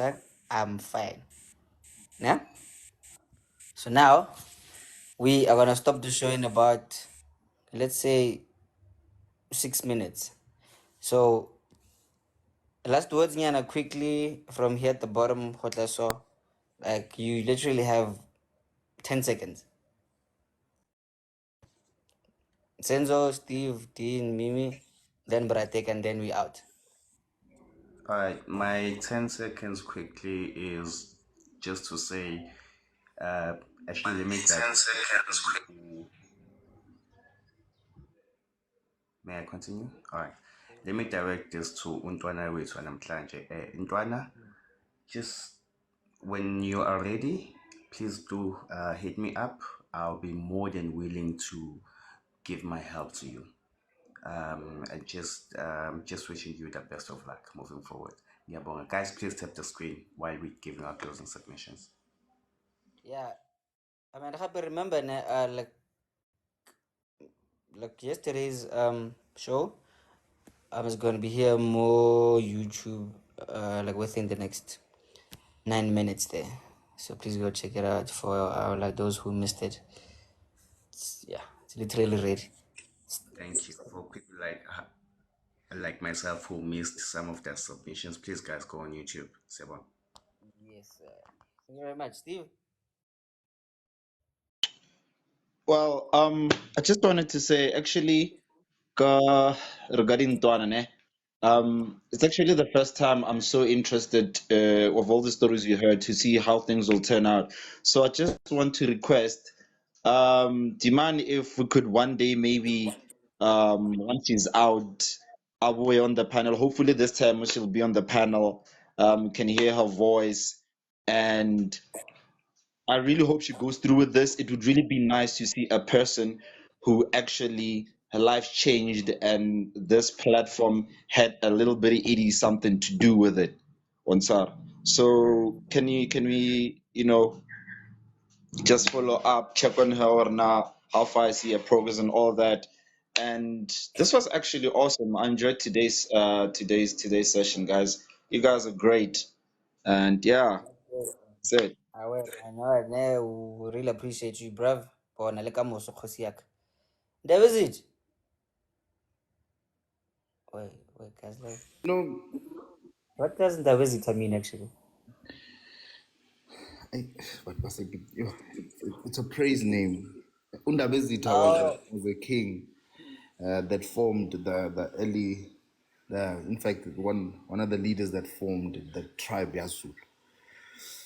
I'm fine. Yeah? So now we are gonna stop the show in about, let's say, 6 minutes. So last words Nyana quickly from here at the bottom, Hotla saw. Like you literally have 10 seconds. Senzo, Steve, Dean, Mimi, then Bratek, and then we out. All right, my 10 seconds quickly is just to say, actually, let me may I continue? All right, let me direct this to Untwana wethu namhlanje. Untwana, just when you are ready, please do hit me up. I'll be more than willing to give my help to you. And just wishing you the best of luck moving forward. Yeah, but guys, please tap the screen while we're giving our closing submissions. Yeah. I mean, I hope you remember, like yesterday's show. I was gonna be here more YouTube, like within the next 9 minutes there. So please go check it out for like those who missed it. It's literally ready. Thank you. For people like myself who missed some of their submissions, please guys go on YouTube. Seba. Yes, thank you very much, Steve. Well, I just wanted to say actually, regarding Tuana, ne, it's actually the first time I'm so interested of all the stories you heard to see how things will turn out. So I just want to request Do you mind if we could one day maybe, once she's out, I'll be on the panel. Hopefully this time she'll be on the panel. Can hear her voice, and I really hope she goes through with this. It would really be nice to see a person who actually her life changed and this platform had a little bitty itty something to do with it. Onsar. So can we, just follow up, check on her or now, how far I see her progress and all that. And this was actually awesome. I enjoyed today's session, guys. You guys are great. And yeah, that's it. I know, we really appreciate you, bruv. Bona le ka moso kgosi yaka. That was it. Wait, guys, like, No, what does Ndabezitha mean actually? what was it? It's a praise name. Undabezitha Oh, was a king that formed the early, in fact, one of the leaders that formed the tribe Yazulu.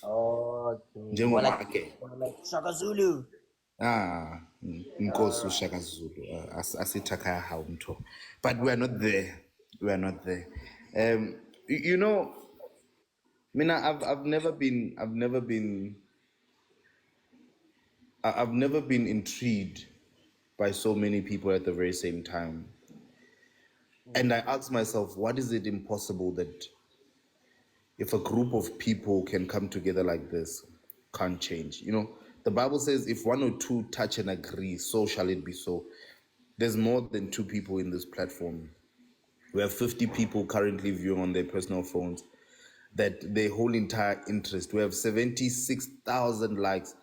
okay. Njengomakhe. More like Shaka Zulu. Nkosi uShaka Zulu, asithakaya hawu mtho. But we are not there. We are not there. You know, Mina, I've never been intrigued by so many people at the very same time. And I ask myself, what is it impossible that if a group of people can come together like this, can't change? The Bible says if one or two touch and agree, so shall it be so. There's more than two people in this platform. We have 50 people currently viewing on their personal phones that their whole entire interest. We have 76,000 likes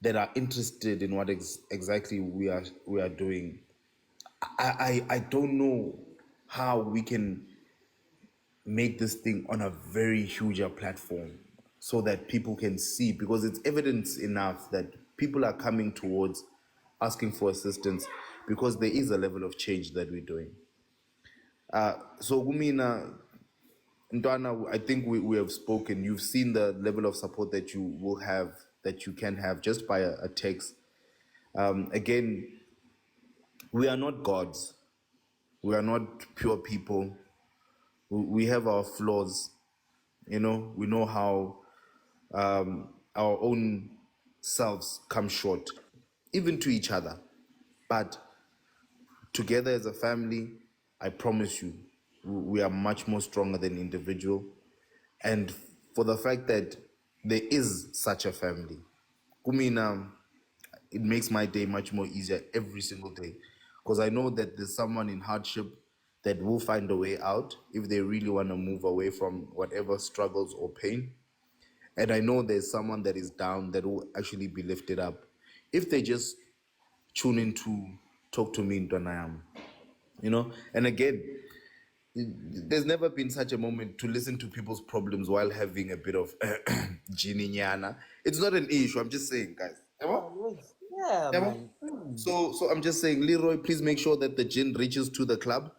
that are interested in what exactly we are doing. I don't know how we can make this thing on a very huger platform so that people can see, because it's evidence enough that people are coming towards asking for assistance because there is a level of change that we're doing. So Gumina, Ndwana, I think we have spoken. You've seen the level of support that you will have, that you can have just by a text. Again, we are not gods. We are not pure people. We have our flaws. We know how our own selves come short, even to each other. But together as a family, I promise you, we are much more stronger than individual. And for the fact that there is such a family, Kumina, it makes my day much more easier every single day, because I know that there's someone in hardship that will find a way out if they really want to move away from whatever struggles or pain. And I know there's someone that is down that will actually be lifted up if they just tune in to talk to me in Donayam. And again, there's never been such a moment to listen to people's problems while having a bit of genie. It's not an issue. I'm just saying, guys. Yeah, Yabo? man. So I'm just saying, Leroy, please make sure that the gin reaches to the club.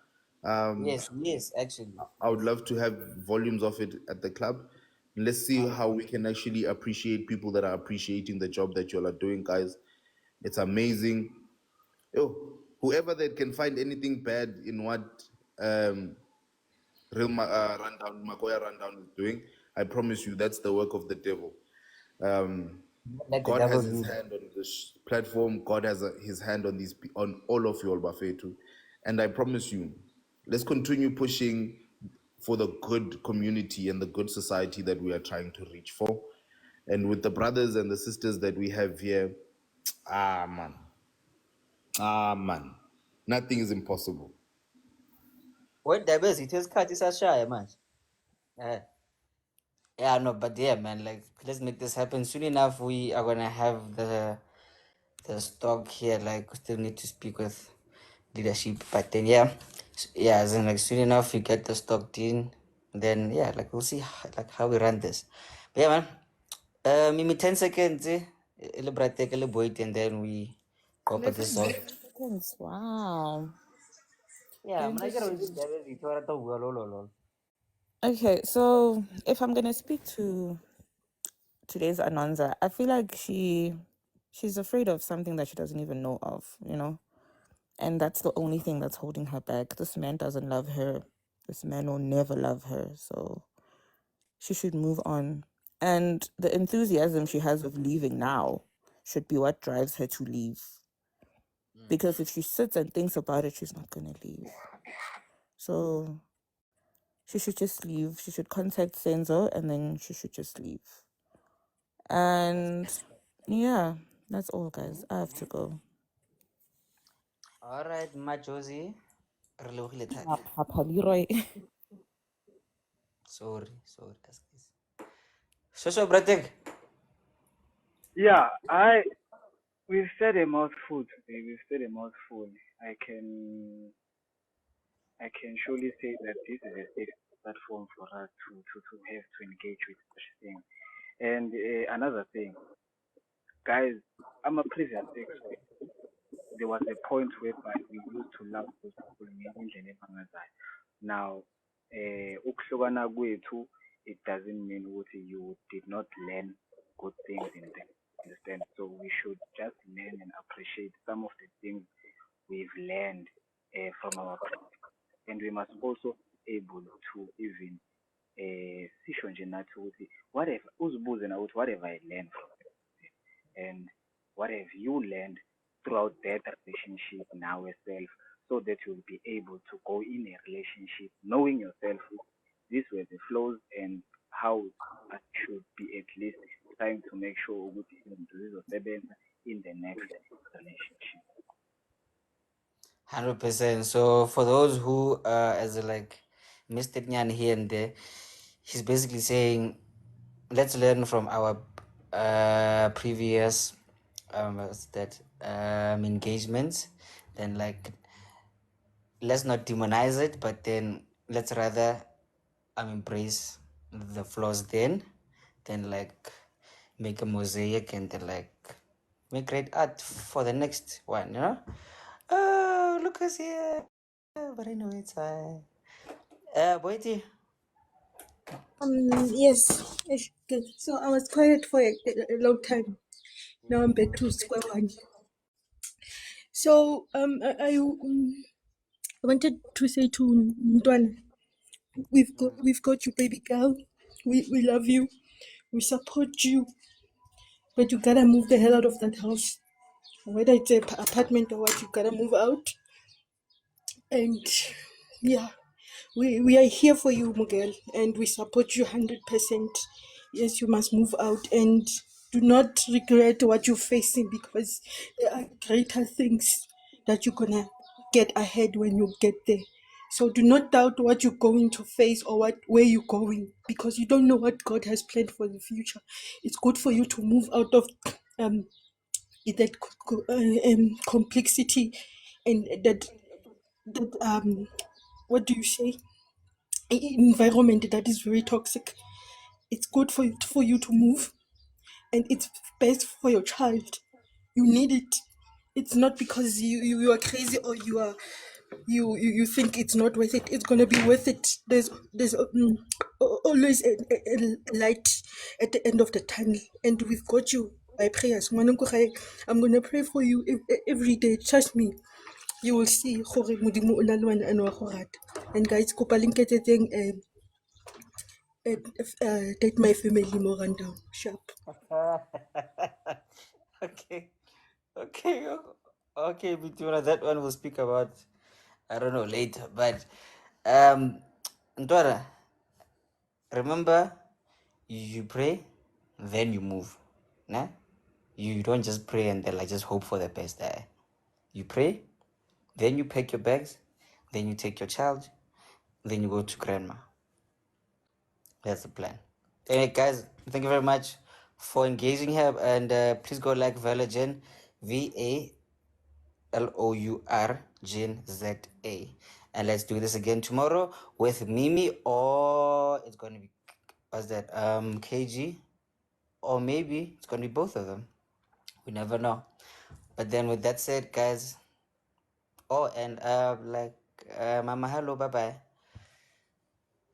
Yes, actually. I would love to have volumes of it at the club. Let's see how we can actually appreciate people that are appreciating the job that you all are doing, guys. It's amazing. Whoever that can find anything bad in what um, Makoya Rundown is doing, I promise you that's the work of the devil. Like the God has devil his do. hand on this platform. God has his hand on on all of you all Bafetu. And I promise you, let's continue pushing for the good community and the good society that we are trying to reach for. And with the brothers and the sisters that we have here, man, man, nothing is impossible. What diversity is cut is a shy, man. Yeah, no, but yeah, man, like let's make this happen. Soon enough we are gonna have the stock here, like we still need to speak with leadership. But then yeah, as in like soon enough we get the stock in, then yeah, like we'll see like how we run this. But yeah, man. Maybe 10 seconds, take a little bit, and then we go put this off. 10 seconds. Wow. Yeah, man, I get already Interesting. diversity. What I thought, lol. Okay, so if I'm gonna speak to today's Anonza, I feel like she She's afraid of something that she doesn't even know of, you know? And that's the only thing that's holding her back. This man doesn't love her. This man will never love her. So she should move on. And the enthusiasm she has of leaving now should be what drives her to leave. Because if she sits and thinks about it, she's not going to leave. So she should just leave. She should contact Senzo and then she should just leave. And yeah, that's all, guys. I have to go. All right, Majosi. Re lebogile thata. Papa Leroy. Sorry. So, Bratek. Yeah, we've said a mouthful today. We've said a mouthful. I can surely say that this is a safe platform for us to have to engage with such things. And another thing, guys, I'm a previous sex worker. There was a point whereby we used to love those people ngendlela emangazayo. Now, ukuhlukana kwethu, it doesn't mean ukuthi you did not learn good things in them. Understand? So we should just learn and appreciate some of the things we've learned from our past. And we must also able to even sisho nje nathi ukuthi whatever uzibuze na ukuthi what have I learned from it and what have you learned throughout that relationship now yourself so that you'll be able to go in a relationship knowing yourself these were the flaws and how I should be at least trying to make sure ukuthi izinto zizosebenza in the next relationship. 100%. So for those who as like Mr. Nyan here and there, he's basically saying let's learn from our previous what's that engagements. Then like let's not demonize it, but then let's rather embrace the flaws then like make a mosaic and then like make great art for the next one, you know? Oh, Lucas here. But I know it's Boyti. Yes. Good. So I was quiet for a long time. Now I'm back to square one. So I wanted to say to Ntwana, we've got you, baby girl. We love you. We support you. But you gotta move the hell out of that house. Whether it's an apartment or what, you gotta move out. And yeah, we are here for you, Miguel, and we support you 100%. Yes, you must move out and do not regret what you're facing because there are greater things that you're gonna get ahead when you get there. So do not doubt what you're going to face or where you're going because you don't know what God has planned for the future. It's good for you to move out of that complexity and that what do you say environment that is very toxic. It's good for you to move and it's best for your child. You need it. It's not because you are crazy or you think it's not worth it. It's gonna be worth it. There's always a light at the end of the tunnel, and we've got you by prayers. I'm gonna pray for you every day. Trust me, you will see. Gore Modimo o na le wena and wa go rata. And guys, kopa le nketsetseng date my family more rundown sharp. Okay. Okay, Bituna, that one we'll speak about, I don't know, later. But Ndwara, remember you pray, then you move. Nah? You don't just pray and then like just hope for the best. You pray, then you pack your bags, then you take your child, then you go to grandma. That's the plan. Anyway, guys, thank you very much for engaging here. And please go like Valourzen, VALOUR And let's do this again tomorrow with Mimi, or it's going to be, what's that, KG, or maybe it's going to be both of them. We never know. But then with that said, guys, and Mama, hello, bye bye.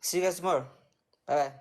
See you guys tomorrow. Bye bye.